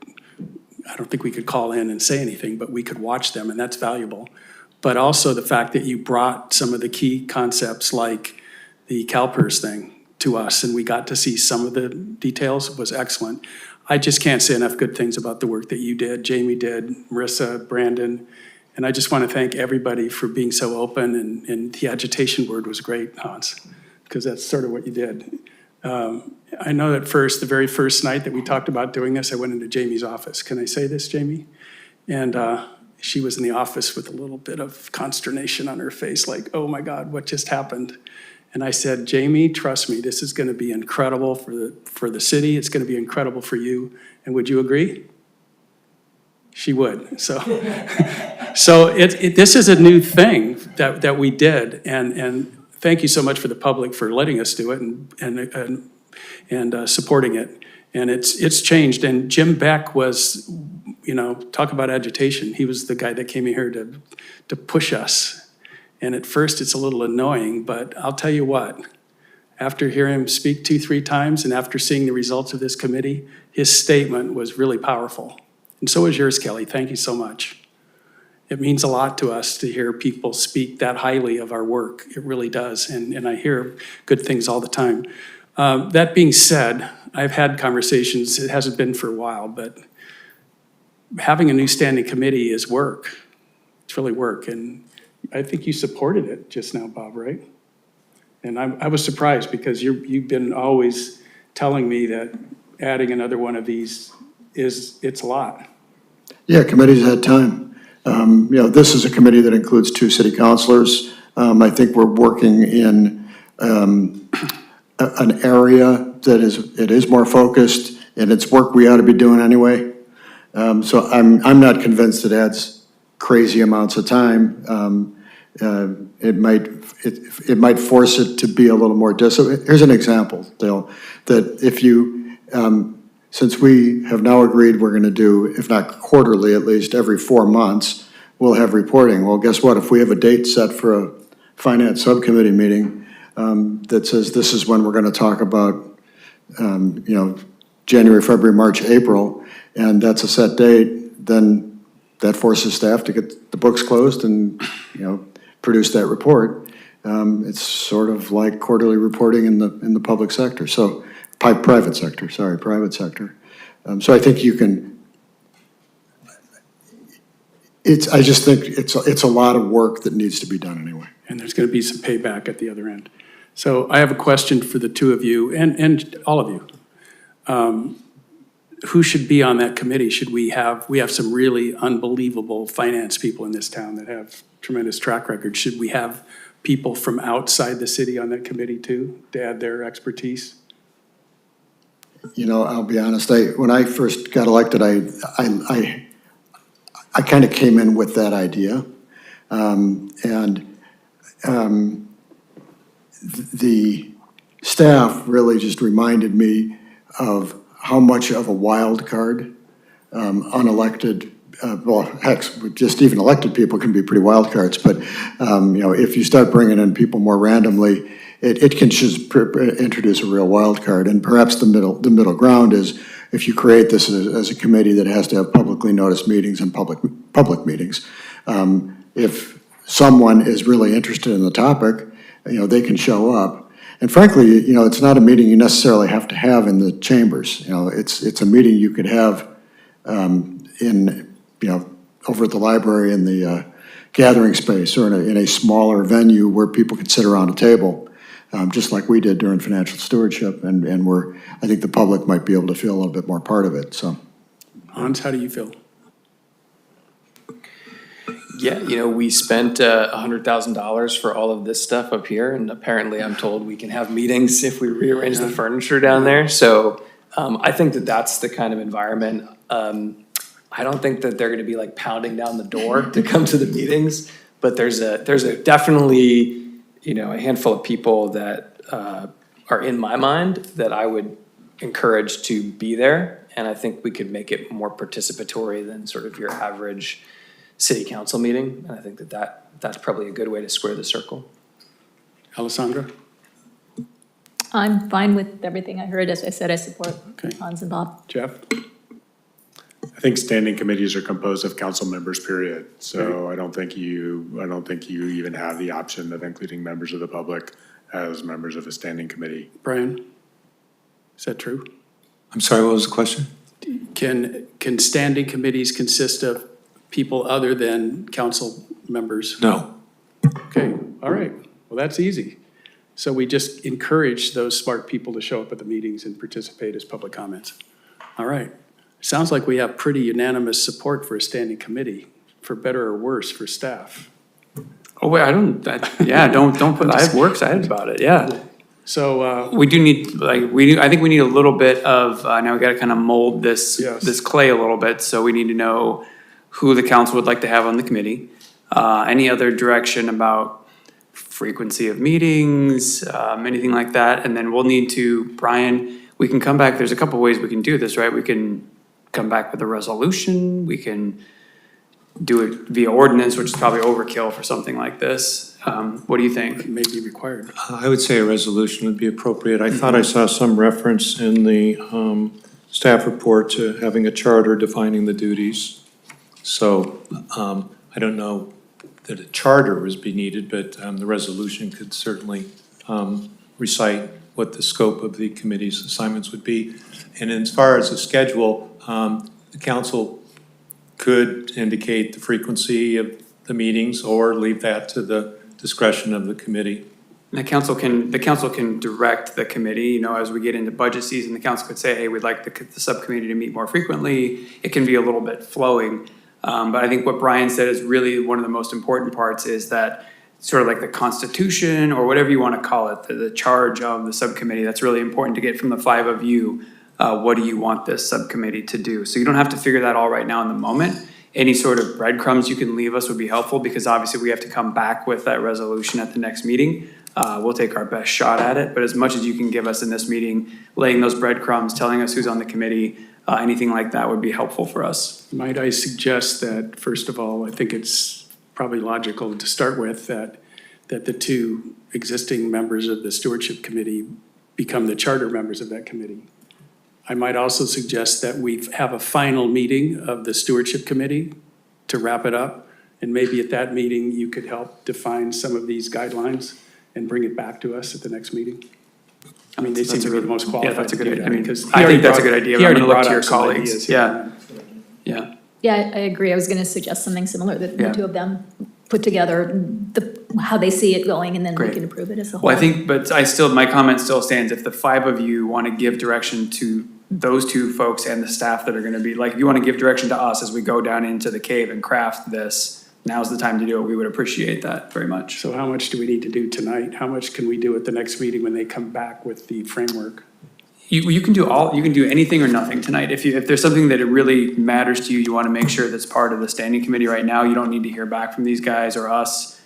I don't think we could call in and say anything, but we could watch them, and that's valuable. But also the fact that you brought some of the key concepts like the CalPERS thing to us, and we got to see some of the details, was excellent. I just can't say enough good things about the work that you did, Jamie did, Marissa, Brandon, and I just want to thank everybody for being so open, and the agitation word was great, Hans, because that's sort of what you did. I know that the very first night that we talked about doing this, I went into Jamie's office. Can I say this, Jamie? And she was in the office with a little bit of consternation on her face, like, oh my God, what just happened? And I said, Jamie, trust me, this is going to be incredible for the city. It's going to be incredible for you. And would you agree? She would. So, this is a new thing that we did, and thank you so much for the public for letting us do it and supporting it. And it's changed. And Jim Beck was, talk about agitation. He was the guy that came in here to push us. And at first it's a little annoying, but I'll tell you what, after hearing him speak 2-3 times and after seeing the results of this committee, his statement was really powerful. And so is yours, Kelly. Thank you so much. It means a lot to us to hear people speak that highly of our work. It really does. And I hear good things all the time. That being said, I've had conversations, it hasn't been for a while, but having a new standing committee is work. It's really work. And I think you supported it just now, Bob, right? And I was surprised because you've been always telling me that adding another one of these it's a lot. Yeah, committees had time. This is a committee that includes 2 city councilors. I think we're working in an area that is more focused, and it's work we ought to be doing anyway. So I'm not convinced it adds crazy amounts of time. It might force it to be a little more disciplined. Here's an example, Dale, that if you, since we have now agreed we're going to do, if not quarterly, at least every 4 months, we'll have reporting. Well, guess what? If we have a date set for a finance subcommittee meeting that says this is when we're going to talk about, January, February, March, April, and that's a set date, then that forces staff to get the books closed and, produce that report. It's sort of like quarterly reporting in the public sector. So, private sector. So I think you can. I just think it's a lot of work that needs to be done anyway. And there's going to be some payback at the other end. So I have a question for the 2 of you and all of you. Who should be on that committee? We have some really unbelievable finance people in this town that have tremendous track record. Should we have people from outside the city on that committee too, to add their expertise? I'll be honest, when I first got elected, I kind of came in with that idea. The staff really just reminded me of how much of a wild card unelected, just even elected people can be pretty wild cards. But if you start bringing in people more randomly, it can just introduce a real wild card. And perhaps the middle ground is if you create this as a committee that has to have publicly noticed meetings and public meetings. If someone is really interested in the topic, they can show up. And frankly, it's not a meeting you necessarily have to have in the chambers. It's a meeting you could have over at the library in the gathering space or in a smaller venue where people could sit around a table. just like we did during financial stewardship, and I think the public might be able to feel a little bit more part of it, so. Hans, how do you feel? Yeah, we spent $100,000 for all of this stuff up here, and apparently I'm told we can have meetings if we rearrange the furniture down there. So I think that that's the kind of environment. I don't think that they're going to be like pounding down the door to come to the meetings, but there's a definitely a handful of people that are in my mind that I would encourage to be there, and I think we could make it more participatory than sort of your average city council meeting, and I think that's probably a good way to square the circle. Alissandra? I'm fine with everything I heard. As I said, I support Hans and Bob. Jeff? I think standing committees are composed of council members, period. So I don't think you even have the option of including members of the public as members of a standing committee. Brian? Is that true? I'm sorry, what was the question? Can standing committees consist of people other than council members? No. Okay, all right. Well, that's easy. So we just encourage those smart people to show up at the meetings and participate as public comments. All right. Sounds like we have pretty unanimous support for a standing committee, for better or worse, for staff. Oh, wait, don't put, we're excited about it, yeah. So, we do need, I think we need a little bit of, now we gotta kind of mold this clay a little bit, so we need to know who the council would like to have on the committee. Any other direction about frequency of meetings, anything like that, and then we'll need to, Brian, we can come back, there's a couple ways we can do this, right? We can come back with a resolution, we can do it via ordinance, which is probably overkill for something like this. What do you think? It may be required. I would say a resolution would be appropriate. I thought I saw some reference in the staff report to having a charter defining the duties. So I don't know that a charter would be needed, but the resolution could certainly recite what the scope of the committee's assignments would be. And as far as the schedule, the council could indicate the frequency of the meetings or leave that to the discretion of the committee. The council can direct the committee, as we get into budget season, the council could say, hey, we'd like the subcommittee to meet more frequently. It can be a little bit flowing. But I think what Brian said is really one of the most important parts is that sort of like the constitution or whatever you want to call it, the charge of the subcommittee, that's really important to get from the 5 of you. What do you want this subcommittee to do? So you don't have to figure that all right now in the moment. Any sort of breadcrumbs you can leave us would be helpful because obviously we have to come back with that resolution at the next meeting. We'll take our best shot at it, but as much as you can give us in this meeting, laying those breadcrumbs, telling us who's on the committee, anything like that would be helpful for us. Might I suggest that, first of all, I think it's probably logical to start with that the 2 existing members of the stewardship committee become the charter members of that committee. I might also suggest that we have a final meeting of the stewardship committee to wrap it up. And maybe at that meeting, you could help define some of these guidelines and bring it back to us at the next meeting. I mean, they seem to be the most qualified. Yeah, that's a good to do idea. that because I think that's a good idea. He I'm already gonna look brought to your up some colleagues. ideas. Yeah. Yeah, I agree. I was going to suggest something similar, that Yeah. the 2 of them put together how they see it going, and then we Great. can approve it as a whole. Well, I think, but my comment still stands. If the 5 of you want to give direction to those 2 folks and the staff that are going to be, like, if you want to give direction to us as we go down into the cave and craft this, now's the time to do it. We would appreciate that very much. So how much do we need to do tonight? How much can we do at the next meeting when they come back with the framework? You can do anything or nothing tonight. If there's something that it really matters to you, you want to make sure that's part of the standing committee right now, you don't need to hear back from these guys or us.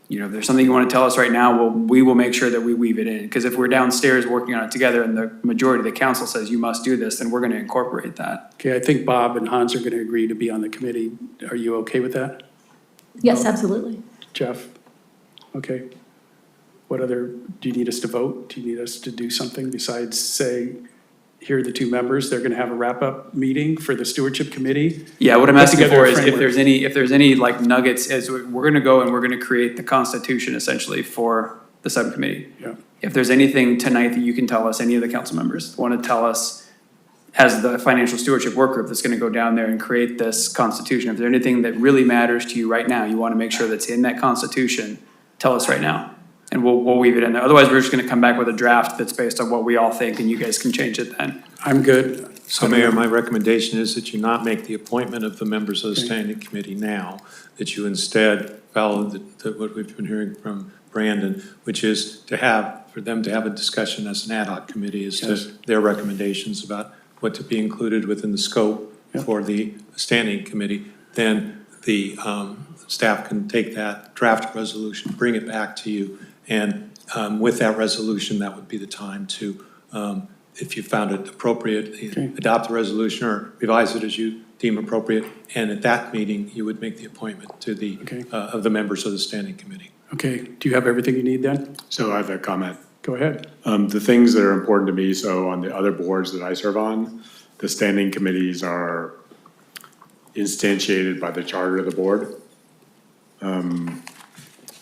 If there's something you want to tell us right now, we will make sure that we weave it in. Because if we're downstairs working on it together and the majority of the council says you must do this, then we're going to incorporate that. Okay, I think Bob and Hans are going to agree to be on the committee. Are you okay with that? Yes, absolutely. Jeff? Okay. What other, do you need us to vote? Do you need us to do something besides say, here are the 2 members, they're gonna have a wrap-up meeting for the stewardship committee? Yeah, what I'm Put asking together for a is if framework. there's any like nuggets, as we're gonna go and we're gonna create the constitution essentially for the subcommittee. Yeah. If there's anything tonight that you can tell us, any of the council members want to tell us as the financial stewardship work group that's gonna go down there and create this constitution, if there's anything that really matters to you right now, you wanna make sure that's in that constitution, tell us right now. and we'll weave it in there. Otherwise, we're just gonna come back with a draft that's based on what we all think, and you guys can change it then. I'm good. So Mayor, my recommendation is that you not make the appointment of the members of the standing committee now, that you instead follow what we've been hearing from Brandon, which is for them to have a discussion as an ad hoc committee as to their recommendations about what to be included within the scope for the standing committee. Then the staff can take that draft resolution, bring it back to you, and with that resolution, that would be the time to, if you found it appropriate, adopt the resolution or revise it as you deem appropriate. And at that meeting, you would make the appointment to the of the members of the standing committee. Okay, do you have everything you need then? So I have a comment. Go ahead. The things that are important to me, so on the other boards that I serve on, the standing committees are instantiated by the charter of the board.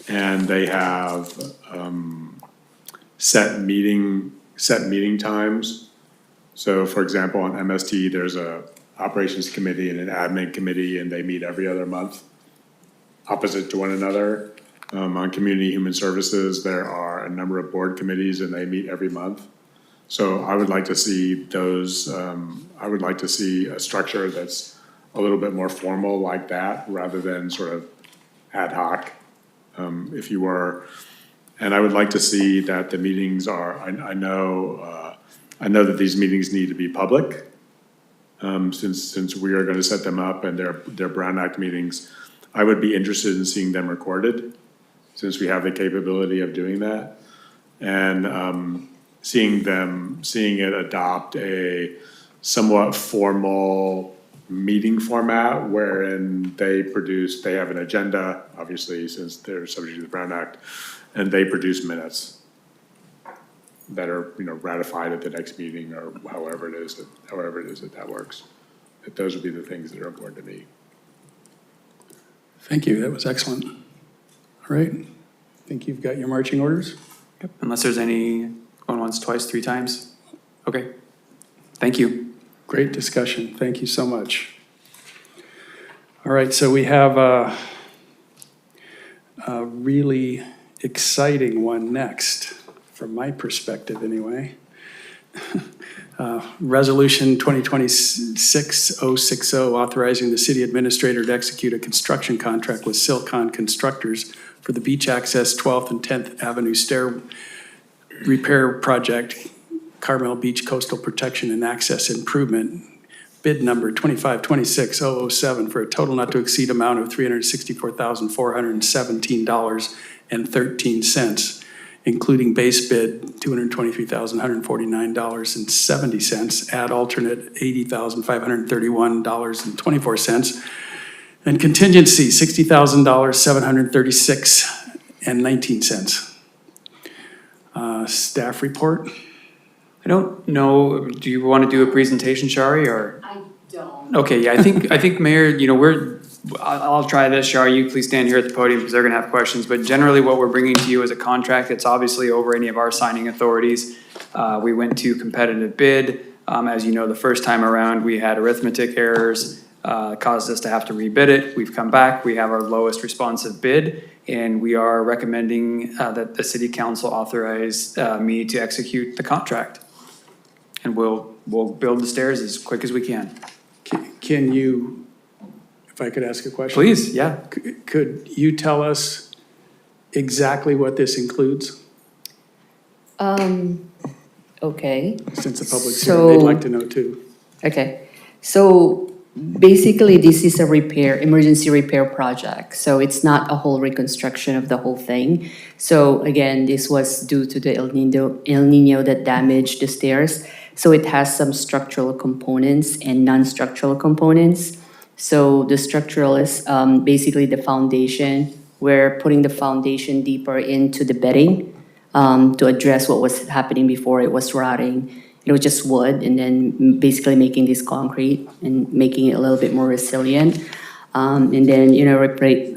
And they have set meeting times. So for example, on MST, there's a operations committee and an admin committee, and they meet every other month, opposite to one another. On community human services, there are a number of board committees, and they meet every month. So I would like to see those, I would like to see a structure that's a little bit more formal like that, rather than sort of ad hoc, if you were. And I would like to see that the meetings are, I know that these meetings need to be public, since we are gonna set them up and they're Brown Act meetings. I would be interested in seeing them recorded, since we have the capability of doing that. And seeing it adopt a somewhat formal meeting format wherein they have an agenda, obviously, since they're subject to the Brown Act, and they produce minutes that are, ratified at the next meeting, or however it is that works. That those would be the things that are important to me. Thank you, that was excellent. All right, I think you've got your marching orders. Yep. Unless there's any going once, twice, 3 times. Okay, thank you. Great discussion, thank you so much. All right, so we have a really exciting one next, from my perspective anyway. Resolution 2026-060, authorizing the city administrator to execute a construction contract with Silcon Constructors for the beach access 12th and 10th Avenue stair repair project, Carmel Beach Coastal Protection and Access Improvement, bid number 2526-007, for a total not to exceed amount of $364,417.13, including base bid $223,149.70, add alternate $80,531.24, and contingency $60,736.19. Staff report? I don't know, do you want to do a presentation, Shari, or? I don't. Okay, yeah, I think Mayor, I'll try this, Shari, you please stand here at the podium because they're gonna have questions, but generally what we're bringing to you is a contract. It's obviously over any of our signing authorities. We went to competitive bid. As you know, the first time around, we had arithmetic errors, caused us to have to rebid it. We've come back, we have our lowest responsive bid, and we are recommending that the city council authorize me to execute the contract. And we'll build the stairs as quick as we can. Can you, if I could ask a question? Please, yeah. Could you tell us exactly what this includes? Okay. Since the public's here, they'd like to know too. Okay, so basically this is a emergency repair project. So it's not a whole reconstruction of the whole thing. So again, this was due to the El Nino that damaged the stairs. So it has some structural components and non-structural components. So the structural is basically the foundation. We're putting the foundation deeper into the bedding to address what was happening before. It was rotting. It was just wood, and then basically making this concrete and making it a little bit more resilient. And then,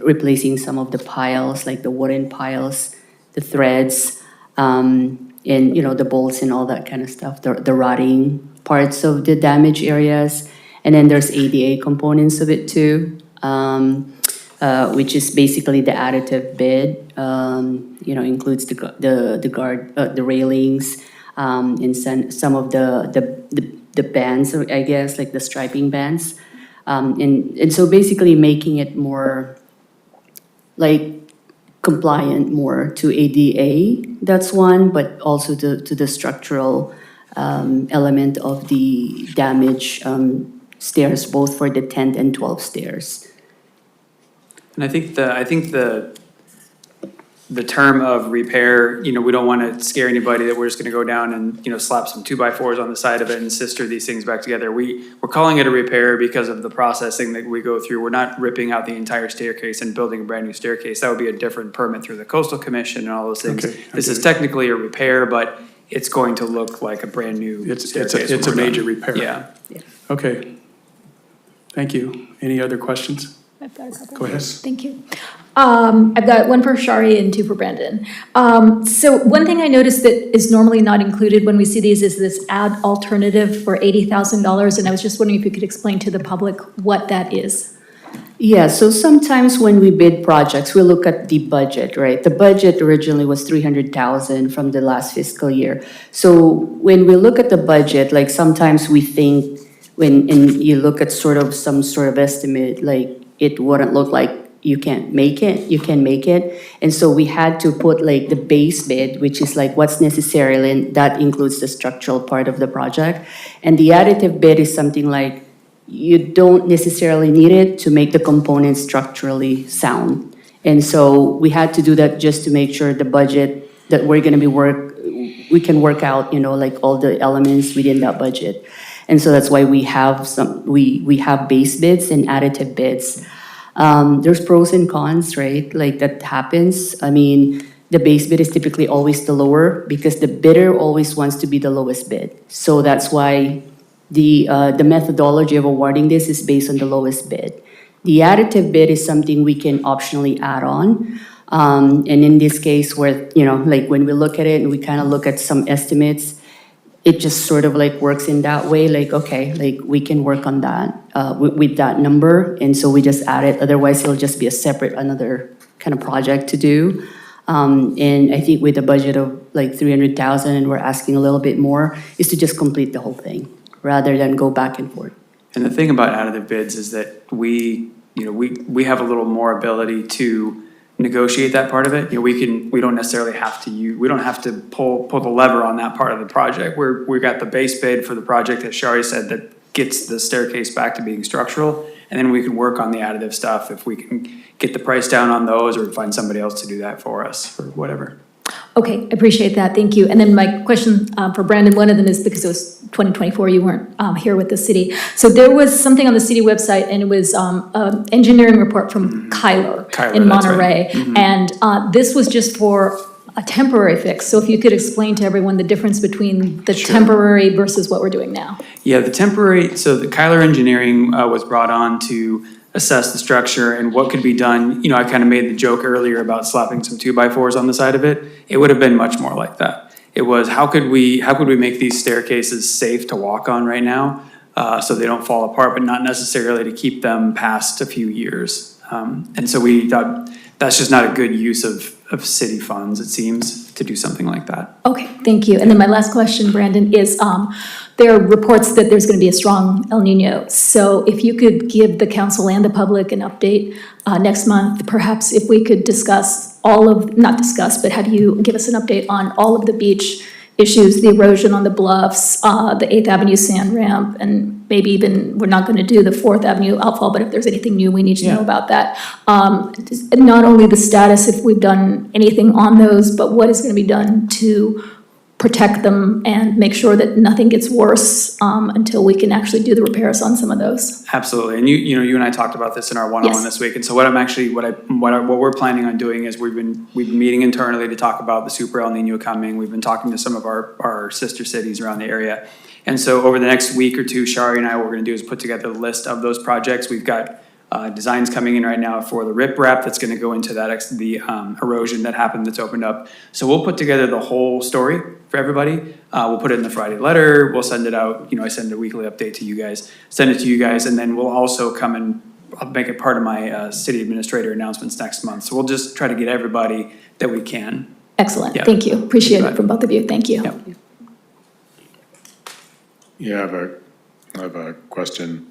replacing some of the piles, like the wooden piles, the threads, and, the bolts and all that kind of stuff, the rotting parts of the damaged areas. And then there's ADA components of it too. which is basically the additive bid. Includes the railings, and some of the bands, I guess, like the striping bands. And so basically making it more like compliant more to ADA, that's one, but also to the structural element of the damage stairs, both for the 10 and 12 stairs. And I think the term of repair, we don't want to scare anybody that we're just going to go down and, slap some 2x4s on the side of it and sister these things back together. We're calling it a repair because of the processing that we go through. We're not ripping out the entire staircase and building a brand new staircase. That would be a different permit through the Coastal Commission and all those things. Okay, This is technically a repair, but it's going to look like a brand new staircase. It's a major repair. Yeah. Okay. Thank you. Any other questions? I've got a couple. Go ahead. Thank you. I've got one for Shari and two for Brandon. So one thing I noticed that is normally not included when we see these is this ad alternative for $80,000. And I was just wondering if you could explain to the public what that is. Yeah, so sometimes when we bid projects, we look at the budget, right? The budget originally was $300,000 from the last fiscal year. So when we look at the budget, like sometimes we think and you look at some sort of estimate, like it wouldn't look like you can't make it, you can make it. And so we had to put like the base bid, which is like what's necessary, and that includes the structural part of the project. And the additive bid is something like you don't necessarily need it to make the components structurally sound. And so we had to do that just to make sure the budget that we're gonna we can work out, like all the elements within that budget. And so that's why we have we have base bids and additive bids. There's pros and cons, right? Like that happens. I mean, the base bid is typically always the lower because the bidder always wants to be the lowest bid. So that's why the methodology of awarding this is based on the lowest bid. The additive bid is something we can optionally add on. And in this case where, like when we look at it and we kind of look at some estimates, it just sort of like works in that way, like, okay, like we can work on that with that number. And so we just add it. Otherwise, it'll just be another kind of project to do. And I think with a budget of like 300,000 and we're asking a little bit more is to just complete the whole thing rather than go back and forth. And the thing about additive bids is that we have a little more ability to negotiate that part of it. We don't necessarily have to pull the lever on that part of the project. We got the base bid for the project, as Shari said, that gets the staircase back to being structural, and then we can work on the additive stuff if we can get the price down on those or find somebody else to do that for us or whatever. Okay, I appreciate that, thank you. And then my question for Brandon, one of them is because it was 2024, you weren't here with the city. So there was something on the city website and it was an engineering report from Kyler in Monterey. Right. Mm-hmm. And this was just for a temporary fix. So if you could explain to everyone the difference between the temporary versus what we're doing now. Yeah, the Kyler Engineering was brought on to assess the structure and what could be done. I kind of made the joke earlier about slapping some 2x4s on the side of it. It would have been much more like that. It was, how could we make these staircases safe to walk on right now so they don't fall apart, but not necessarily to keep them past a few years. And so we thought that's just not a good use of city funds, it seems, to do something like that. Okay, thank you. And then my last question, Brandon, is there are reports that there's going to be a strong El Nino. So if you could give the council and the public an update next month, perhaps if we could have you give us an update on all of the beach issues, the erosion on the bluffs, the 8th Avenue sand ramp, and maybe even, we're not going to do the 4th Avenue outfall, but if there's anything new we need to know about that. Not only the status, if we've done anything on those, but what is going to be done to protect them and make sure that nothing gets worse until we can actually do the repairs on some of those. Absolutely, and you and I talked about this in our one-on-one this week. And so what we're planning on doing is we've been meeting internally to talk about the Super El Nino coming. We've been talking to some of our sister cities around the area, and so over the next week or two, Shari and I, what we're going to do is put together a list of those projects. We've got designs coming in right now for the riprap that's going to go into the erosion that happened that's opened up. So we'll put together the whole story for everybody. We'll put it in the Friday letter. We'll send it out. I send a weekly update to you guys. Send it to you guys, and then we'll also come and I'll make it part of my city administrator announcements next month. So we'll just try to get everybody that we can. Excellent, Yeah. thank you. Appreciate You it bet. from both of you, thank you. Yep. Yeah, I have a question.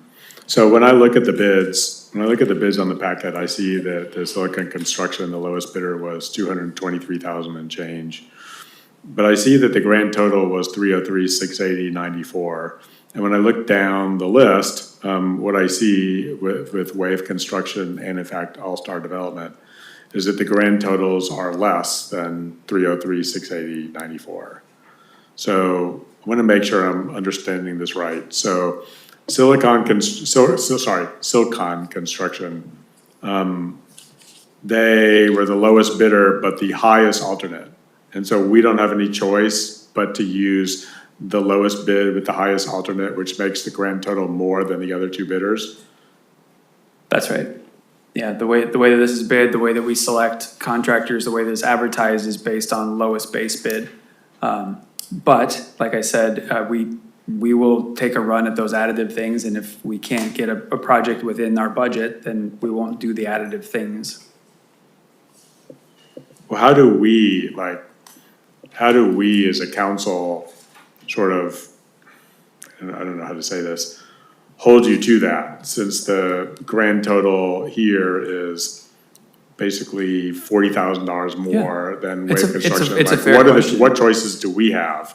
So when I look at the bids, on the packet, I see that the Silicon Construction, the lowest bidder was 223,000 and change. But I see that the grand total was 303,680.94. And when I look down the list, what I see with Wave Construction and in fact All-Star Development is that the grand totals are less than 303,680.94. So I want to make sure I'm understanding this right. So Silicon Construction, they were the lowest bidder, but the highest alternate. And so we don't have any choice but to use the lowest bid with the highest alternate, which makes the grand total more than the other two bidders. That's right. Yeah, the way that this is bid, the way that we select contractors, the way that it's advertised is based on lowest base bid. But like I said, we will take a run at those additive things, and if we can't get a project within our budget, then we won't do the additive things. Well, how do we as a council sort of, I don't know how to say this, hold you to that, since the grand total here is basically $40,000 more than Wave Construction? It's a Like, fair question. what choices do we have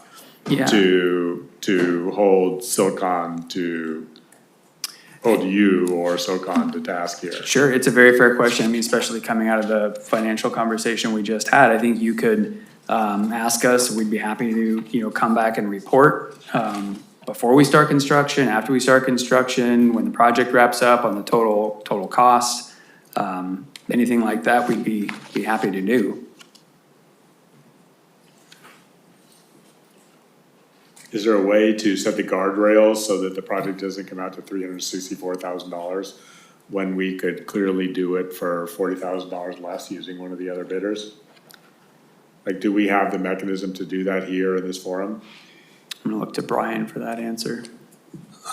Yeah. to hold hold you or Silicon to task here? Sure, it's a very fair question. I mean, especially coming out of the financial conversation we just had, I think you could ask us, we'd be happy to, come back and report before we start construction, after we start construction, when the project wraps up on the total cost. Anything like that, we'd be happy to do. Is there a way to set the guardrails so that the project doesn't come out to $364,000 when we could clearly do it for $40,000 less using one of the other bidders? Like, do we have the mechanism to do that here in this forum? I'm gonna look to Brian for that answer.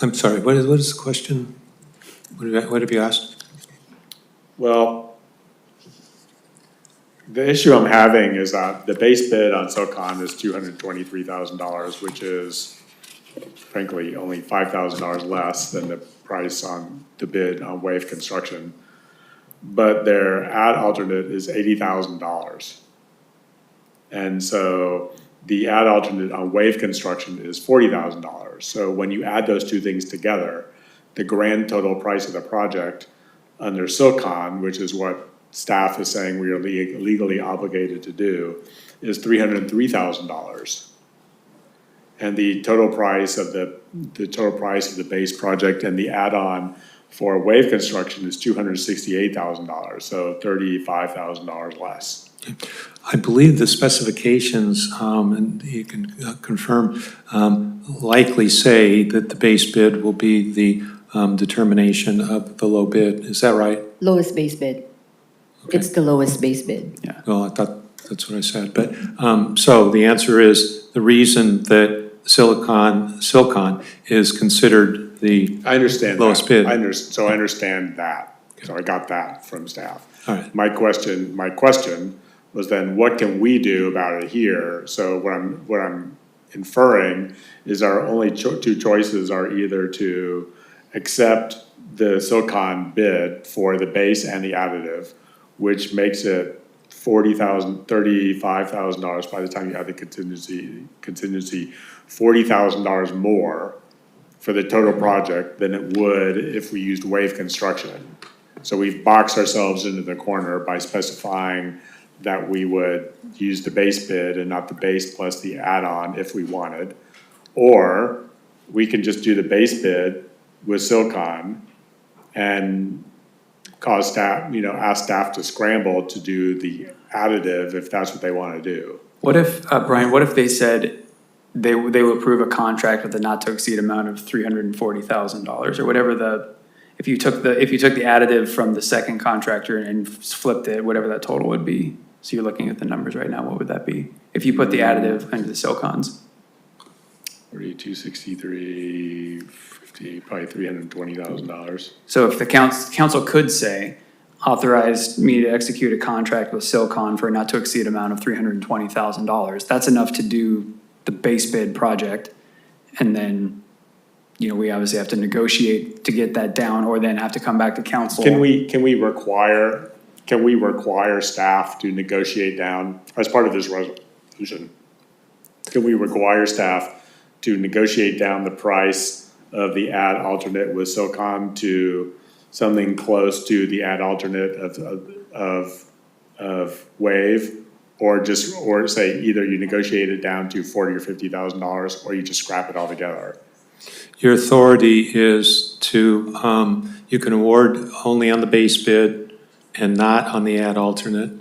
I'm sorry, what is the question? What have you asked? Well, the issue I'm having is that the base bid on SoCon is $223,000, which is frankly only $5,000 less than the price on the bid on Wave Construction. But their ad alternate is $80,000. And so the ad alternate on Wave Construction is $40,000. So when you add those two things together, the grand total price of the project under SoCon, which is what staff is saying we are legally obligated to do, is $303,000. And the total price of the base project and the add-on for Wave Construction is $268,000, so $35,000 less. I believe the specifications, and you can confirm, likely say that the base bid will be the determination of the low bid. Is that right? Lowest base bid. Okay. It's the lowest base bid. Yeah. Well, I thought that's what I said. But so the answer is the reason that Silicon is considered the I understand lowest that. bid. So I understand that. So I got that from staff. All right. My question was then what can we do about it here? So what I'm inferring is our only two choices are either to accept the SoCon bid for the base and the additive, which makes it $35,000 by the time you add the contingency, $40,000 more for the total project than it would if we used Wave Construction. So we've boxed ourselves into the corner by specifying that we would use the base bid and not the base plus the add-on if we wanted. Or we can just do the base bid with Silicon and cause staff, ask staff to scramble to do the additive if that's what they want to do. What if, Brian, what if they said they will approve a contract with a not to exceed amount of $340,000 or whatever if you took the additive from the second contractor and flipped it, whatever that total would be. So you're looking at the numbers right now, what would that be? If you put the additive into the SoCons? 42, 63, 50, probably $320,000. So if the council could say, authorize me to execute a contract with Silcon for a not to exceed amount of $320,000, that's enough to do the base bid project. And then, you know, we obviously have to negotiate to get that down, or then have to come back to council. Can we require staff to negotiate down, as part of this resolution? Can we require staff to negotiate down the price of the ad alternate with Silcon to something close to the ad alternate of Wave? Or say either you negotiate it down to $40,000 or $50,000, or you just scrap it altogether? Your authority is to, you can award only on the base bid and not on the ad alternate.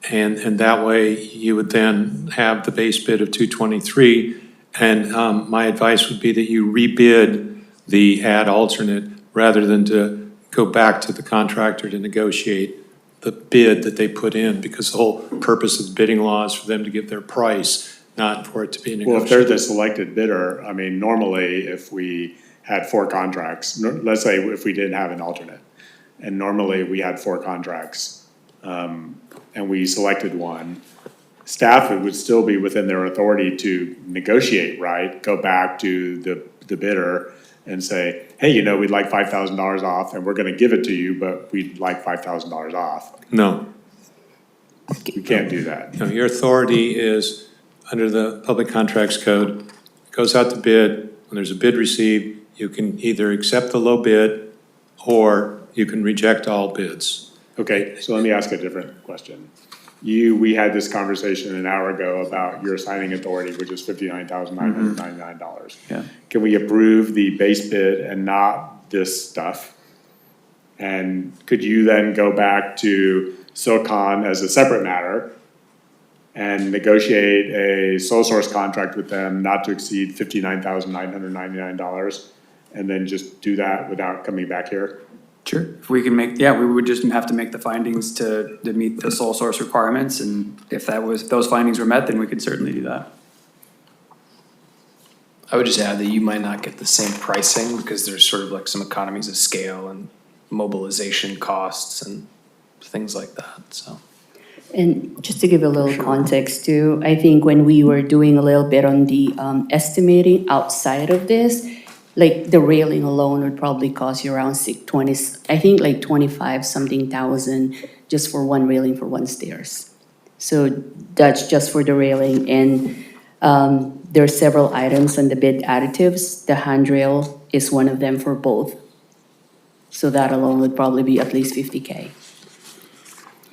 And that way you would then have the base bid of 223. And my advice would be that you rebid the ad alternate rather than to go back to the contractor to negotiate the bid that they put in, because the whole purpose of the bidding law is for them to give their price, not for it to be negotiated. Well, if they're the selected bidder, I mean, normally if we had 4 contracts, let's say if we didn't have an alternate, and normally we had 4 contracts, and we selected one, staff would still be within their authority to negotiate, right? Go back to the bidder and say, hey, you know, we'd like $5,000 off, and we're gonna give it to you, but we'd like $5,000 off. No. You can't do that. No, your authority is under the Public Contracts Code. It goes out to bid. When there's a bid received, you can either accept the low bid or you can reject all bids. Okay, so let me ask a different question. We had this conversation an hour ago about your signing authority, which is $59,999. Yeah. Can we approve the base bid and not this stuff? And could you then go back to Silcon as a separate matter and negotiate a sole source contract with them not to exceed $59,999, and then just do that without coming back here? Sure. If we can make, we would just have to make the findings to meet the sole source requirements, and if those findings were met, then we could certainly do that. I would just add that you might not get the same pricing because there's sort of like some economies of scale and mobilization costs and things like that, so. And just to give a little context too, I think when we were doing a little bit on the estimating outside of this, like the railing alone would probably cost you around 20, I think like 25 something thousand just for one railing for one stairs. So that's just for the railing. And there are several items on the bid additives. The handrail is one of them for both. So that alone would probably be at least 50K.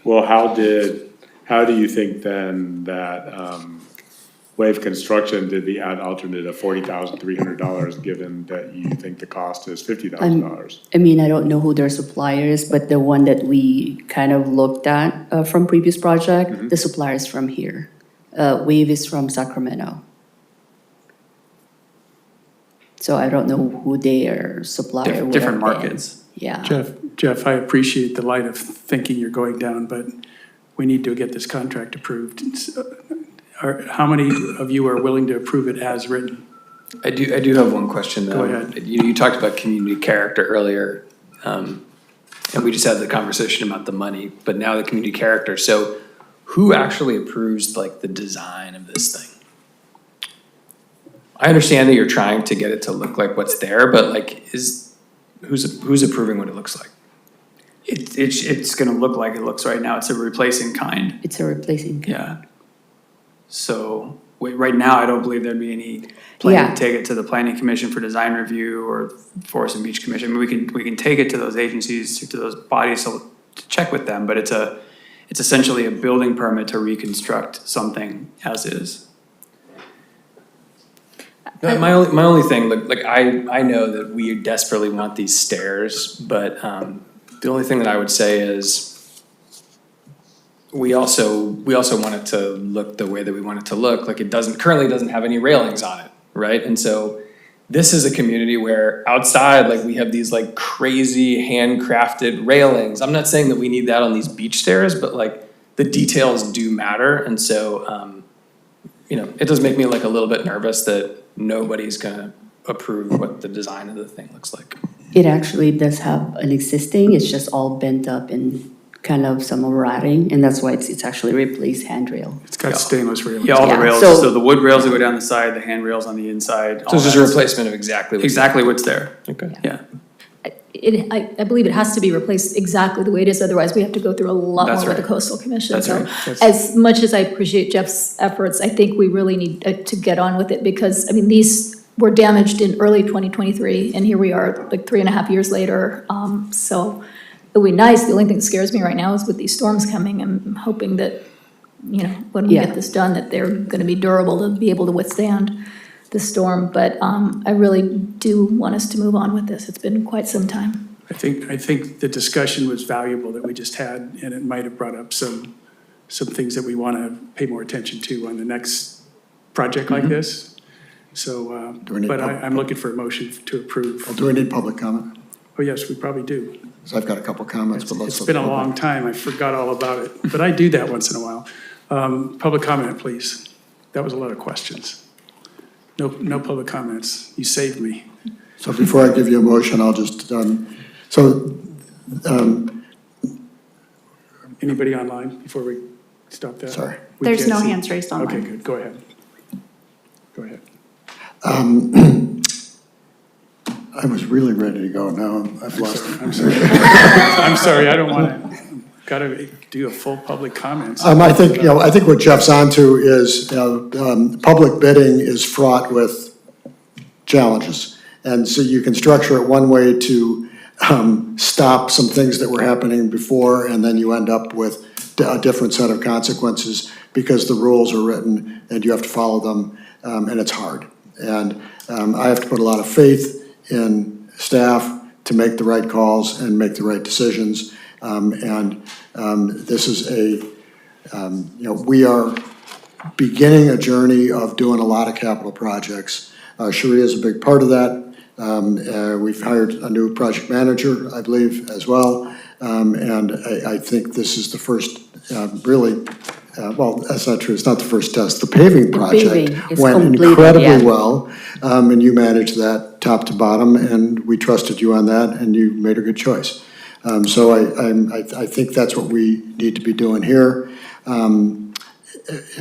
Well, how do you think then that Wave Construction did the ad alternate of $40,300, given that you think the cost is $50,000? I mean, I don't know who their supplier is, but the one that we kind of looked at from previous project, the supplier is from here. Wave is from Sacramento. So I don't know who their supplier would Different have been. markets. Yeah. Jeff, I appreciate the line of thinking you're going down, but we need to get this contract approved. How many of you are willing to approve it as written? I do have one question though. Go ahead. You talked about community character earlier, and we just had the conversation about the money, but now the community character. So who actually approves like the design of this thing? I understand that you're trying to get it to look like what's there, but like who's approving what it looks like? It's gonna look like it looks right now. It's a replacing kind. It's a replacing kind. Yeah. So right now, I don't believe there'd be any plan to take it to the Planning Commission for design review or Forest and Beach Commission. I mean, we can take it to those agencies, to those bodies to check with them, but it's essentially a building permit to reconstruct something as is. No, my only thing, like I know that we desperately want these stairs, but the only thing that I would say is we also want it to look the way that we want it to look. Like it currently doesn't have any railings on it, right? And so this is a community where outside, like we have these like crazy handcrafted railings. I'm not saying that we need that on these beach stairs, but like the details do matter. And so, it does make me like a little bit nervous that nobody's gonna approve what the design of the thing looks like. It actually does have an existing, it's just all bent up and kind of some rotting, and that's why it's actually replaced handrail. It's got stainless railings. Yeah, all the Yeah, rails, so- so the wood rails that go down the side, the handrails on the inside. So all it's just a that. replacement of exactly what's there. Exactly what's there. Okay. Yeah. I believe it has to be replaced exactly the way it is, otherwise we have to go through a lot That's more with the right. coastal commission. That's So right. as much as I appreciate Jeff's efforts, I think we really need to get on with it because, I mean, these were damaged in early 2023 and here we are like 3.5 years later. So it would be nice. The only thing that scares me right now is with these storms coming, I'm hoping that, you know, when we Yeah. get this done, that they're gonna be durable to be able to withstand the storm. But I really do want us to move on with this. It's been quite some time. I think the discussion was valuable that we just had, and it might have brought up some things that we want to pay more attention to on the next project like this. So, Do we need but pub- I'm looking for a motion to approve. Well, do we need public comment? Oh, yes, we probably do. So I've got a couple comments, but let's. It's been a long time, I forgot all about it, but I do that once in a while. Public comment, please. That was a lot of questions. No public comments. You saved me. So before I give you a motion, I'll just, Anybody online before we stop that? Sorry. We There's can't no see. hands raised online. Okay, good, go ahead. Go ahead. I was really ready to go, now I've lost it. I'm sorry. I'm sorry, I don't want to, gotta do a full public comments. I think what Jeff's onto is, public bidding is fraught with challenges. And so you can structure it one way to stop some things that were happening before, and then you end up with a different set of consequences because the rules are written and you have to follow them, and it's hard. And I have to put a lot of faith in staff to make the right calls and make the right decisions. This is we are beginning a journey of doing a lot of capital projects. Sharia is a big part of that. We've hired a new project manager, I believe, as well. And I think this is the first well, that's not true. It's not the first test. The paving project went incredibly well. And you managed that top to bottom, and we trusted you on that, and you made a good choice. So I think that's what we need to be doing here. And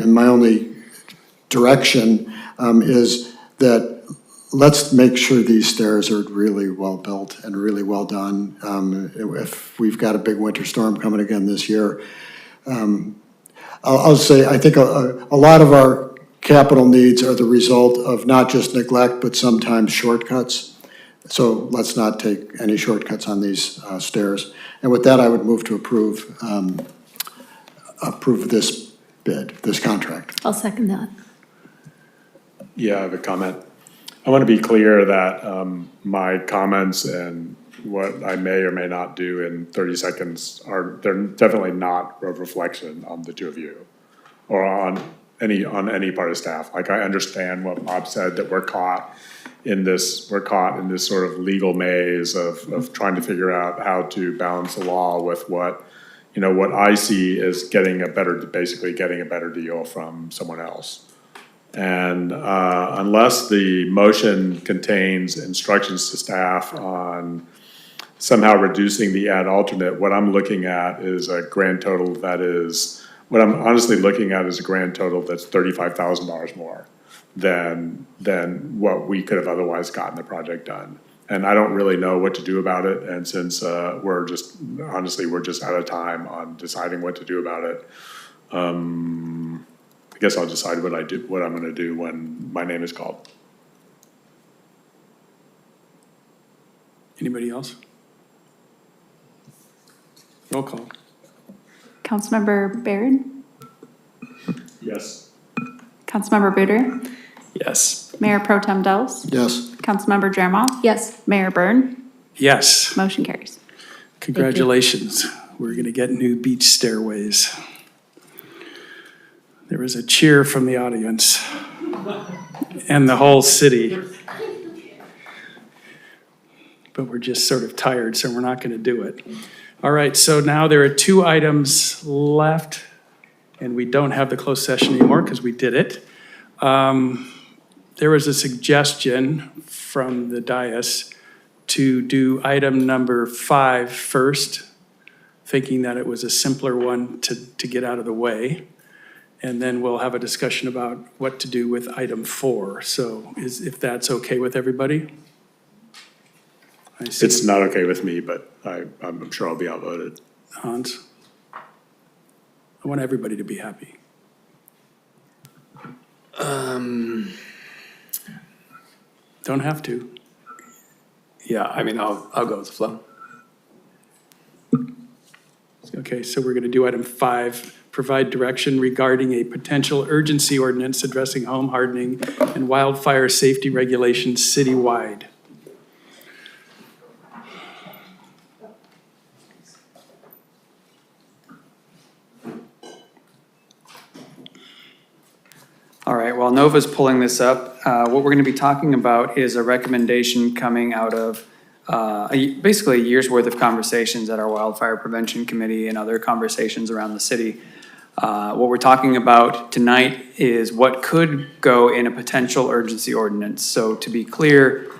my only direction is that let's make sure these stairs are really well built and really well done. If we've got a big winter storm coming again this year, I'll say I think a lot of our capital needs are the result of not just neglect, but sometimes shortcuts. So let's not take any shortcuts on these stairs. And with that, I would move to approve this bid, this contract. I'll second that. Yeah, I have a comment. I want to be clear that my comments and what I may or may not do in 30 seconds they're definitely not a reflection on the two of you or on any part of staff. Like, I understand what Bob said, that we're caught in this sort of legal maze of trying to figure out how to balance the law with what I see as basically getting a better deal from someone else. And unless the motion contains instructions to staff on somehow reducing the ad alternate, what I'm looking at is a grand total that's $35,000 more than what we could have otherwise gotten the project done. And I don't really know what to do about it. And since we're just out of time on deciding what to do about it, I guess I'll decide what I'm going to do when my name is called. Anybody else? Roll call. Councilmember Byrne? Yes. Councilmember Buder? Yes. Mayor Pro Tem Dels? Yes. Councilmember Dramov? Yes. Mayor Byrne? Yes. Motion carries. Congratulations. We're going to get new beach stairways. There was a cheer from the audience and the whole city. But we're just sort of tired, so we're not going to do it. All right, so now there are 2 items left, and we don't have the closed session anymore because we did it. There there was a suggestion from the dais to do item number 5 first, thinking that it was a simpler one to get out of the way. And then we'll have a discussion about what to do with item 4. So if that's okay with everybody? I see. It's not okay with me, but I'm sure I'll be outvoted. Hans? I want everybody to be happy. Don't have to. Yeah, I mean, I'll go with the flow. Okay, so we're going to do item 5, provide direction regarding a potential urgency ordinance addressing home hardening and wildfire safety regulations citywide. All right, while Nova's pulling this up, what we're going to be talking about is a recommendation coming out of basically a year's worth of conversations at our Wildfire Prevention Committee and other conversations around the city. What we're talking about tonight is what could go in a potential urgency ordinance. So to be clear,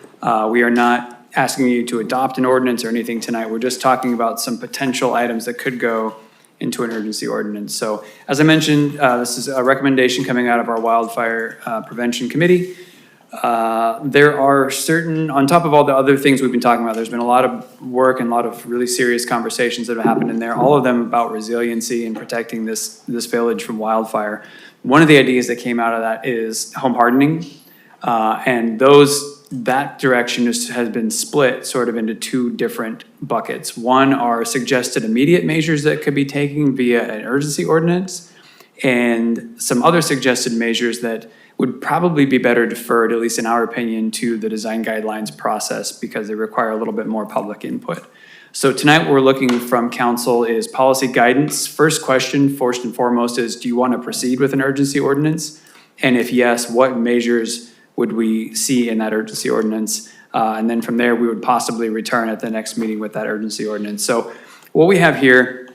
we are not asking you to adopt an ordinance or anything tonight. We're just talking about some potential items that could go into an urgency ordinance. So as I mentioned, this is a recommendation coming out of our Wildfire Prevention Committee. There are certain, on top of all the other things we've been talking about, there's been a lot of work and a lot of really serious conversations that have happened in there, all of them about resiliency and protecting this village from wildfire. One of the ideas that came out of that is home hardening. And that direction has been split sort of into 2 different buckets. One are suggested immediate measures that could be taken via an urgency ordinance, and some other suggested measures that would probably be better deferred, at least in our opinion, to the design guidelines process because they require a little bit more public input. So tonight what we're looking from council is policy guidance. First question, first and foremost, is do you want to proceed with an urgency ordinance? And if yes, what measures would we see in that urgency ordinance? And then from there, we would possibly return at the next meeting with that urgency ordinance. So what we have here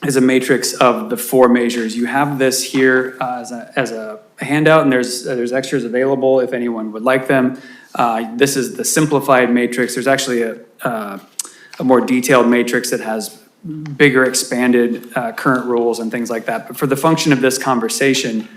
is a matrix of the 4 measures. You have this here as a handout, and there's extras available if anyone would like them. This is the simplified matrix. There's actually a more detailed matrix that has bigger expanded current rules and things like that. But for the function of this conversation,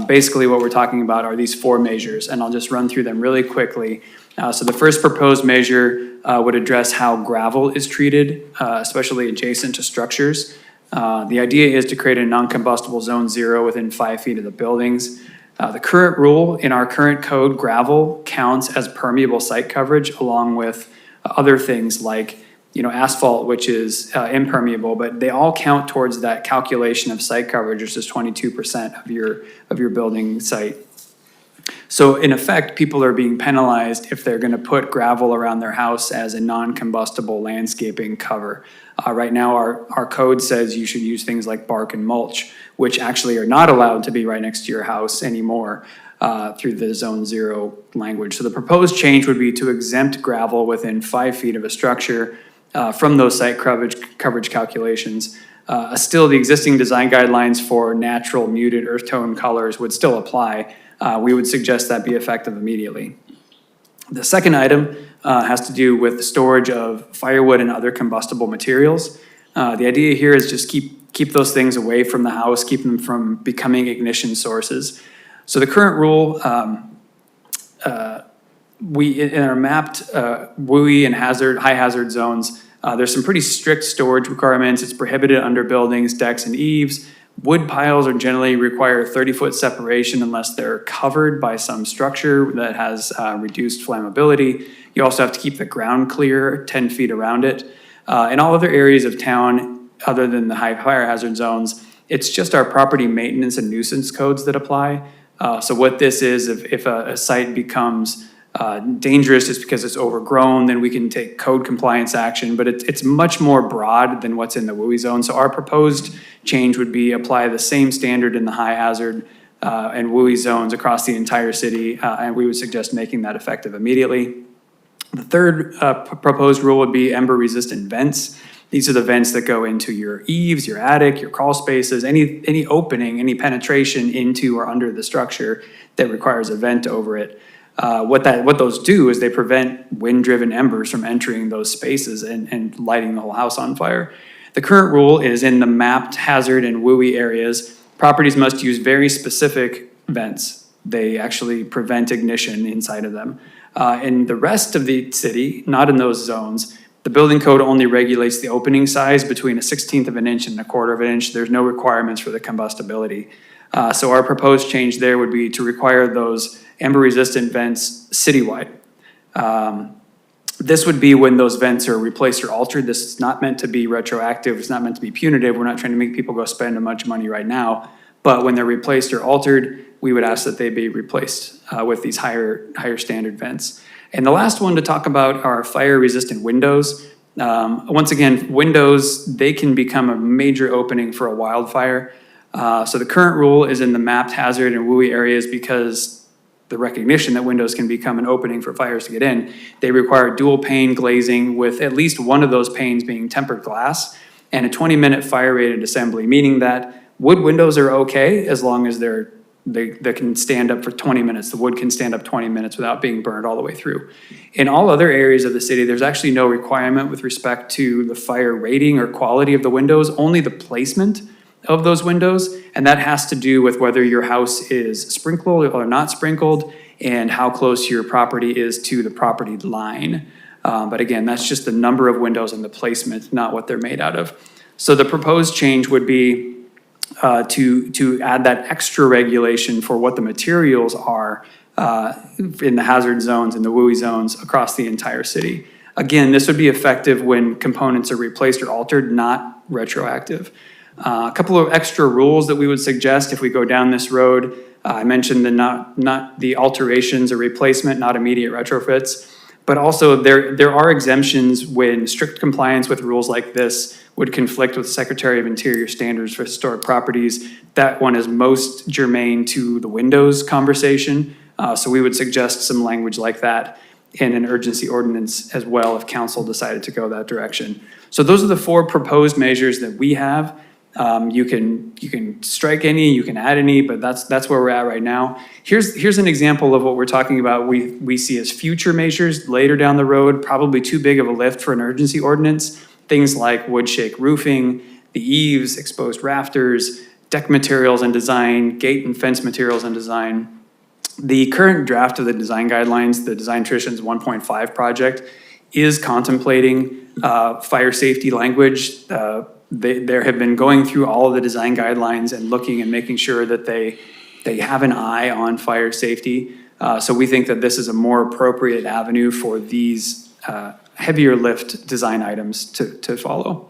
basically what we're talking about are these 4 measures, and I'll just run through them really quickly. So the first proposed measure would address how gravel is treated, especially adjacent to structures. The idea is to create a non-combustible zone 0 within 5 feet of the buildings. The current rule in our current code, gravel counts as permeable site coverage along with other things like asphalt, which is impermeable, but they all count towards that calculation of site coverage, which is 22% of your building site. So in effect, people are being penalized if they're going to put gravel around their house as a non-combustible landscaping cover. Right now, our code says you should use things like bark and mulch, which actually are not allowed to be right next to your house anymore through the Zone 0 language. So the proposed change would be to exempt gravel within 5 feet of a structure from those site coverage calculations. Still, the existing design guidelines for natural muted earth tone colors would still apply. We would suggest that be effective immediately. The second item has to do with the storage of firewood and other combustible materials. The idea here is just keep those things away from the house, keep them from becoming ignition sources. So the current rule, in our mapped WUI and high hazard zones, there's some pretty strict storage requirements. It's prohibited under buildings, decks, and eaves. Wood piles are generally require 30-foot separation unless they're covered by some structure that has reduced flammability. You also have to keep the ground clear 10 feet around it. In all other areas of town, other than the high fire hazard zones, it's just our property maintenance and nuisance codes that apply. So what this is, if a site becomes dangerous just because it's overgrown, then we can take code compliance action, but it's much more broad than what's in the WUI zone. So our proposed change would be apply the same standard in the high hazard and WUI zones across the entire city, and we would suggest making that effective immediately. The third proposed rule would be ember resistant vents. These are the vents that go into your eaves, your attic, your crawl spaces, any opening, any penetration into or under the structure that requires a vent over it. What those do is they prevent wind-driven embers from entering those spaces and lighting the whole house on fire. The current rule is in the mapped hazard and WUI areas, properties must use very specific vents. They actually prevent ignition inside of them. In the rest of the city, not in those zones, the building code only regulates the opening size between 1/16 of an inch and 1/4 of an inch. There's no requirements for the combustibility. So our proposed change there would be to require those ember-resistant vents citywide. This would be when those vents are replaced or altered. This is not meant to be retroactive. It's not meant to be punitive. We're not trying to make people go spend a bunch of money right now. But when they're replaced or altered, we would ask that they be replaced with these higher standard vents. And the last one to talk about are fire-resistant windows. Once again, windows, they can become a major opening for a wildfire. So the current rule is in the mapped hazard and WUI areas because the recognition that windows can become an opening for fires to get in. They require dual pane glazing with at least one of those panes being tempered glass and a 20-minute fire-rated assembly, meaning that wood windows are okay as long as they can stand up for 20 minutes. The wood can stand up 20 minutes without being burned all the way through. In all other areas of the city, there's actually no requirement with respect to the fire rating or quality of the windows, only the placement of those windows, and that has to do with whether your house is sprinkled or not sprinkled and how close your property is to the property line. But again, that's just the number of windows and the placement, not what they're made out of. So the proposed change would be to add that extra regulation for what the materials are in the hazard zones and the WUI zones across the entire city. Again, this would be effective when components are replaced or altered, not retroactive. A couple of extra rules that we would suggest if we go down this road. I mentioned not the alterations or replacement, not immediate retrofits, but also there are exemptions when strict compliance with rules like this would conflict with Secretary of Interior standards for historic properties. That one is most germane to the windows conversation. So we would suggest some language like that in an urgency ordinance as well if council decided to go that direction. So those are the 4 proposed measures that we have. You can strike any, you can add any, but that's where we're at right now. Here's an example of what we're talking about. We see as future measures later down the road, probably too big of a lift for an urgency ordinance. Things like wood shake roofing, the eaves, exposed rafters, deck materials and design, gate and fence materials and design. The current draft of the design guidelines, the Design Traditions 1.5 project, is contemplating fire safety language. They have been going through all of the design guidelines and looking and making sure that they have an eye on fire safety. So we think that this is a more appropriate avenue for these heavier lift design items to follow.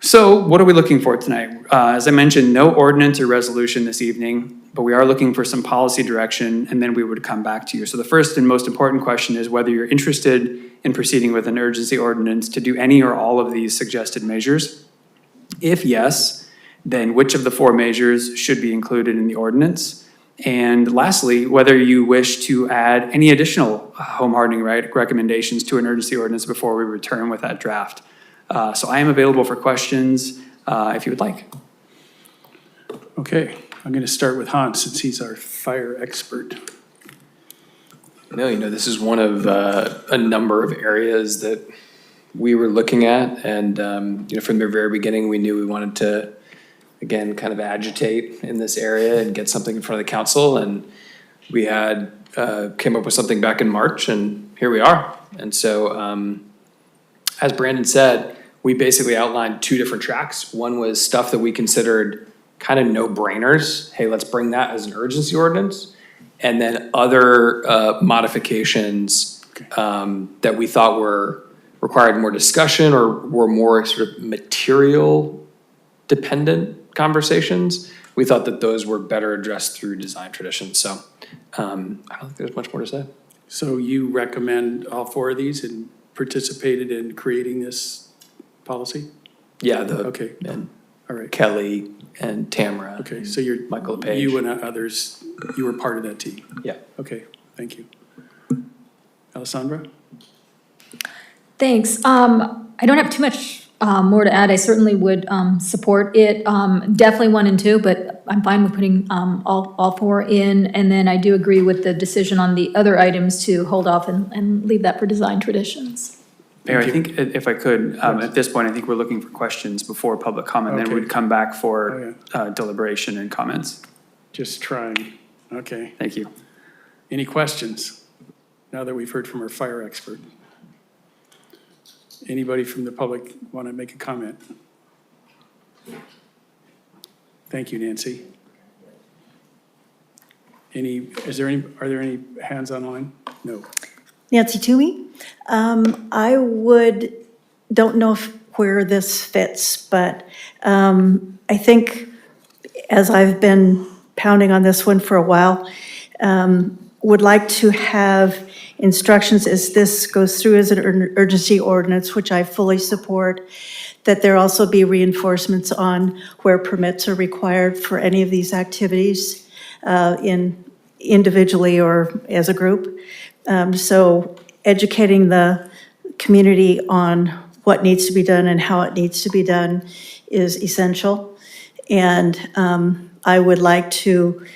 So what are we looking for tonight? As I mentioned, no ordinance or resolution this evening, but we are looking for some policy direction, and then we would come back to you. So the first and most important question is whether you're interested in proceeding with an urgency ordinance to do any or all of these suggested measures. If yes, then which of the 4 measures should be included in the ordinance? And lastly, whether you wish to add any additional home hardening recommendations to an urgency ordinance before we return with that draft. So I am available for questions if you would like. Okay, I'm going to start with Hans since he's our fire expert. No, this is one of a number of areas that we were looking at, and from the very beginning, we knew we wanted to, again, kind of agitate in this area and get something in front of the council, and we had came up with something back in March, and here we are. And so, as Brandon said, we basically outlined 2 different tracks. One was stuff that we considered kind of no-brainers. Hey, let's bring that as an urgency ordinance. And then other modifications that we thought required more discussion or were more sort of material-dependent conversations. We thought that those were better addressed through design traditions. So I don't think there's much more to say. So you recommend all 4 of these and participated in creating this policy? Yeah, okay. And all right. Kelly and Tamara. Okay, so you're Michael LePage. You and others, you were part of that team? Yeah. Okay, thank you. Alissandra? Thanks. I don't have too much more to add. I certainly would support it. Definitely 1 and 2, but I'm fine with putting all four in. And then I do agree with the decision on the other items to hold off and leave that for design traditions. Mayor, I think if I could, at this point, I think we're looking for questions before public comment, then Okay. we'd come back for deliberation and comments. Just trying. Okay. Thank you. Any questions? Now that we've heard from our fire expert. Anybody from the public want to make a comment? Thank you, Nancy. Are there any hands online? No. Nancy Toomey. Don't know where this fits, but I think as I've been pounding on this one for a while, would like to have instructions as this goes through as an urgency ordinance, which I fully support, that there also be reinforcements on where permits are required for any of these activities individually or as a group. So educating the community on what needs to be done and how it needs to be done is essential. And I would like to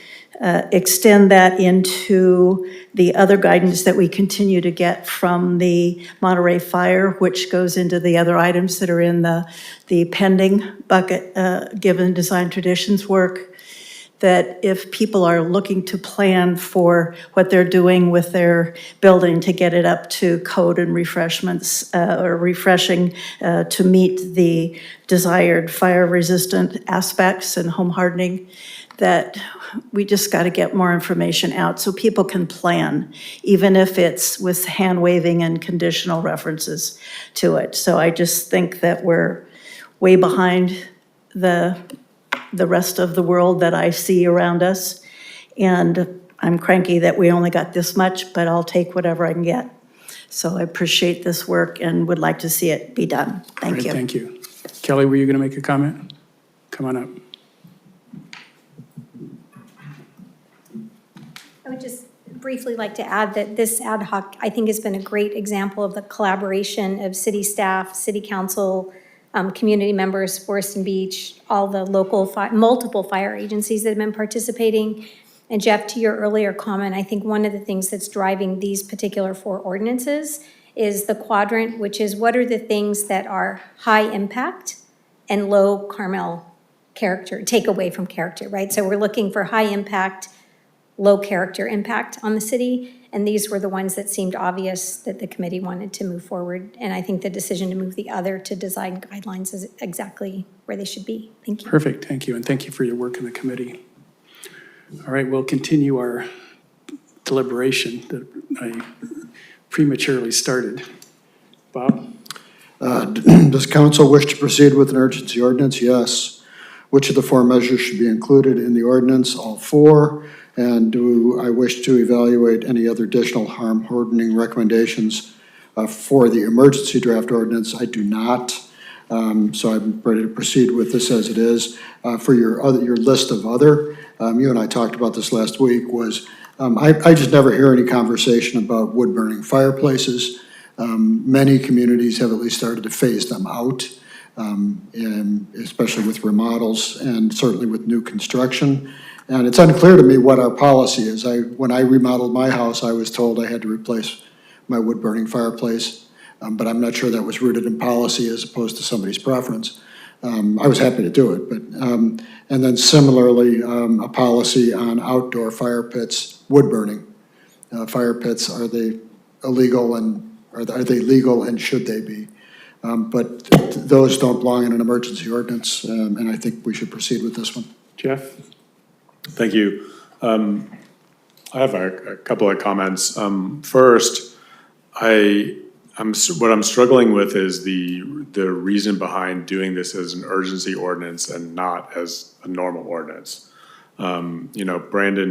extend that into the other guidance that we continue to get from the Monterey Fire, which goes into the other items that are in the pending bucket, given design traditions work, that if people are looking to plan for what they're doing with their building to get it up to code and refreshments or refreshing to meet the desired fire-resistant aspects and home hardening, that we just got to get more information out so people can plan, even if it's with hand waving and conditional references to it. So I just think that we're way behind the rest of the world that I see around us. And I'm cranky that we only got this much, but I'll take whatever I can get. So I appreciate this work and would like to see it be done. Thank Great, you. Thank you. Kelly, were you going to make a comment? Come on up. I would just briefly like to add that this ad hoc, I think, has been a great example of the collaboration of city staff, city council, community members, Forest and Beach, all the local, multiple fire agencies that have been participating. And Jeff, to your earlier comment, I think one of the things that's driving these particular four ordinances is the quadrant, which is what are the things that are high impact and low Carmel character, take away from character, right? So we're looking for high impact, low character impact on the city. And these were the ones that seemed obvious that the committee wanted to move forward. And I think the decision to move the other to design guidelines is exactly where they should be. Thank you. Perfect, thank you, and thank you for your work in the committee. All right, we'll continue our deliberation that I prematurely started. Bob? Does council wish to proceed with an urgency ordinance? Yes. Which of the four measures should be included in the ordinance? All four. And do I wish to evaluate any other additional harm hardening recommendations for the emergency draft ordinance? I do not. So I'm ready to proceed with this as it is. For your list of other, you and I talked about this last week, was I just never hear any conversation about wood burning fireplaces. Many communities have at least started to phase them out, and especially with remodels and certainly with new construction. And it's unclear to me what our policy is. When I remodeled my house, I was told I had to replace my wood-burning fireplace, but I'm not sure that was rooted in policy as opposed to somebody's preference. I was happy to do it, but and then similarly, a policy on outdoor fire pits, wood burning. Fire pits, are they illegal and are they legal and should they be? But those don't belong in an emergency ordinance, and I think we should proceed with this one. Jeff? Thank you. I have a couple of comments. First, what I'm struggling with is the reason behind doing this as an urgency ordinance and not as a normal ordinance. Brandon,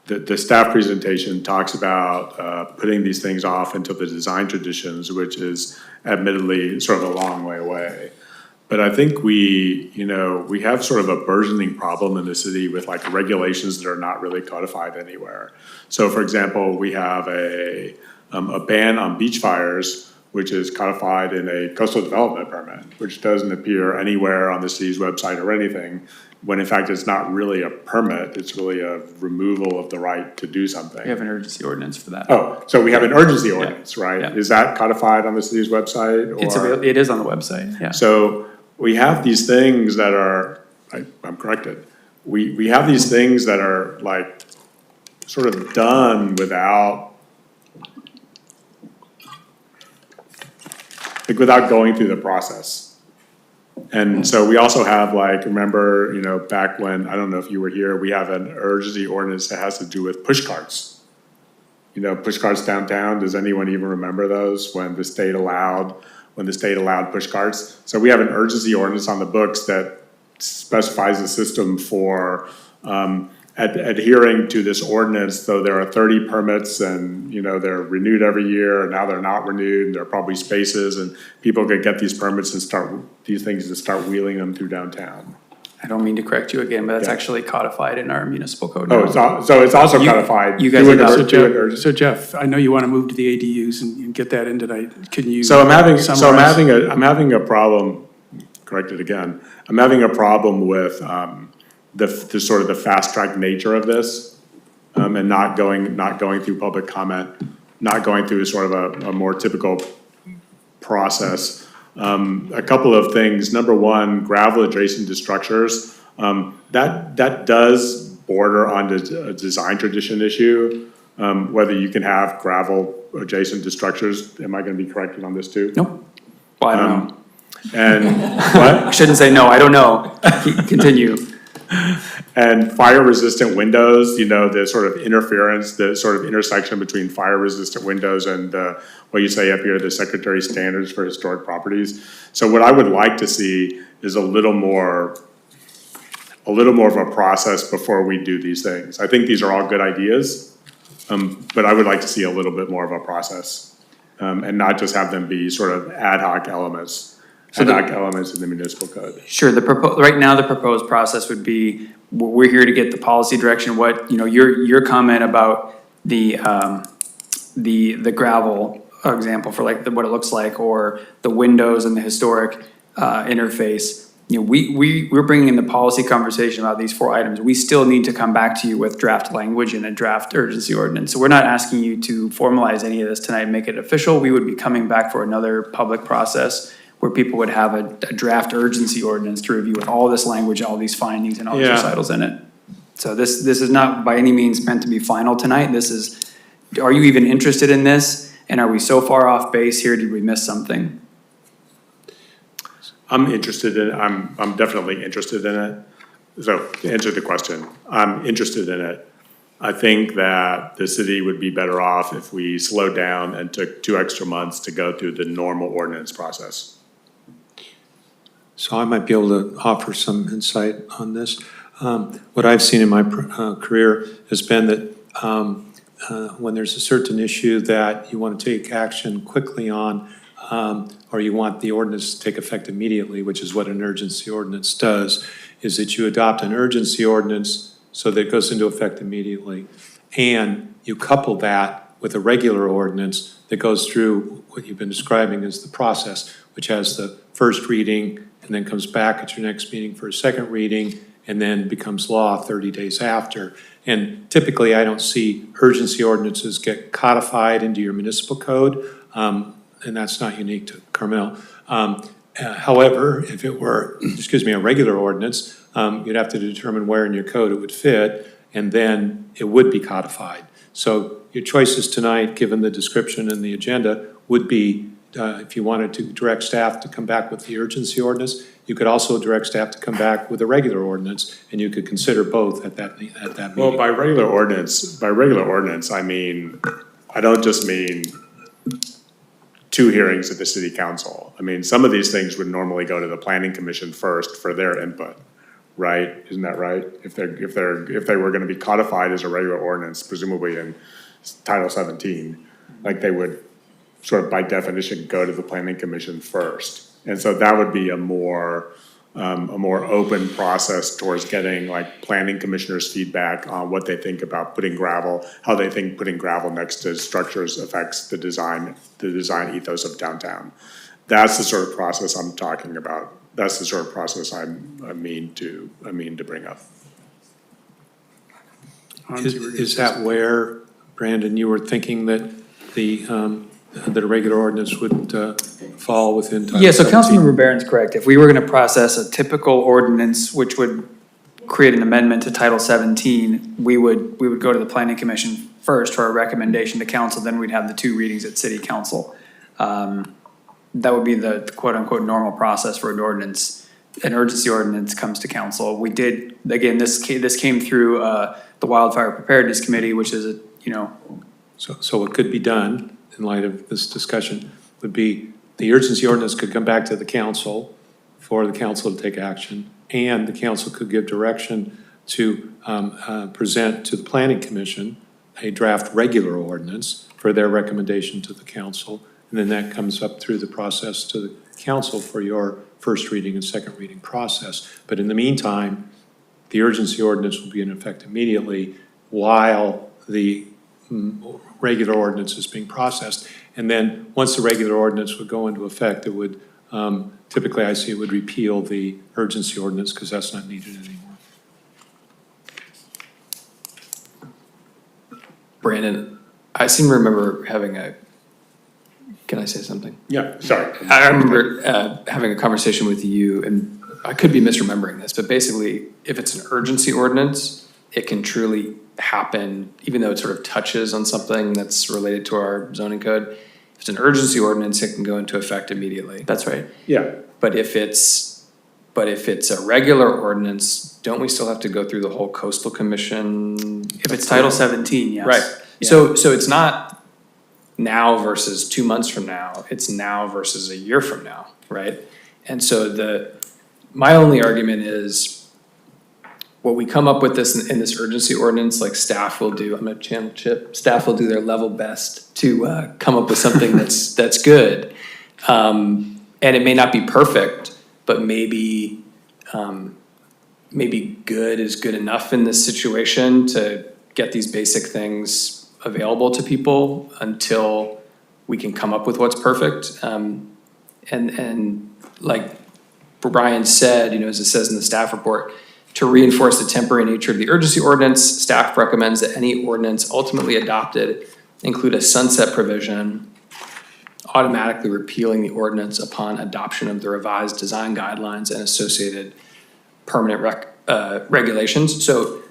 the staff presentation talks about putting these things off until the design traditions, which is admittedly sort of a long way away. But I think we have sort of a burgeoning problem in the city with like regulations that are not really codified anywhere. So for example, we have a ban on beach fires, which is codified in a coastal development permit, which doesn't appear anywhere on the city's website or anything, when in fact it's not really a permit, it's really a removal of the right to do something. We have an urgency ordinance for that. Oh, so we have an urgency ordinance, right? Yeah. Is that codified on the city's website? Or? It is on the website, yeah. So we have these things that are, I'm corrected, we have these things that are like sort of done without going through the process. And so we also have like, remember, you know, back when, I don't know if you were here, we have an urgency ordinance that has to do with push carts. You know, push carts downtown, does anyone even remember those when the state allowed push carts? So we have an urgency ordinance on the books that specifies a system for adhering to this ordinance, though there are 30 permits and, you know, they're renewed every year, and now they're not renewed, and there are probably spaces, and people could get these permits and start wheeling them through downtown. I don't mean to correct you again, but that's actually codified in our municipal code. Oh, so it's also codified. You guys So so Jeff, I know you want to move to the ADUs and get that in tonight. Can you So I'm having summarize? a problem, correct it again, I'm having a problem with, the sort of the fast track nature of this, and not going through public comment, not going through sort of a more typical process. A couple of things. Number one, gravel adjacent to structures. That does border on a design tradition issue, whether you can have gravel adjacent to structures. Am I gonna be corrected on this too? Nope. Well, I don't know. And what? I shouldn't say no, I don't know. Continue. And fire-resistant windows, you know, the sort of interference, the sort of intersection between fire-resistant windows and what you say up here, the Secretary's standards for historic properties. So what I would like to see is a little more of a process before we do these things. I think these are all good ideas, but I would like to see a little bit more of a process, and not just have them be sort of ad hoc elements. In the municipal code. Sure, right now, the proposed process would be, we're here to get the policy direction, what, you know, your comment about the gravel example for like what it looks like, or the windows and the historic interface. You know, we're bringing in the policy conversation about these 4 items. We still need to come back to you with draft language and a draft urgency ordinance. So we're not asking you to formalize any of this tonight and make it official. We would be coming back for another public process where people would have a draft urgency ordinance to review with all this language, all these findings, and all these recitals in it. So this is not by any means meant to be final tonight. This is, are you even interested in this? And are we so far off base here, did we miss something? I'm definitely interested in it. So to answer the question, I'm interested in it. I think that the city would be better off if we slowed down and took 2 extra months to go through the normal ordinance process. So I might be able to offer some insight on this. What I've seen in my career has been that when there's a certain issue that you want to take action quickly on, or you want the ordinance to take effect immediately, which is what an urgency ordinance does, is that you adopt an urgency ordinance so that it goes into effect immediately. And you couple that with a regular ordinance that goes through what you've been describing as the process, which has the first reading and then comes back at your next meeting for a second reading, and then becomes law 30 days after. And typically, I don't see urgency ordinances get codified into your municipal code, and that's not unique to Carmel. However, if it were, a regular ordinance, you'd have to determine where in your code it would fit, and then it would be codified. So your choices tonight, given the description and the agenda, would be if you wanted to direct staff to come back with the urgency ordinance, you could also direct staff to come back with a regular ordinance, and you could consider both at that meeting. Well, by regular ordinance, I mean, I don't just mean 2 hearings at the city council. I mean, some of these things would normally go to the planning commission first for their input, right? Isn't that right? If they were gonna be codified as a regular ordinance, presumably in Title 17, like they would sort of by definition go to the planning commission first. And so that would be a more a more open process towards getting like planning commissioners' feedback on what they think about putting gravel, how they think putting gravel next to structures affects the design ethos of downtown. That's the sort of process I'm talking about. That's the sort of process I mean to bring up. Is that where, Brandon, you were thinking that that a regular ordinance would fall within Title Yeah, so 17? Councilmember Barron's correct. If we were gonna process a typical ordinance, which would create an amendment to Title 17, we would go to the planning commission first for a recommendation to council, then we'd have the 2 readings at city council. That would be the quote-unquote normal process for an ordinance. An urgency ordinance comes to council. We did, again, this came through the Wildfire Preparedness Committee, which is So what could be done in light of this discussion would be the urgency ordinance could come back to the council for the council to take action, and the council could give direction to present to the planning commission a draft regular ordinance for their recommendation to the council, and then that comes up through the process to the council for your first reading and second reading process. But in the meantime, the urgency ordinance will be in effect immediately while the regular ordinance is being processed. And then once the regular ordinance would go into effect, it would, typically I see it would repeal the urgency ordinance because that's not needed anymore. Brandon, I seem to remember having can I say something? Yeah, sorry. I remember having a conversation with you, and I could be misremembering this, but basically, if it's an urgency ordinance, it can truly happen, even though it sort of touches on something that's related to our zoning code. If it's an urgency ordinance, it can go into effect immediately. That's right. Yeah. But if it's a regular ordinance, don't we still have to go through the whole coastal commission? if it's Title 17, yes. Right. So it's not now versus 2 months from now, it's now versus a year from now, right? And so my only argument is what we come up with in this urgency ordinance, like staff will do, I'm gonna channel Chip, staff will do their level best to come up with something that's good. And it may not be perfect, but maybe good is good enough in this situation to get these basic things available to people until we can come up with what's perfect. And like Brian said, as it says in the staff report, to reinforce the temporary nature of the urgency ordinance, staff recommends that any ordinance ultimately adopted include a sunset provision automatically repealing the ordinance upon adoption of the revised design guidelines and associated permanent regulations. So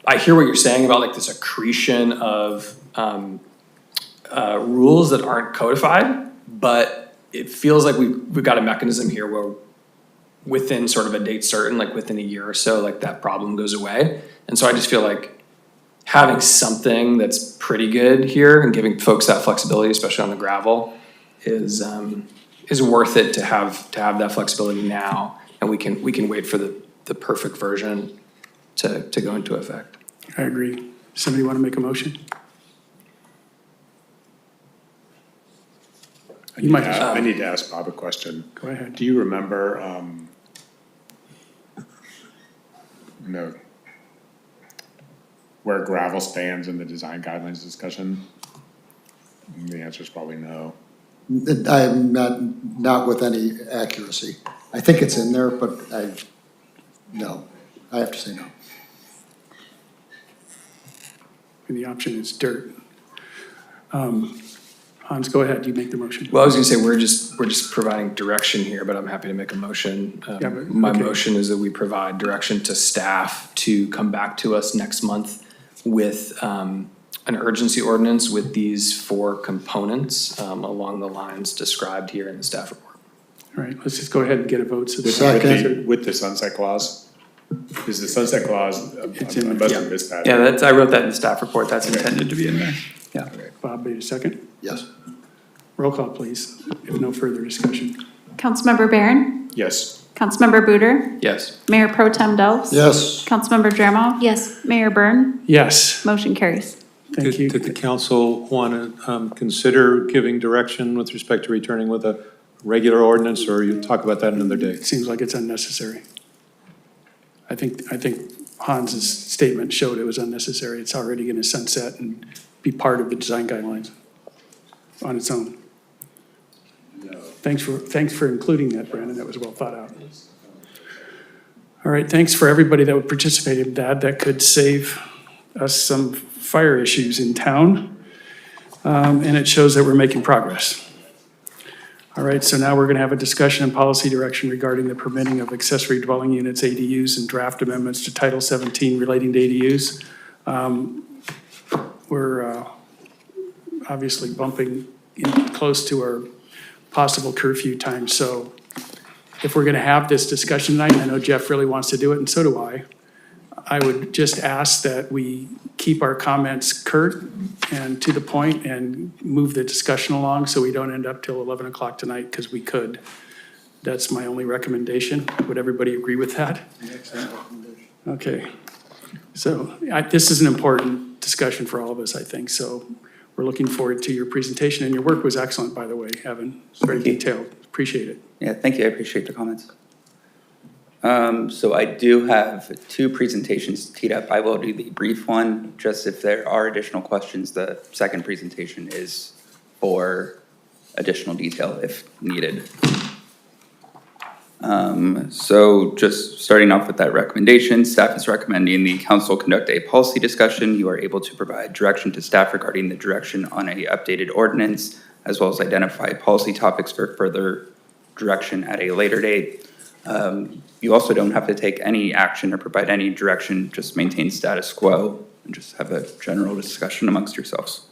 I hear what you're saying about like this accretion of rules that aren't codified, but it feels like we've got a mechanism here where within sort of a date certain, like within a year or so, like that problem goes away. And so I just feel like having something that's pretty good here and giving folks that flexibility, especially on the gravel, is worth it to have that flexibility now, and we can wait for the perfect version to go into effect. I agree. Somebody want to make a motion? I need to ask Bob a question. Go ahead. Do you remember, where gravel stands in the design guidelines discussion? The answer is probably no. I'm not with any accuracy. I think it's in there, but no. I have to say no. And the option is dirt. Hans, go ahead, you make the motion. Well, I was gonna say, we're just providing direction here, but I'm happy to make a motion. Yeah, but- My okay. motion is that we provide direction to staff to come back to us next month with an urgency ordinance with these 4 components along the lines described here in the staff report. All right, let's just go ahead and get a vote. So With the sunset clause? Is the sunset clause, I must have missed that. Yeah, I wrote that in the staff report. That's intended to be in there. Yeah. Bob made a second. Yes. Roll call, please, if no further discussion. Councilmember Byrne? Yes. Councilmember Booter? Yes. Mayor Pro Tem Delves? Yes. Councilmember Dramov? Yes. Mayor Byrne? Yes, Motion carries. thank you. Did the council want to consider giving direction with respect to returning with a regular ordinance, or you talk about that another day? It seems like it's unnecessary. I think Hans's statement showed it was unnecessary. It's already going to sunset and be part of the design guidelines on its own. Thanks for including that, Brandon. That was well thought out. All right, thanks for everybody that would participate in that. That could save us some fire issues in town. And it shows that we're making progress. All right, so now we're going to have a discussion and policy direction regarding the permitting of accessory dwelling units, ADUs, and draft amendments to Title 17 relating to ADUs. We're obviously bumping in close to our possible curfew time. So if we're going to have this discussion tonight, I know Jeff really wants to do it, and so do I would just ask that we keep our comments curt and to the point and move the discussion along so we don't end up till 11 o'clock tonight, because we could. That's my only recommendation. Would everybody agree with that? Okay. So this is an important discussion for all of us, I think. So we're looking forward to your presentation, and your work was excellent, by the way, Evan. Very detailed. Appreciate it. Yeah, thank you. I appreciate the comments. So I do have 2 presentations teed up. I will do the brief one, just if there are additional questions. The second presentation is for additional detail if needed. So just starting off with that recommendation, staff is recommending the council conduct a policy discussion. You are able to provide direction to staff regarding the direction on a updated ordinance, as well as identify policy topics for further direction at a later date. You also don't have to take any action or provide any direction, just maintain status quo and just have a general discussion amongst yourselves.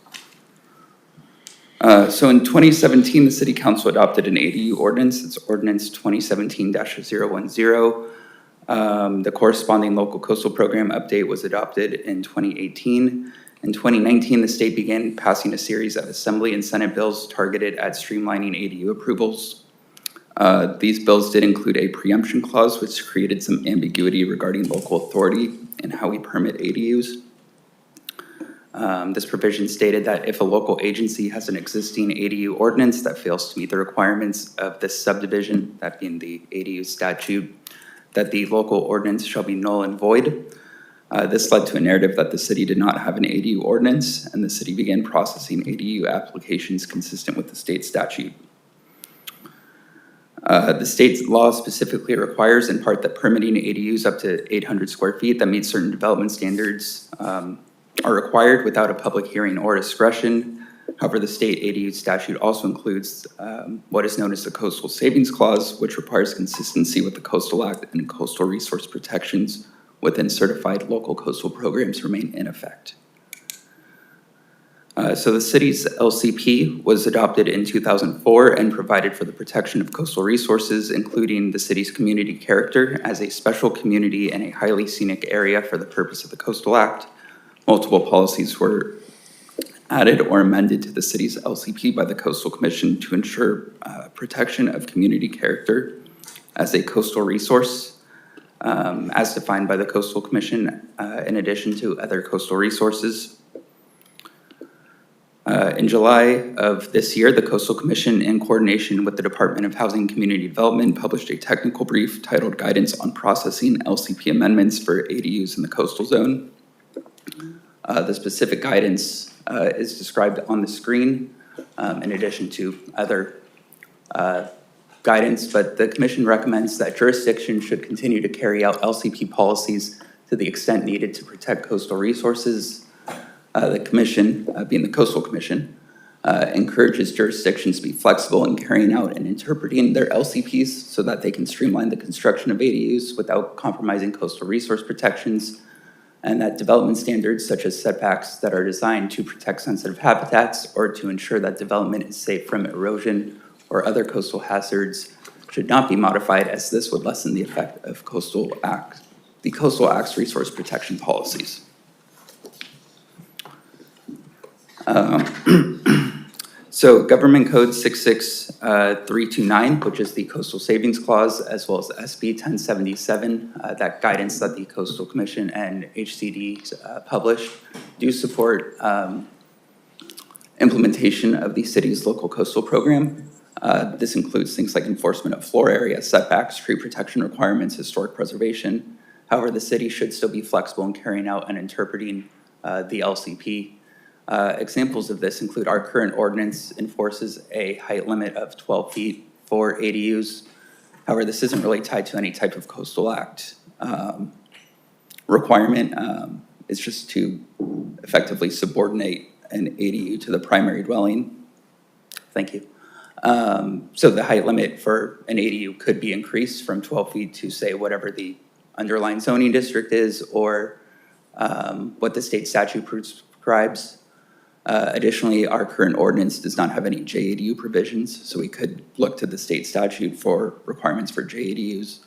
So in 2017, the City Council adopted an ADU ordinance. It's Ordinance 2017-010. The corresponding local coastal program update was adopted in 2018. In 2019, the state began passing a series of Assembly and Senate bills targeted at streamlining ADU approvals. These bills did include a preemption clause, which created some ambiguity regarding local authority and how we permit ADUs. This provision stated that if a local agency has an existing ADU ordinance that fails to meet the requirements of this subdivision, that being the ADU statute, that the local ordinance shall be null and void. This led to a narrative that the city did not have an ADU ordinance, and the city began processing ADU applications consistent with the state statute. The state's law specifically requires in part that permitting ADUs up to 800 square feet that meet certain development standards are required without a public hearing or discretion. However, the state ADU statute also includes what is known as the Coastal Savings Clause, which requires consistency with the Coastal Act and coastal resource protections within certified local coastal programs remain in effect. So the city's LCP was adopted in 2004 and provided for the protection of coastal resources, including the city's community character as a special community and a highly scenic area for the purpose of the Coastal Act. Multiple policies were added or amended to the city's LCP by the Coastal Commission to ensure protection of community character as a coastal resource, as defined by the Coastal Commission, in addition to other coastal resources. In July of this year, the Coastal Commission, in coordination with the Department of Housing and Community Development, published a technical brief titled Guidance on Processing LCP Amendments for ADUs in the Coastal Zone. The specific guidance is described on the screen, in addition to other guidance, but the Commission recommends that jurisdictions should continue to carry out LCP policies to the extent needed to protect coastal resources. The Commission, being the Coastal Commission, encourages jurisdictions to be flexible in carrying out and interpreting their LCPs so that they can streamline the construction of ADUs without compromising coastal resource protections, and that development standards such as setbacks that are designed to protect sensitive habitats or to ensure that development is safe from erosion or other coastal hazards should not be modified, as this would lessen the effect of the Coastal Act's resource protection policies. So Government Code 66329, which is the Coastal Savings Clause, as well as SB 1077, that guidance that the Coastal Commission and HCD published, do support implementation of the city's local coastal program. This includes things like enforcement of floor area, setbacks, tree protection requirements, historic preservation. However, the city should still be flexible in carrying out and interpreting the LCP. Examples of this include our current ordinance enforces a height limit of 12 feet for ADUs. However, this isn't really tied to any type of coastal act requirement. It's just to effectively subordinate an ADU to the primary dwelling. Thank you. So the height limit for an ADU could be increased from 12 feet to, say, whatever the underlying zoning district is, or what the state statute prescribes. Additionally, our current ordinance does not have any JADU provisions, so we could look to the state statute for requirements for JADUs.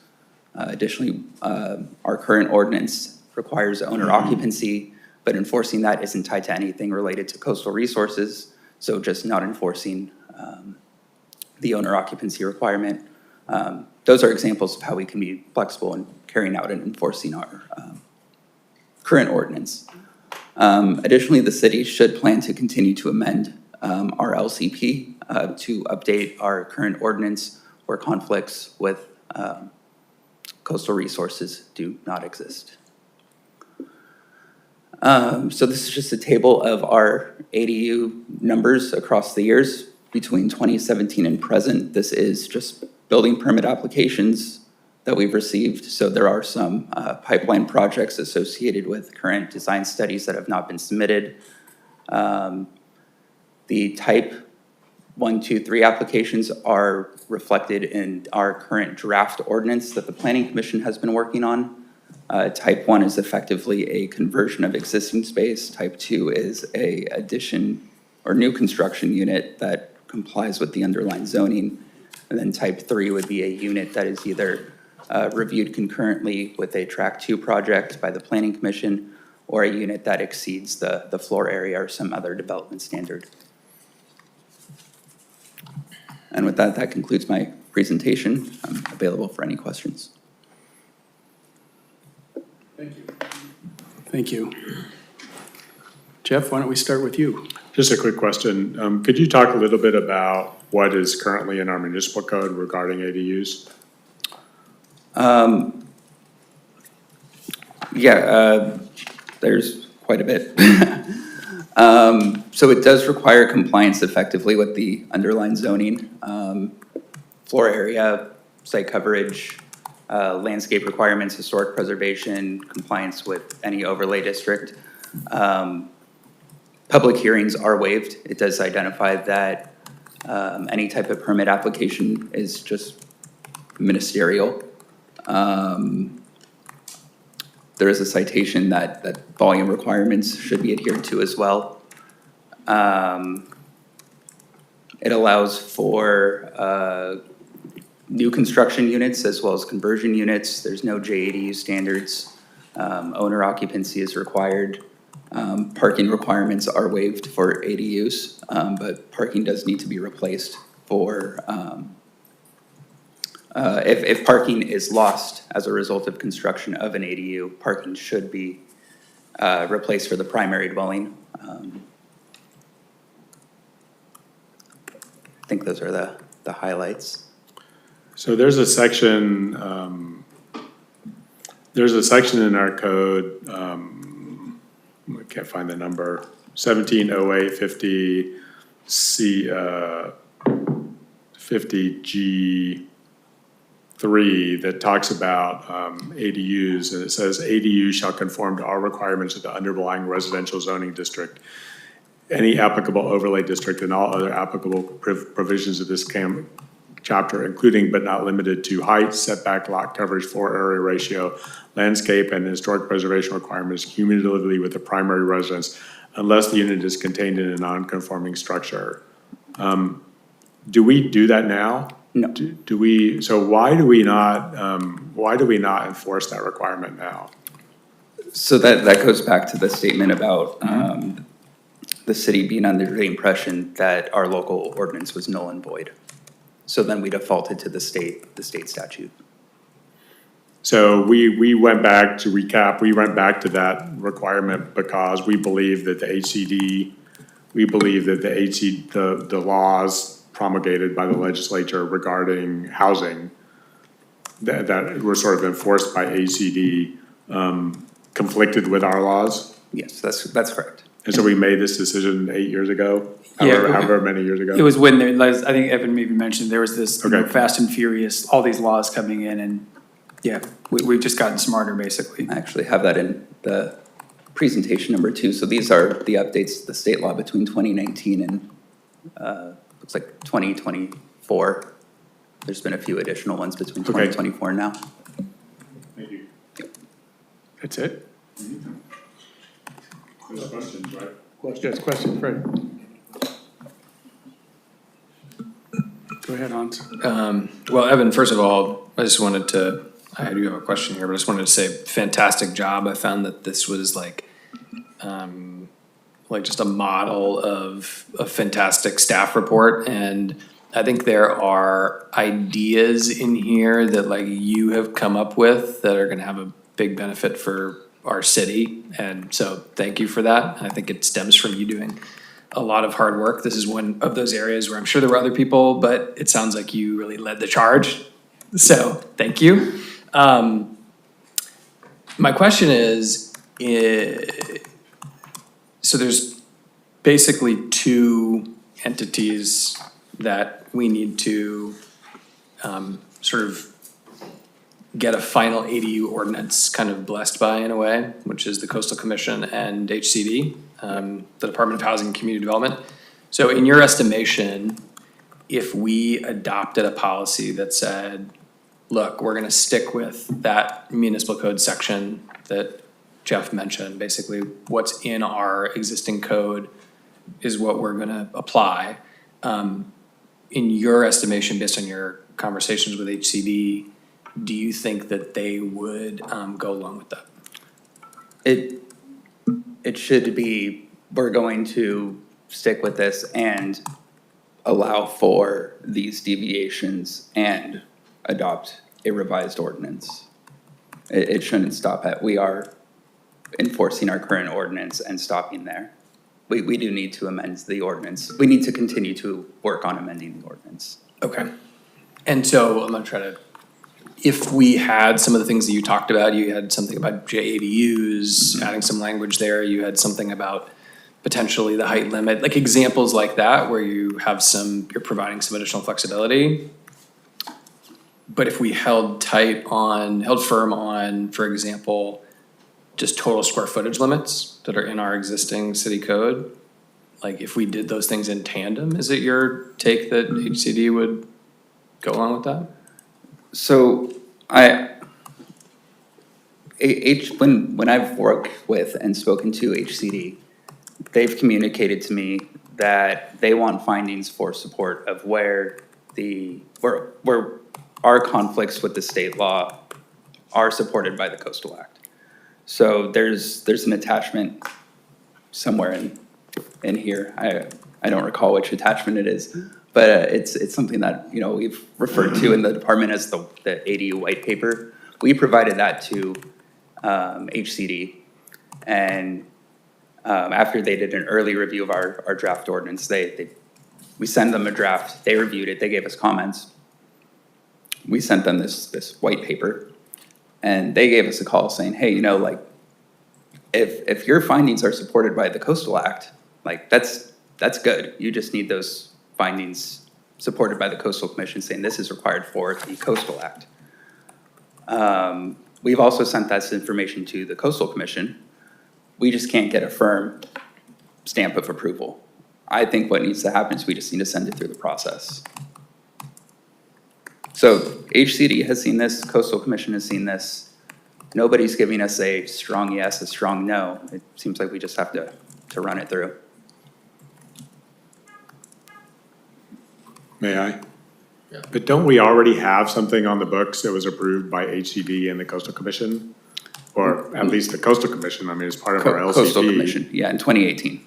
Additionally, our current ordinance requires owner occupancy, but enforcing that isn't tied to anything related to coastal resources, so just not enforcing the owner occupancy requirement. Those are examples of how we can be flexible in carrying out and enforcing our current ordinance. Additionally, the city should plan to continue to amend our LCP to update our current ordinance where conflicts with coastal resources do not exist. So this is just a table of our ADU numbers across the years between 2017 and present. This is just building permit applications that we've received. So there are some pipeline projects associated with current design studies that have not been submitted. The type 1, 2, 3 applications are reflected in our current draft ordinance that the Planning Commission has been working on. Type 1 is effectively a conversion of existing space. Type 2 is a addition or new construction unit that complies with the underlying zoning. And then type 3 would be a unit that is either reviewed concurrently with a track 2 project by the Planning Commission, or a unit that exceeds the floor area or some other development standard. And with that, that concludes my presentation. I'm available for any questions. Thank you. Thank you. Jeff, why don't we start with you? Just a quick question. Could you talk a little bit about what is currently in our municipal code regarding ADUs? There's quite a bit. So it does require compliance effectively with the underlying zoning, floor area, site coverage, landscape requirements, historic preservation, compliance with any overlay district. Public hearings are waived. It does identify that any type of permit application is just ministerial. There is a citation that volume requirements should be adhered to as well. It allows for new construction units as well as conversion units. There's no JADU standards. Owner occupancy is required. Parking requirements are waived for ADUs, but parking does need to be replaced for if parking is lost as a result of construction of an ADU, parking should be replaced for the primary dwelling. I think those are the highlights. So there's a section in our code, I can't find the number, 170850 C 50G3 that talks about ADUs, and it says ADUs shall conform to all requirements of the underlying residential zoning district, any applicable overlay district, and all other applicable provisions of this chapter, including but not limited to height, setback, lot coverage, floor area ratio, landscape, and historic preservation requirements cumulatively with the primary residence, unless the unit is contained in a non-conforming structure. Do we do that now? No. Do we? So why do we not enforce that requirement now? So that goes back to the statement about the city being under the impression that our local ordinance was null and void. So then we defaulted to the state statute. So we went back to recap. We went back to that requirement because we believe that the HCD, the laws promulgated by the legislature regarding housing that were sort of enforced by ACD conflicted with our laws? Yes, that's correct. And so we made this decision 8 years ago, Yeah. however many years ago? It was when there, I think Evan maybe mentioned, there was this, you know, Okay. fast and furious, all these laws coming in, and yeah, we've just gotten smarter, basically. I actually have that in the presentation number 2. So these are the updates to the state law between 2019 and, looks like 2024. There's been a few additional ones between 2024 and now. Thank you. That's it? There's questions, right? Yes, question, Fred. Go ahead, Hans. Well, Evan, first of all, I just wanted to, I do have a question here, but I just wanted to say fantastic job. I found that this was like just a model of a fantastic staff report. And I think there are ideas in here that like you have come up with that are gonna have a big benefit for our city. And so thank you for that. I think it stems from you doing a lot of hard work. This is one of those areas where I'm sure there were other people, but it sounds like you really led the charge. So thank you. My question is, so there's basically 2 entities that we need to sort of get a final ADU ordinance kind of blessed by in a way, which is the Coastal Commission and HCD, the Department of Housing and Community Development. So in your estimation, if we adopted a policy that said, look, we're gonna stick with that municipal code section that Jeff mentioned, basically what's in our existing code is what we're gonna apply. In your estimation, based on your conversations with HCD, do you think that they would go along with that? It should be, we're going to stick with this and allow for these deviations and adopt a revised ordinance. It shouldn't stop at, we are enforcing our current ordinance and stopping there. We do need to amend the ordinance. We need to continue to work on amending the ordinance. Okay. And so I'm gonna try to, if we had some of the things that you talked about, you had something about JADUs, adding some language there, you had something about potentially the height limit, like examples like that where you have you're providing some additional flexibility. But if we held firm on, for example, just total square footage limits that are in our existing city code, like if we did those things in tandem, is it your take that HCD would go along with that? So when I've worked with and spoken to HCD, they've communicated to me that they want findings for support of where our conflicts with the state law are supported by the Coastal Act. So there's an attachment somewhere in here. I don't recall which attachment it is, but it's something that, you know, we've referred to in the department as the ADU white paper. We provided that to HCD, and after they did an early review of our draft ordinance, we sent them a draft, they reviewed it, they gave us comments. We sent them this white paper, and they gave us a call saying, hey, you know, like, if your findings are supported by the Coastal Act, like, that's good. You just need those findings supported by the Coastal Commission saying this is required for the Coastal Act. We've also sent that information to the Coastal Commission. We just can't get a firm stamp of approval. I think what needs to happen is we just need to send it through the process. So HCD has seen this, Coastal Commission has seen this. Nobody's giving us a strong yes, a strong no. It seems like we just have to run it through. May I? Yeah. But don't we already have something on the books that was approved by HCD and the Coastal Commission? Or at least the Coastal Commission, I mean, it's part of our LCP. Coastal Commission, yeah, in 2018.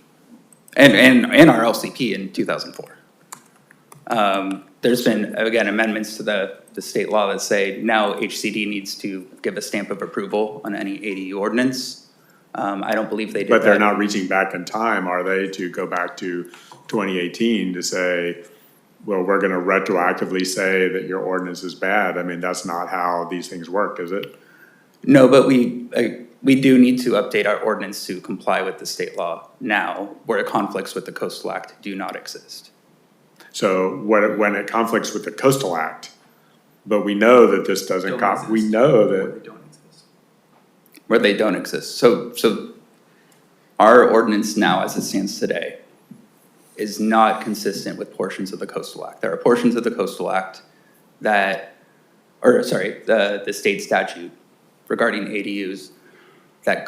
And our LCP in 2004. There's been, again, amendments to the state law that say now HCD needs to give a stamp of approval on any ADU ordinance. I don't believe they did that. But they're not reaching back in time, are they, to go back to 2018 to say, well, we're gonna retroactively say that your ordinance is bad. I mean, that's not how these things work, is it? No, but we do need to update our ordinance to comply with the state law now, where conflicts with the Coastal Act do not exist. So when it conflicts with the Coastal Act, but we know that this doesn't, we know that, Where they don't exist. So our ordinance now, as it stands today, is not consistent with portions of the Coastal Act. There are portions of the Coastal Act that, or sorry, the state statute regarding ADUs that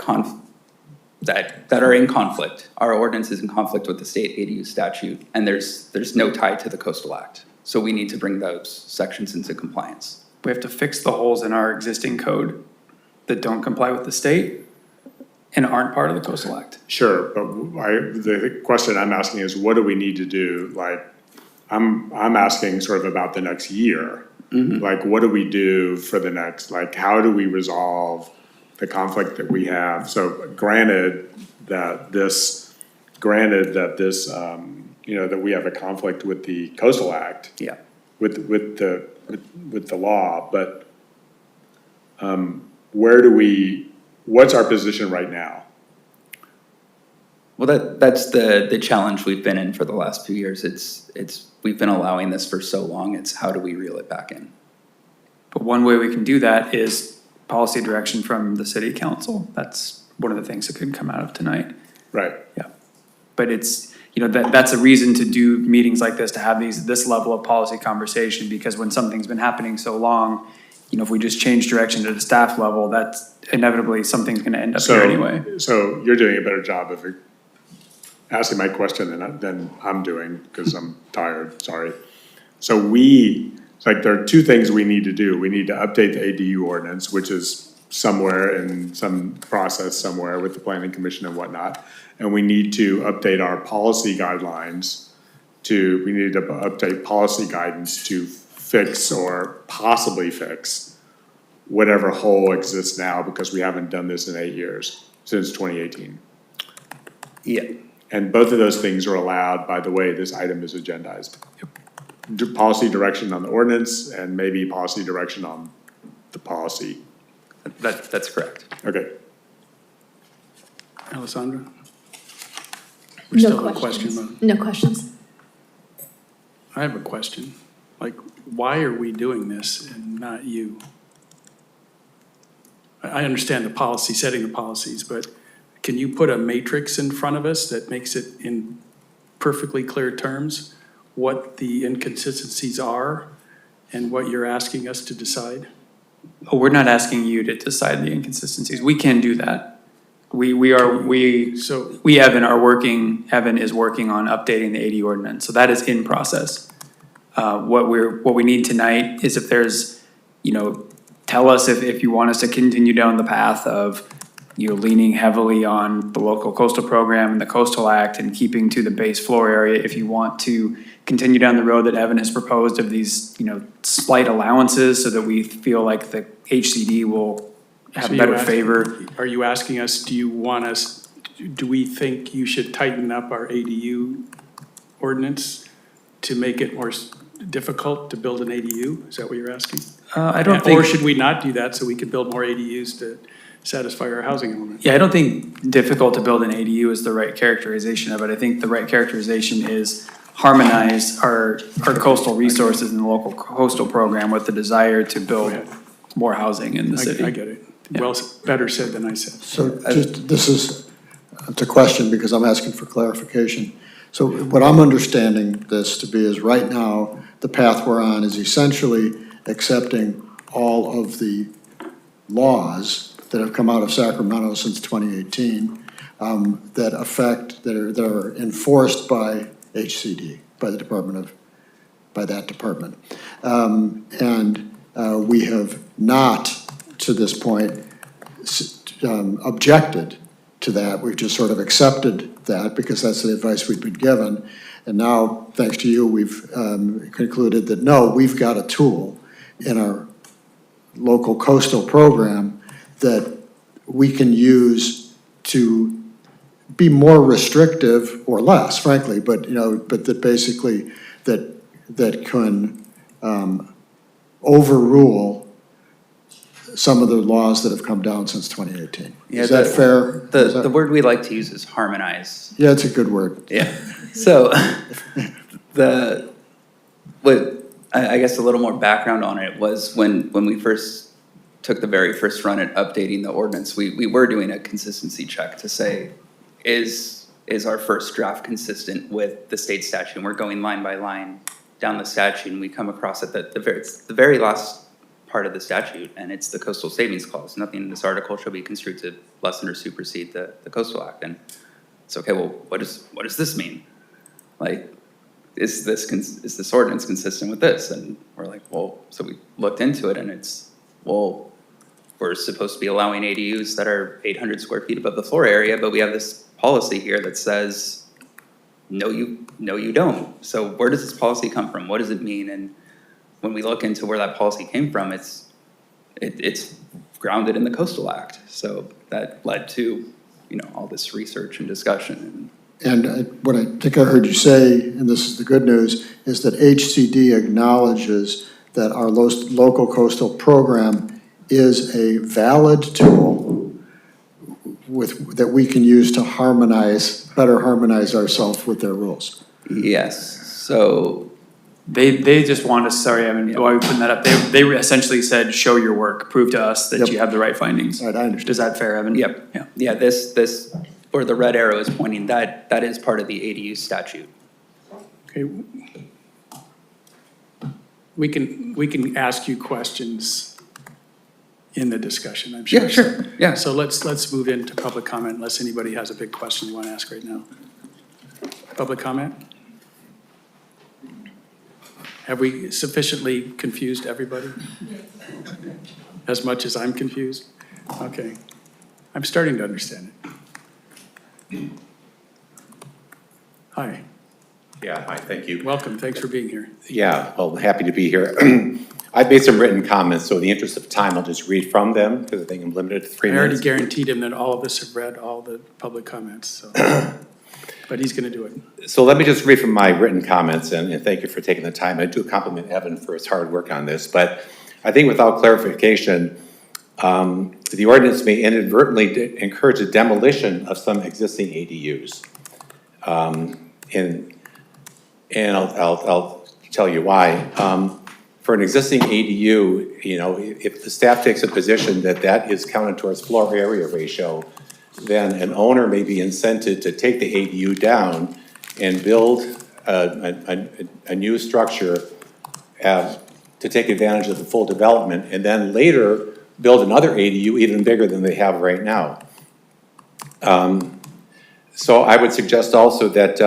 are in conflict. Our ordinance is in conflict with the state ADU statute, and there's no tie to the Coastal Act. So we need to bring those sections into compliance. We have to fix the holes in our existing code that don't comply with the state and aren't part of the Coastal Act. sure, but the question I'm asking is, what do we need to do? Like, I'm asking sort of about the next year. Like, what do we do for the next, like, how do we resolve the conflict that we have? So granted that this, you know, that we have a conflict with the Coastal Act. Yeah. With the law, but what's our position right now? Well, that's the challenge we've been in for the last few years. We've been allowing this for so long, it's how do we reel it back in? But one way we can do that is policy direction from the city council. That's one of the things that could come out of tonight. Right. Yeah. But it's, you know, that's a reason to do meetings like this, to have this level of policy conversation, because when something's been happening so long, you know, if we just change direction to the staff level, that's inevitably something's gonna end up here anyway. So you're doing a better job of asking my question than I'm doing, because I'm tired, sorry. So it's like there are two things we need to do. We need to update the ADU ordinance, which is somewhere in some process somewhere with the planning commission and whatnot. And we need to update our policy guidelines we need to update policy guidance to fix or possibly fix whatever hole exists now, because we haven't done this in 8 years, since 2018. Yeah. And both of those things are allowed by the way this item is agendized. Policy direction on the ordinance and maybe policy direction on the policy. That's correct. Okay. Alissandra? We're No still in question questions. mode. No questions. I have a question. Like, why are we doing this and not you? I understand the policy, setting the policies, but can you put a matrix in front of us that makes it in perfectly clear terms what the inconsistencies are and what you're asking us to decide? Oh, we're not asking you to decide the inconsistencies. We can do that. Evan is working on updating the AD ordinance, so that is in process. What we need tonight is if there's, you know, tell us if you want us to continue down the path of, you know, leaning heavily on the local coastal program and the Coastal Act and keeping to the base floor area. If you want to continue down the road that Evan has proposed of these, you know, slight allowances so that we feel like the HCD will have better favor. Are you asking us, do we think you should tighten up our ADU ordinance to make it more difficult to build an ADU? Is that what you're asking? I don't think. Or should we not do that so we can build more ADUs to satisfy our housing element? Yeah, I don't think difficult to build an ADU is the right characterization of it. I think the right characterization is harmonize our coastal resources in the local coastal program with the desire to build more housing in the city. I get it. Well, better said than I said. So it's a question because I'm asking for clarification. So what I'm understanding this to be is right now, the path we're on is essentially accepting all of the laws that have come out of Sacramento since 2018 that are enforced by HCD, by that department. We have not, to this point, objected to that. We've just sort of accepted that because that's the advice we've been given. And now, thanks to you, we've concluded that no, we've got a tool in our local coastal program that we can use to be more restrictive or less, frankly, but that basically that that can overrule some of the laws that have come down since 2018. Yeah, Is that fair? The word we like to use is harmonize. Yeah, it's a good word. Yeah. So I guess a little more background on it was when we first took the very first run at updating the ordinance, we were doing a consistency check to say, is our first draft consistent with the state statute? And we're going line by line down the statute, and we come across at the very last part of the statute, and it's the Coastal Savings Clause. Nothing in this article shall be construed to lessen or supersede the Coastal Act. And it's okay, well, what does this mean? Like, is this ordinance consistent with this? And we're like, well, so we looked into it, and it's, well, we're supposed to be allowing ADUs that are 800 square feet above the floor area, but we have this policy here that says, no, you don't. So where does this policy come from? What does it mean? And when we look into where that policy came from, it's grounded in the Coastal Act. So that led to, all this research and discussion. And what I think I heard you say, and this is the good news, is that HCD acknowledges that our local coastal program is a valid tool that we can use to better harmonize ourselves with their rules. Yes, so. They just want us, sorry, I mean, why are we putting that up? They essentially said, show your work, prove to us that you have the right findings. Right, I understand. Is that fair, Evan? Yep. Yeah, this, where the red arrow is pointing, that is part of the ADU statute. Okay. We can ask you questions in the discussion, I'm sure. Yeah, sure, yeah. So let's move into public comment unless anybody has a big question you want to ask right now. Public comment? Have we sufficiently confused everybody? As much as I'm confused? Okay. I'm starting to understand it. Hi. Yeah, hi, thank you. Welcome, thanks for being here. Yeah, well, happy to be here. I've made some written comments, so in the interest of time, I'll just read from them, because I think I'm limited to 3 I minutes. already guaranteed him that all of us have read all the public comments, so. But he's gonna do it. So let me just read from my written comments, and thank you for taking the time. I do compliment Evan for his hard work on this, but I think without clarification, the ordinance may inadvertently encourage the demolition of some existing ADUs. And I'll tell you why. For an existing ADU, if the staff takes a position that is counted towards floor area ratio, then an owner may be incented to take the ADU down and build a new structure to take advantage of the full development, and then later build another ADU even bigger than they have right now. So I would suggest also that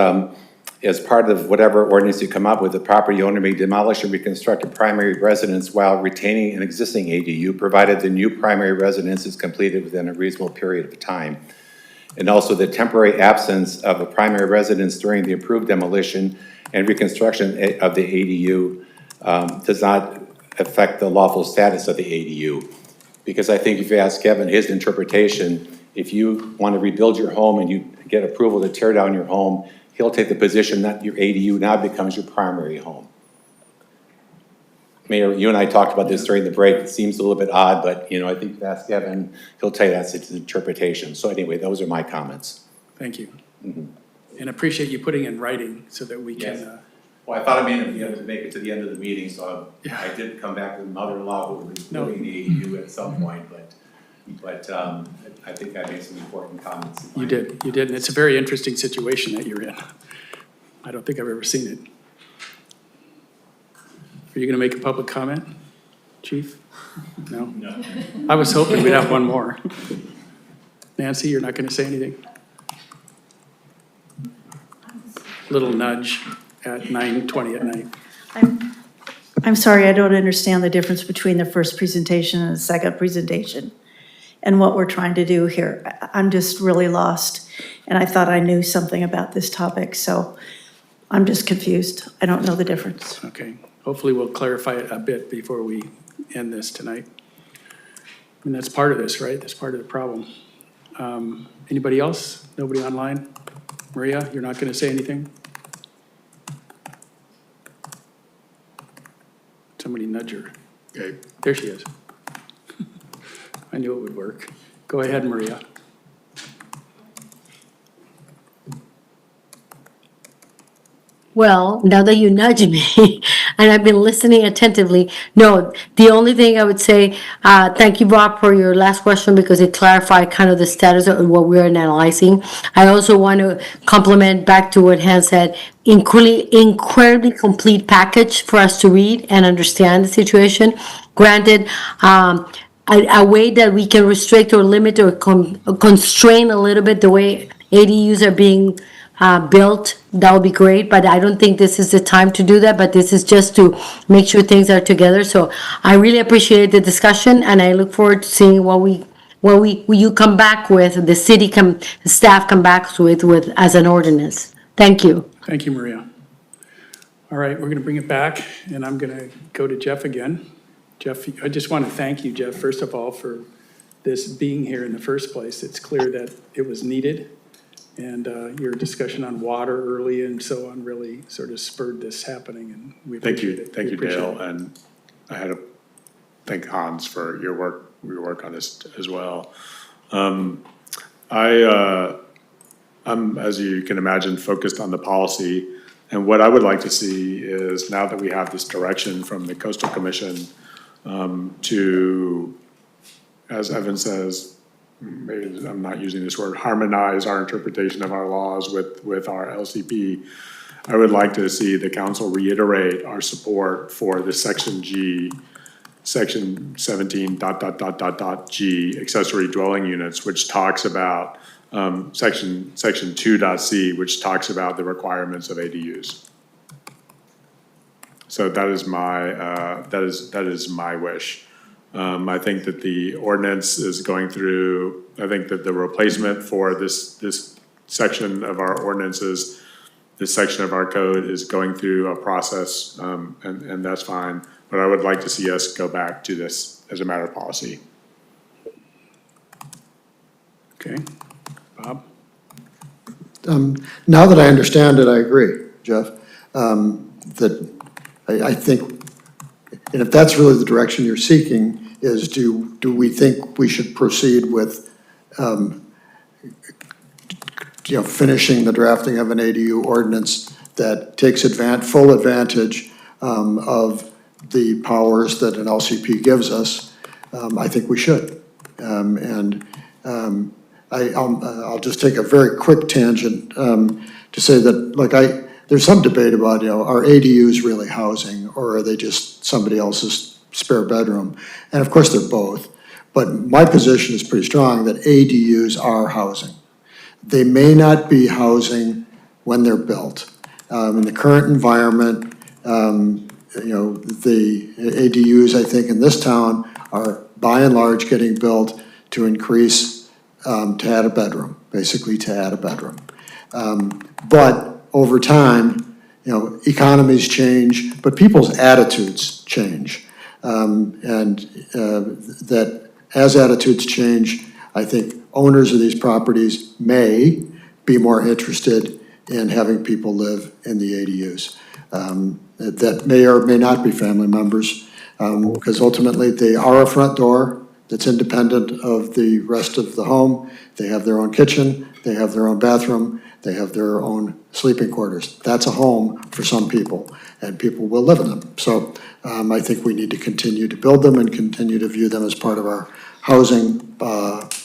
as part of whatever ordinance you come up with, the property owner may demolish and reconstruct a primary residence while retaining an existing ADU, provided the new primary residence is completed within a reasonable period of time. And also the temporary absence of a primary residence during the approved demolition and reconstruction of the ADU does not affect the lawful status of the ADU. Because I think if you ask Kevin his interpretation, if you want to rebuild your home and you get approval to tear down your home, he'll take the position that your ADU now becomes your primary home. Mayor, you and I talked about this during the break. It seems a little bit odd, but I think if you ask Kevin, he'll tell you that's his interpretation. So anyway, those are my comments. Thank you. And appreciate you putting in writing so that we can. Yes. Well, I thought I may not be able to make it to the end of the meeting, so I did come back with mother-in-law who will be building the ADU at some point, but I think I made some important comments. You did, and it's a very interesting situation that you're in. I don't think I've ever seen it. Are you gonna make a public comment, Chief? No? No. I was hoping we'd have one more. Nancy, you're not gonna say anything? Little nudge at 9:20 at night. I'm sorry, I don't understand the difference between the first presentation and the second presentation and what we're trying to do here. I'm just really lost, and I thought I knew something about this topic, so I'm just confused. I don't know the difference. Okay, hopefully we'll clarify it a bit before we end this tonight. I mean, that's part of this, right? That's part of the problem. Anybody else? Nobody online? Maria, you're not gonna say anything? can nudge her. Okay. There she is. I knew it would work. Go ahead, Maria. Well, now that you nudge me, and I've been listening attentively, no, the only thing I would say, thank you, Bob, for your last question because it clarified kind of the status of what we're analyzing. I also want to compliment back to what Hans said, incredibly complete package for us to read and understand the situation. Granted, a way that we can restrict or limit or constrain a little bit the way ADUs are being built, that would be great, but I don't think this is the time to do that, but this is just to make sure things are together. So I really appreciate the discussion, and I look forward to seeing what you come back with, the city staff come back with as an ordinance. Thank you. Thank you, Maria. All right, we're going to bring it back, and I'm going to go to Jeff again. Jeff, I just want to thank you, Jeff, first of all, for this being here in the first place. It's clear that it was needed. And your discussion on water early and so on really sort of spurred this happening, and we appreciate it. Thank you, Dale, and I had to thank Hans for your work on this as well. I'm, as you can imagine, focused on the policy, and what I would like to see is, now that we have this direction from the Coastal Commission, to, as Evan says, maybe I'm not using this word, harmonize our interpretation of our laws with our LCP. I would like to see the council reiterate our support for the section G, section 17 ... G, accessory dwelling units, which talks about section 2.c, which talks about the requirements of ADUs. So that is my wish. I think that the ordinance is going through, I think that the replacement for this section of our ordinances, this section of our code is going through a process, and that's fine. But I would like to see us go back to this as a matter of policy. Okay, Bob? Now that I understand it, I agree, Jeff, that I think, and if that's really the direction you're seeking, is do we think we should proceed with, finishing the drafting of an ADU ordinance that takes full advantage of the powers that an LCP gives us? I think we should. I'll just take a very quick tangent to say that, there's some debate about, are ADUs really housing, or are they just somebody else's spare bedroom? And of course they're both, but my position is pretty strong that ADUs are housing. They may not be housing when they're built. In the current environment, the ADUs, I think, in this town are by and large getting built to increase, to add a bedroom, basically to add a bedroom. But over time, economies change, but people's attitudes change. That as attitudes change, I think owners of these properties may be more interested in having people live in the ADUs. That may or may not be family members, because ultimately they are a front door that's independent of the rest of the home. They have their own kitchen, they have their own bathroom, they have their own sleeping quarters. That's a home for some people, and people will live in them. So I think we need to continue to build them and continue to view them as part of our housing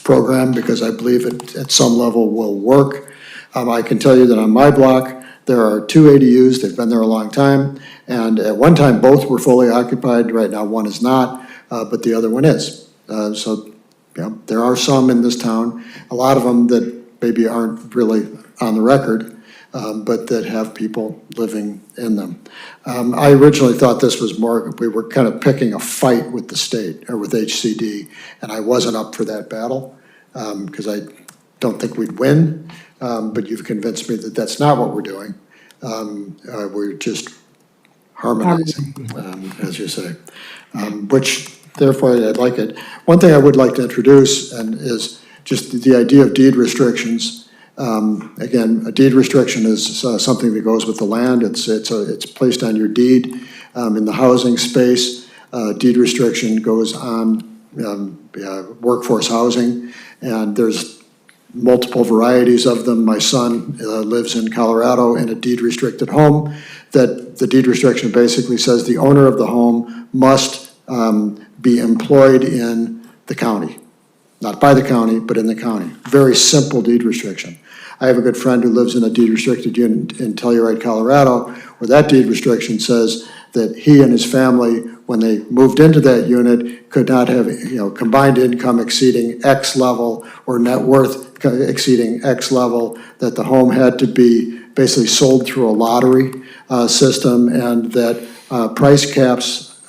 program, because I believe it at some level will work. I can tell you that on my block, there are 2 ADUs. They've been there a long time, and at one time both were fully occupied. Right now one is not, but the other one is. So there are some in this town, a lot of them that maybe aren't really on the record, but that have people living in them. I originally thought this was more, we were kind of picking a fight with the state or with HCD, and I wasn't up for that battle because I don't think we'd win, but you've convinced me that that's not what we're doing. We're just harmonizing, as you say, which therefore I'd like it. One thing I would like to introduce is just the idea of deed restrictions. Again, a deed restriction is something that goes with the land. It's placed on your deed in the housing space. deed restriction goes on workforce housing, and there's multiple varieties of them. My son lives in Colorado in a deed-restricted home, that the deed restriction basically says the owner of the home must be employed in the county. Not by the county, but in the county. Very simple deed restriction. I have a good friend who lives in a deed-restricted unit in Telluride, Colorado, where that deed restriction says that he and his family, when they moved into that unit, could not have, combined income exceeding X level or net worth exceeding X level, that the home had to be basically sold through a lottery system, and that price caps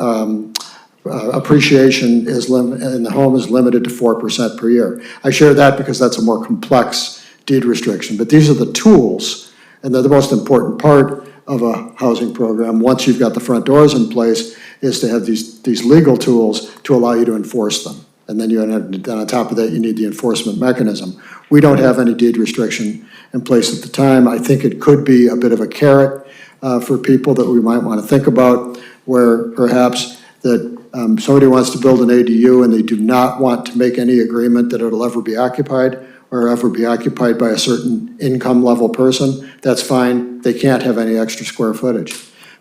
appreciation in the home is limited to 4% per year. I share that because that's a more complex deed restriction, but these are the tools, and they're the most important part of a housing program. Once you've got the front doors in place, is to have these legal tools to allow you to enforce them. And then on top of that, you need the enforcement mechanism. We don't have any deed restriction in place at the time. I think it could be a bit of a carrot for people that we might want to think about, where perhaps that somebody wants to build an ADU and they do not want to make any agreement that it'll ever be occupied or ever be occupied by a certain income level person. That's fine. They can't have any extra square footage.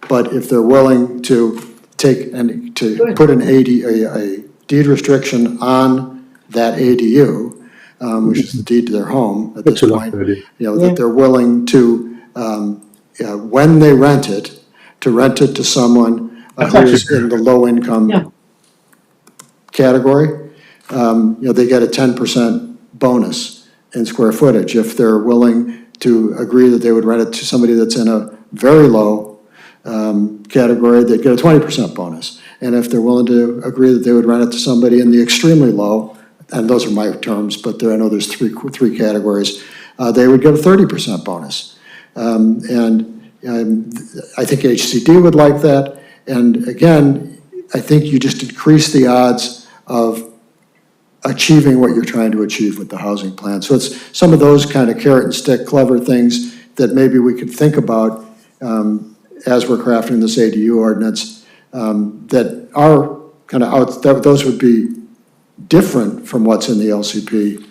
But if they're willing to take and to put a deed restriction on that ADU, which is the deed to their home at this point, that they're willing to, when they rent it, to someone who's in the low income category, they get a 10% bonus in square footage. If they're willing to agree that they would rent it to somebody that's in a very low category, they'd get a 20% bonus. And if they're willing to agree that they would rent it to somebody in the extremely low, and those are my terms, but I know there's three categories, they would get a 30% bonus. And I think HCD would like that. And again, I think you just increase the odds of achieving what you're trying to achieve with the housing plan. So it's some of those kind of carrot and stick clever things that maybe we could think about as we're crafting this ADU ordinance that are kind of out, those would be different from what's in the LCP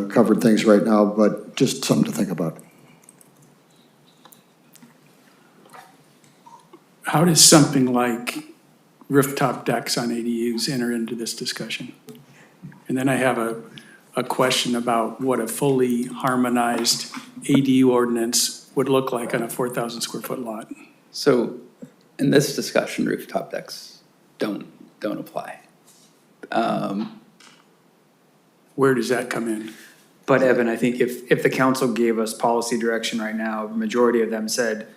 covered things right now, but just something to think about. How does something like rooftop decks on ADUs enter into this discussion? And then I have a question about what a fully harmonized ADU ordinance would look like on a 4,000 square foot lot. So in this discussion, rooftop decks don't apply. Where does that come in? But Evan, I think if the council gave us policy direction right now, the majority of them said,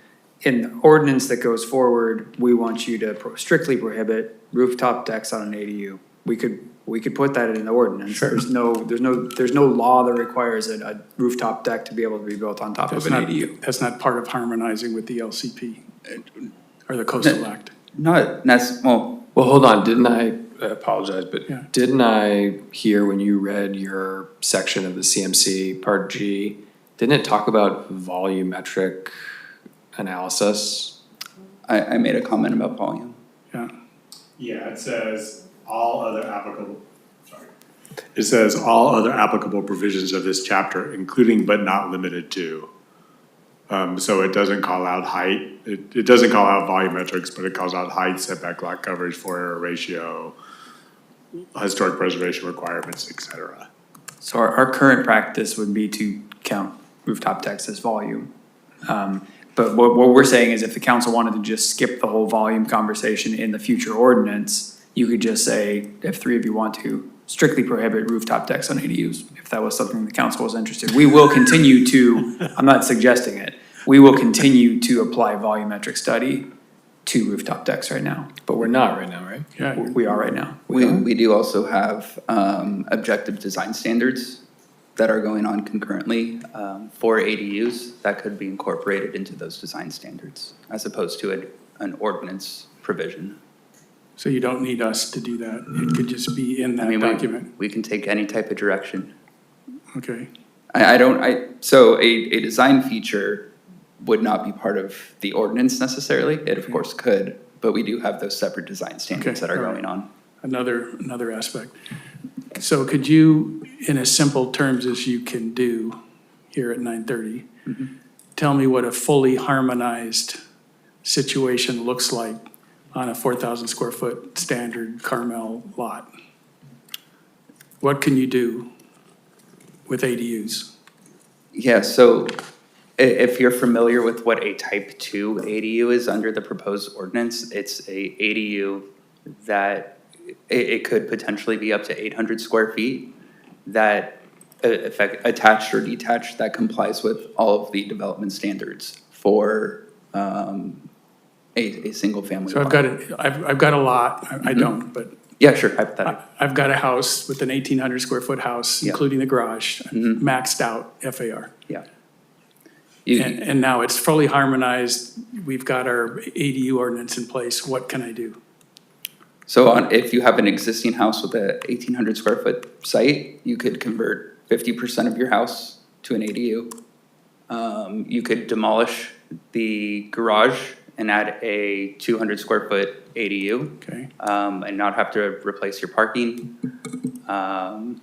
in the ordinance that goes forward, we want you to strictly prohibit rooftop decks on an ADU. We could put that in the ordinance. Sure. There's no law that requires a rooftop deck to be able to be built on top of an ADU. That's not part of harmonizing with the LCP or the Coastal Act. Not necessarily. Well, hold on, didn't I apologize, but Yeah. didn't I hear when you read your section of the CMC, Part G, didn't it talk about volumetric analysis? I made a comment about volume. Yeah. Yeah, it says all other applicable, it says all other applicable provisions of this chapter, including but not limited to. So it doesn't call out height, it doesn't call out volumetrics, but it calls out height, setback, lot coverage, floor area ratio, historic preservation requirements, et cetera. So our current practice would be to count rooftop decks as volume. But what we're saying is if the council wanted to just skip the whole volume conversation in the future ordinance, you could just say, if three of you want to, strictly prohibit rooftop decks on ADUs, if that was something the council was interested. We will continue to, I'm not suggesting it, we will continue to apply volumetric study to rooftop decks right now. But we're not right now, right? Yeah. We are right now. We do also have objective design standards that are going on concurrently for ADUs that could be incorporated into those design standards as opposed to an ordinance provision. So you don't need us to do that. It could just be in that document. We can take any type of direction. Okay. So a design feature would not be part of the ordinance necessarily. It of course could, but we do have those separate design standards that are all right. going on. Another aspect. So could you, in as simple terms as you can do here at 9:30, tell me what a fully harmonized situation looks like on a 4,000 square foot standard Carmel lot? What can you do with ADUs? Yeah, so if you're familiar with what a type 2 ADU is under the proposed ordinance, it's a ADU that it could potentially be up to 800 square feet that attached or detached that complies with all of the development standards for a single family So lot. I've got a lot, I don't, but. Yeah, sure, hypothetically. I've got a house with an 1,800 square foot house, Yeah. including the garage, maxed out FAR. Yeah. And now it's fully harmonized, we've got our ADU ordinance in place, what can I do? So if you have an existing house with a 1,800 square foot site, you could convert 50% of your house to an ADU. You could demolish the garage and add a 200 square foot ADU. Okay. And not have to replace your parking. And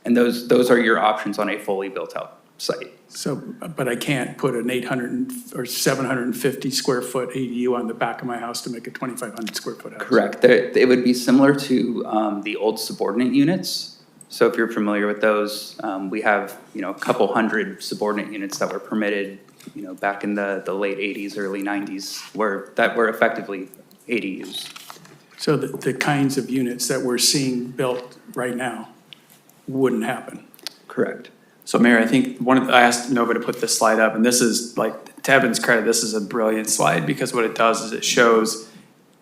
those are your options on a fully built out site. So, but I can't put an 800 or 750 square foot ADU on the back of my house to make a 2,500 square foot house? Correct. It would be similar to the old subordinate units. So if you're familiar with those, we have, a couple hundred subordinate units that were permitted, back in the late 80s, early 90s, that were effectively ADUs. So the kinds of units that we're seeing built right now wouldn't happen? Correct. So Mayor, I think I asked Nova to put this slide up, and this is, like, to Evan's credit, this is a brilliant slide, because what it does is it shows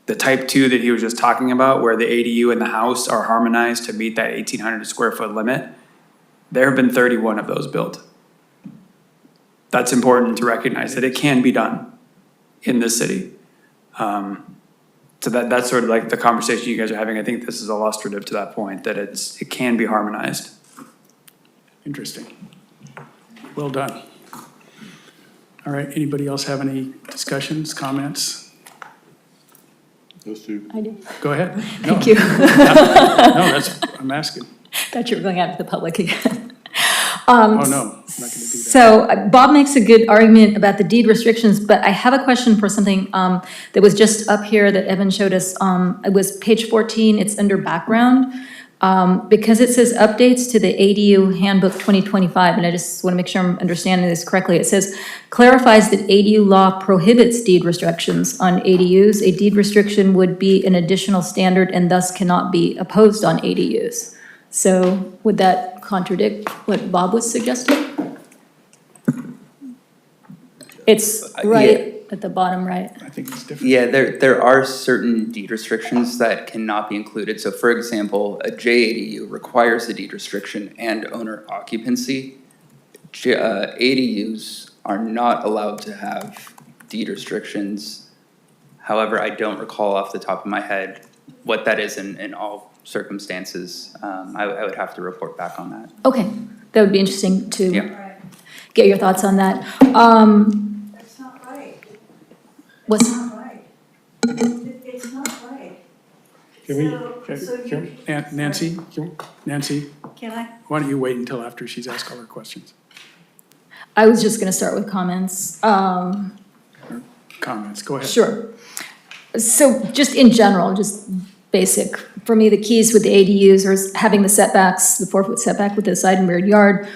the type 2 that he was just talking about, where the ADU and the house are harmonized to meet that 1,800 square foot limit. There have been 31 of those built. That's important to recognize, that it can be done in this city. So that's sort of like the conversation you guys are having. I think this is illustrative to that point, that it can be harmonized. Interesting. Well done. All right, anybody else have any discussions, comments? Those two. I do. Go ahead. Thank you. No, I'm asking. Thought you were going out to the public again. Oh, no, I'm not gonna do that. So Bob makes a good argument about the deed restrictions, but I have a question for something that was just up here that Evan showed us. It was page 14, it's under background. Because it says updates to the ADU handbook 2025, and I just want to make sure I'm understanding this correctly. It says clarifies that ADU law prohibits deed restrictions on ADUs. A deed restriction would be an additional standard and thus cannot be opposed on ADUs. So would that contradict what Bob was suggesting? It's right at the bottom right. I think it's different. Yeah, there are certain deed restrictions that cannot be included. So for example, a JADU requires a deed restriction and owner occupancy. ADUs are not allowed to have deed restrictions. However, I don't recall off the top of my head what that is in all circumstances. I would have to report back on that. Okay, that would be interesting to get your thoughts on that. That's not right. What's It's not right. It's not right. Can we, So you- Nancy, Can I? why don't you wait until after she's asked all her questions? I was just going to start with comments. Comments, go ahead. Sure. So just in general, just basic, for me, the keys with the ADUs are having the setbacks, the 4-foot setback with the side and rear yard,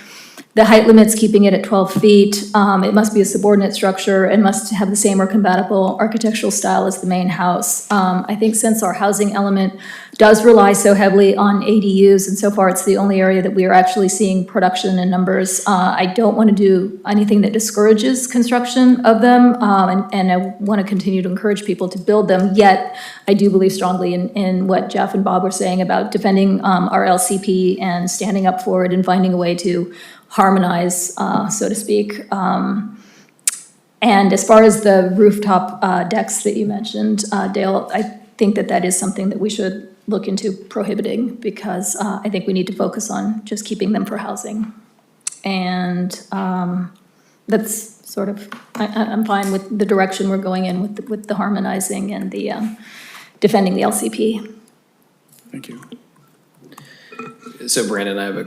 the height limits, keeping it at 12 feet. It must be a subordinate structure and must have the same or compatible architectural style as the main house. I think since our housing element does rely so heavily on ADUs, and so far it's the only area that we are actually seeing production in numbers, I don't want to do anything that discourages construction of them, and I want to continue to encourage people to build them, yet I do believe strongly in what Jeff and Bob were saying about defending our LCP and standing up for it and finding a way to harmonize, so to speak. And as far as the rooftop decks that you mentioned, Dale, I think that is something that we should look into prohibiting, because I think we need to focus on just keeping them for housing. And that's sort of, I'm fine with the direction we're going in with the harmonizing and the defending the LCP. Thank you. So Brandon, I have a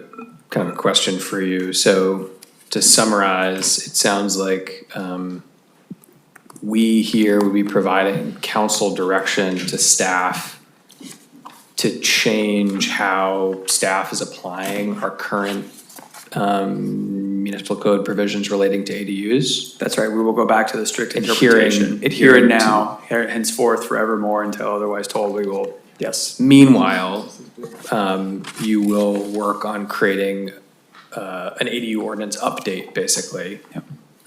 kind of a question for you. So to summarize, it sounds like we here would be providing council direction to staff to change how staff is applying our current municipal code provisions relating to ADUs. That's right, we will go back to the strict Adhering- interpretation. adhering Here and to- now, henceforth, forevermore, until otherwise told, we will, yes. Meanwhile, you will work on creating an ADU ordinance update, basically. Yep.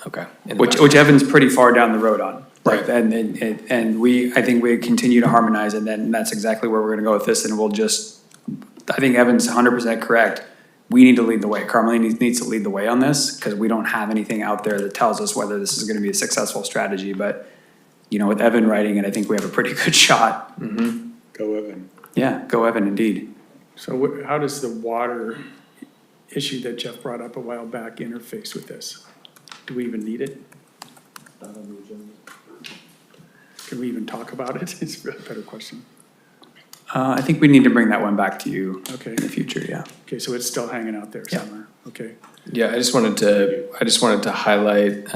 Okay. Which Evan's pretty far down the road on. Right. And I think we continue to harmonize, and then that's exactly where we're gonna go with this, and we'll just, I think Evan's 100% correct. We need to lead the way. Carmelina needs to lead the way on this, because we don't have anything out there that tells us whether this is gonna be a successful strategy, but, you know, with Evan writing it, I think we have a pretty good shot. Go Evan. Yeah, go Evan, indeed. So how does the water issue that Jeff brought up a while back interface with this? Do we even need it? Can we even talk about it? It's a better question. I think we need to bring that one back to you Okay. in the future, yeah. Okay, so it's still hanging out there Yeah. somewhere, okay. Yeah, I just wanted to highlight,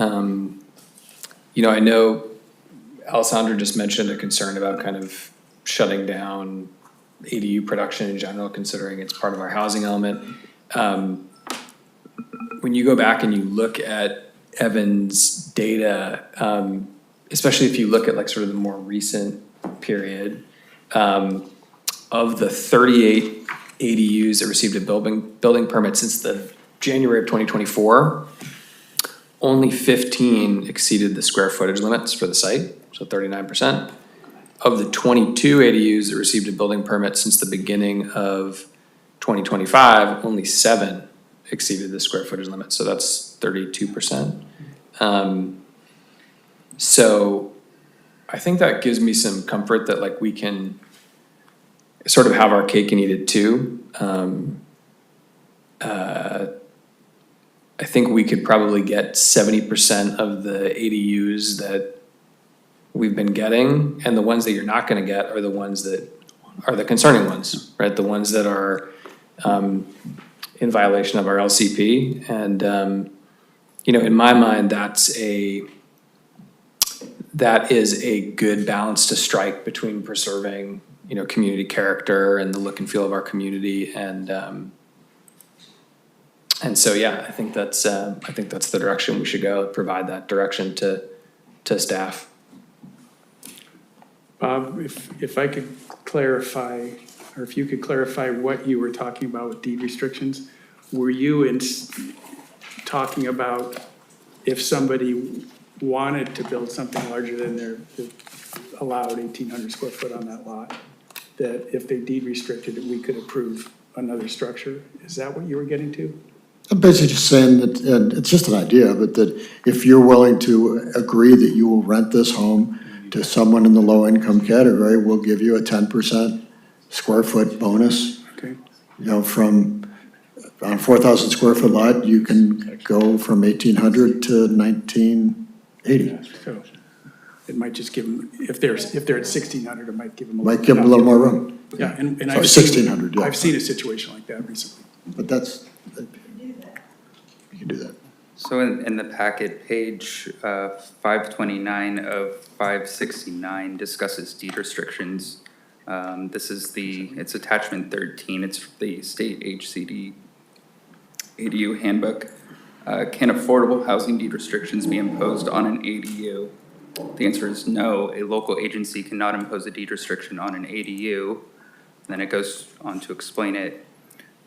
you know, I know Alissandra just mentioned a concern about kind of shutting down ADU production in general, considering it's part of our housing element. When you go back and you look at Evan's data, especially if you look at like sort of the more recent period, of the 38 ADUs that received a building permit since the January of 2024, only 15 exceeded the square footage limits for the site, so 39%. Of the 22 ADUs that received a building permit since the beginning of 2025, only 7 exceeded the square footage limit, so that's 32%. So I think that gives me some comfort that like we can sort of have our cake and eat it too. I think we could probably get 70% of the ADUs that we've been getting, and the ones that you're not gonna get are the ones that are the concerning ones, right? The ones that are in violation of our LCP. And, you know, in my mind, that is a good balance to strike between preserving, you know, community character and the look and feel of our community. And so, yeah, I think that's the direction we should go, provide that direction to staff. Bob, if I could clarify, or if you could clarify what you were talking about with deed restrictions, were you talking about if somebody wanted to build something larger than their allowed 1,800 square foot on that lot, that if they deed restricted it, we could approve another structure? Is that what you were getting to? I'm basically just saying that, and it's just an idea, but that if you're willing to agree that you will rent this home to someone in the low income category, we'll give you a 10% square foot bonus. Okay. You know, from on a 4,000 square foot lot, you can go from 1,800 to 1,980. So it might just give them, if they're at 1,600, it might give them. Might give them a little more room. Yeah, and Sorry, I've seen, 1,600, yeah. I've seen a situation like that recently. But that's, you can do that. So in the packet, page 529 of 569 discusses deed restrictions. This is it's attachment 13, it's the state HCD ADU handbook. Can affordable housing deed restrictions be imposed on an ADU? The answer is no. A local agency cannot impose a deed restriction on an ADU. Then it goes on to explain it.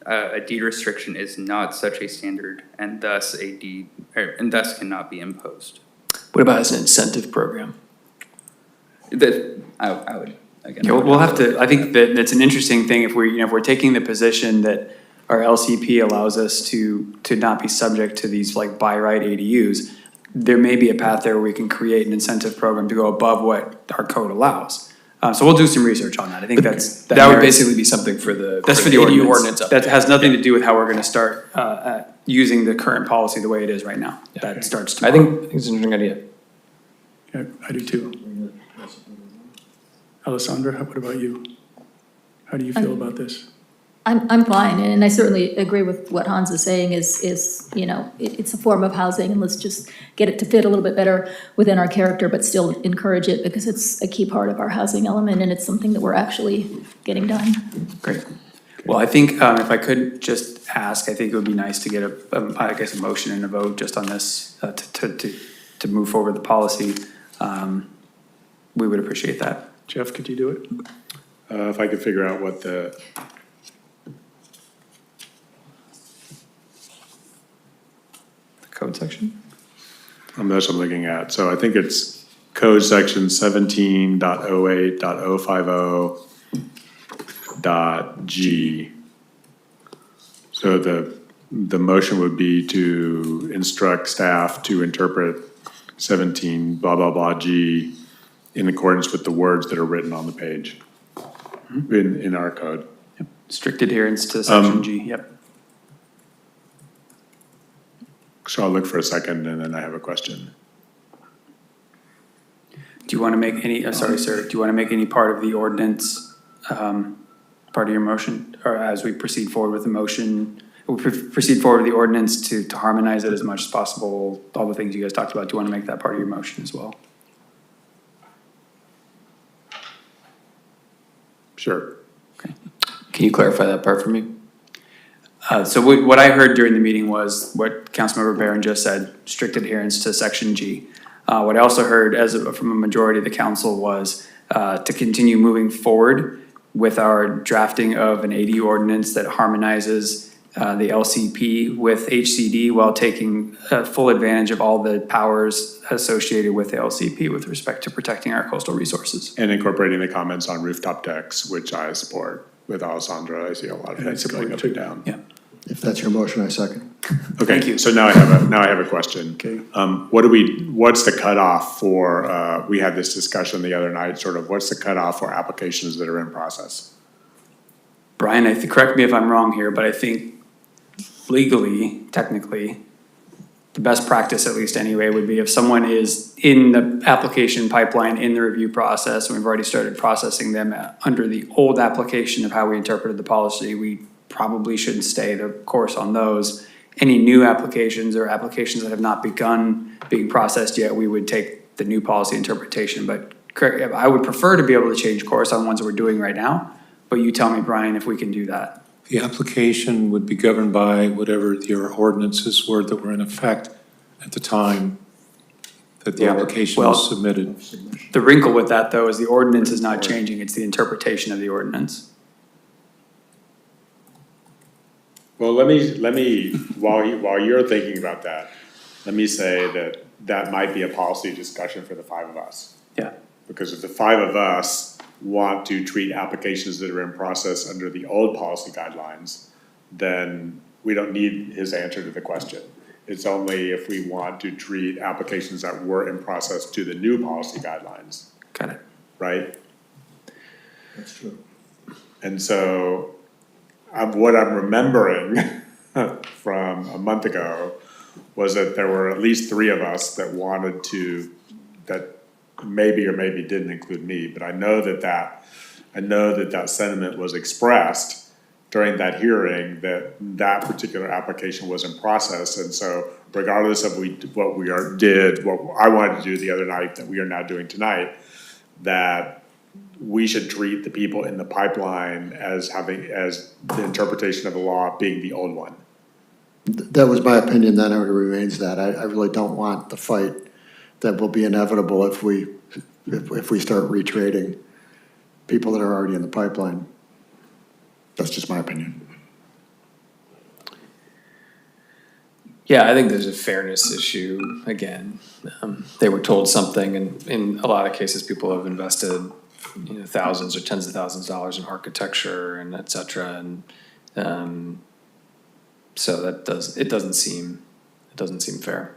A deed restriction is not such a standard, and thus cannot be imposed. What about as an incentive program? I would again. Yeah, we'll have to, I think that it's an interesting thing if we're taking the position that our LCP allows us to not be subject to these like by right ADUs, there may be a path there where we can create an incentive program to go above what our code allows. So we'll do some research on that. I think that's. That would merits- basically be something for the. That's for the ADU ordinance. update. That has nothing to do with how we're gonna start, using the current policy the way it is right now. That starts I tomorrow. think it's an interesting idea. Yeah, I do too. Alissandra, what about you? How do you feel about this? I'm fine, and I certainly agree with what Hans is saying is, you know, it's a form of housing, and let's just get it to fit a little bit better within our character, but still encourage it, because it's a key part of our housing element, and it's something that we're actually getting done. Great. Well, I think, if I could just ask, I think it would be nice to get I guess, a motion and a vote just on this, to move forward the policy. We would appreciate that. Jeff, could you do it? If I could figure out what the Code section? that's what I'm looking at. So I think it's code section 17.08.050.G. So the motion would be to instruct staff to interpret 17 blah, blah, blah G in accordance with the words that are written on the page in our code. Strict adherence to section G, yep. So I'll look for a second and then I have a question. Do you want to make any, sorry, sir, do you want to make any part of the ordinance, part of your motion? Or as we proceed forward with the motion, we proceed forward with the ordinance to harmonize it as much as possible, all the things you guys talked about, do you want to make that part of your motion as well? Sure. Can you clarify that part for me? So what I heard during the meeting was what Councilmember Byrne just said, strict adherence to section G. What I also heard from a majority of the council was to continue moving forward with our drafting of an ADU ordinance that harmonizes the LCP with HCD while taking full advantage of all the powers associated with the LCP with respect to protecting our coastal resources. And incorporating the comments on rooftop decks, which I support with Alissandra. I see a lot of heads going up and down. Yeah. If that's your motion, I second. Okay, Thank you. so now I have a question. Okay. What's the cutoff for, we had this discussion the other night, sort of, what's the cutoff for applications that are in process? Brian, correct me if I'm wrong here, but I think legally, technically, the best practice, at least anyway, would be if someone is in the application pipeline, in the review process, and we've already started processing them under the old application of how we interpreted the policy, we probably shouldn't stay the course on those. Any new applications or applications that have not begun being processed yet, we would take the new policy interpretation. But correct, I would prefer to be able to change course on ones that we're doing right now, but you tell me, Brian, if we can do that. The application would be governed by whatever your ordinances were that were in effect at the time that the application was submitted. The wrinkle with that, though, is the ordinance is not changing, it's the interpretation of the ordinance. Well, let me, while you're thinking about that, let me say that might be a policy discussion for the five of us. Yeah. Because if the five of us want to treat applications that are in process under the old policy guidelines, then we don't need his answer to the question. It's only if we want to treat applications that were in process to the new policy guidelines. Got it. Right? That's true. And so what I'm remembering from a month ago was that there were at least three of us that wanted to, that maybe or maybe didn't include me, but I know that sentiment was expressed during that hearing, that particular application was in process. And so regardless of what I wanted to do the other night that we are now doing tonight, that we should treat the people in the pipeline as the interpretation of the law being the old one. That was my opinion then, and it remains that. I really don't want the fight that will be inevitable if we start retrading people that are already in the pipeline. That's just my opinion. Yeah, I think there's a fairness issue. Again, they were told something, and in a lot of cases, people have invested, thousands or tens of thousands of dollars in architecture and et cetera, and so it doesn't seem fair.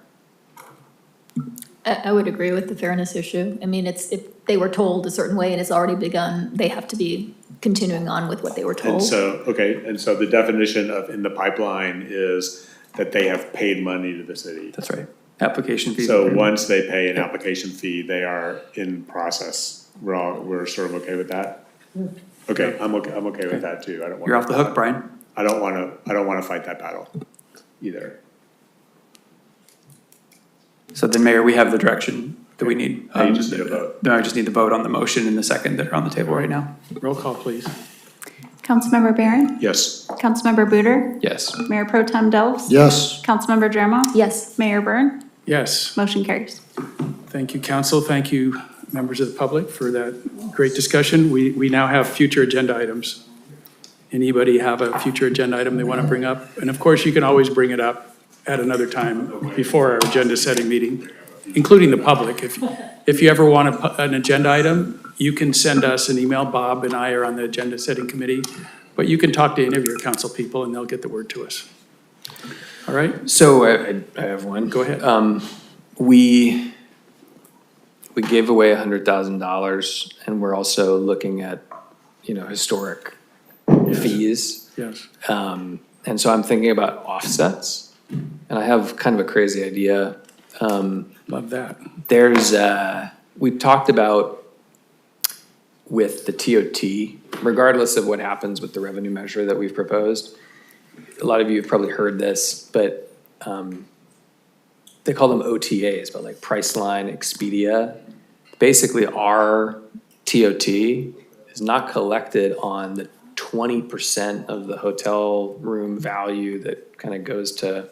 I would agree with the fairness issue. I mean, it's, if they were told a certain way and it's already begun, they have to be continuing on with what they were told. And so, okay, and so the definition of in the pipeline is that they have paid money to the city. That's right. Application fee. So once they pay an application fee, they are in process. We're sort of okay with that? Okay, I'm okay with that too. I don't want. You're off the hook, Brian. I don't wanna fight that battle either. So then, Mayor, we have the direction that we need. You just need a vote. No, I just need the vote on the motion and the second that are on the table right now. Roll call, please. Councilmember Byrne? Yes. Councilmember Buder? Yes. Mayor Pro Tem Delves? Yes. Councilmember Dramov? Yes. Mayor Byrne? Yes. Motion carries. Thank you, council. Thank you, members of the public, for that great discussion. We now have future agenda items. Anybody have a future agenda item they want to bring up? And of course, you can always bring it up at another time before our agenda setting meeting, including the public. If you ever want an agenda item, you can send us an email. Bob and I are on the agenda setting committee, but you can talk to any of your council people and they'll get the word to us. All right? So I have one. Go ahead. We gave away $100,000 and we're also looking at, historic fees. Yes. And so I'm thinking about offsets, and I have kind of a crazy idea. Love that. We talked about with the TOT, regardless of what happens with the revenue measure that we've proposed. A lot of you have probably heard this, but they call them OTAs, but like Priceline, Expedia. Basically, our TOT is not collected on the 20% of the hotel room value that kind of goes to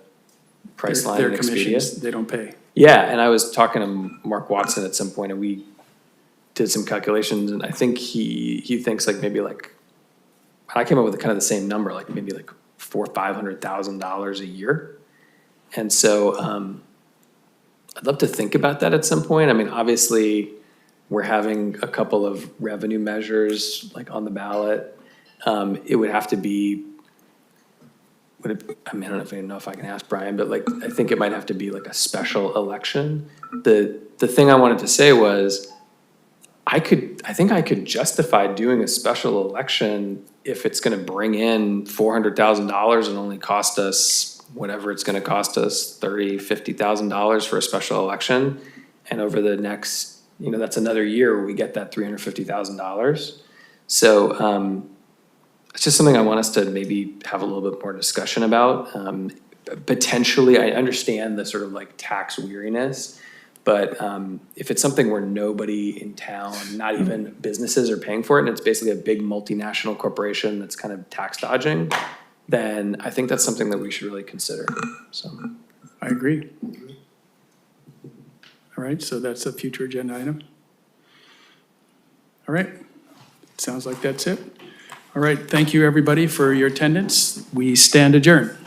Priceline Their and commissions, Expedia. they don't pay. Yeah, and I was talking to Mark Watson at some point, and we did some calculations, and I think he thinks like maybe like, I came up with kind of the same number, like maybe like $400,000 or $500,000 a year. And so I'd love to think about that at some point. I mean, obviously, we're having a couple of revenue measures like on the ballot. It would have to be, I don't know if I can ask Brian, but like, I think it might have to be like a special election. The thing I wanted to say was, I think I could justify doing a special election if it's gonna bring in $400,000 and only cost us whatever it's gonna cost us, $30,000, $50,000 for a special election. And over the next, that's another year where we get that $350,000. So it's just something I want us to maybe have a little bit more discussion about. Potentially, I understand the sort of like tax weariness, but if it's something where nobody in town, not even businesses are paying for it, and it's basically a big multinational corporation that's kind of tax dodging, then I think that's something that we should really consider, so. I agree. All right, so that's a future agenda item. All right, sounds like that's it. All right, thank you, everybody, for your attendance. We stand adjourned.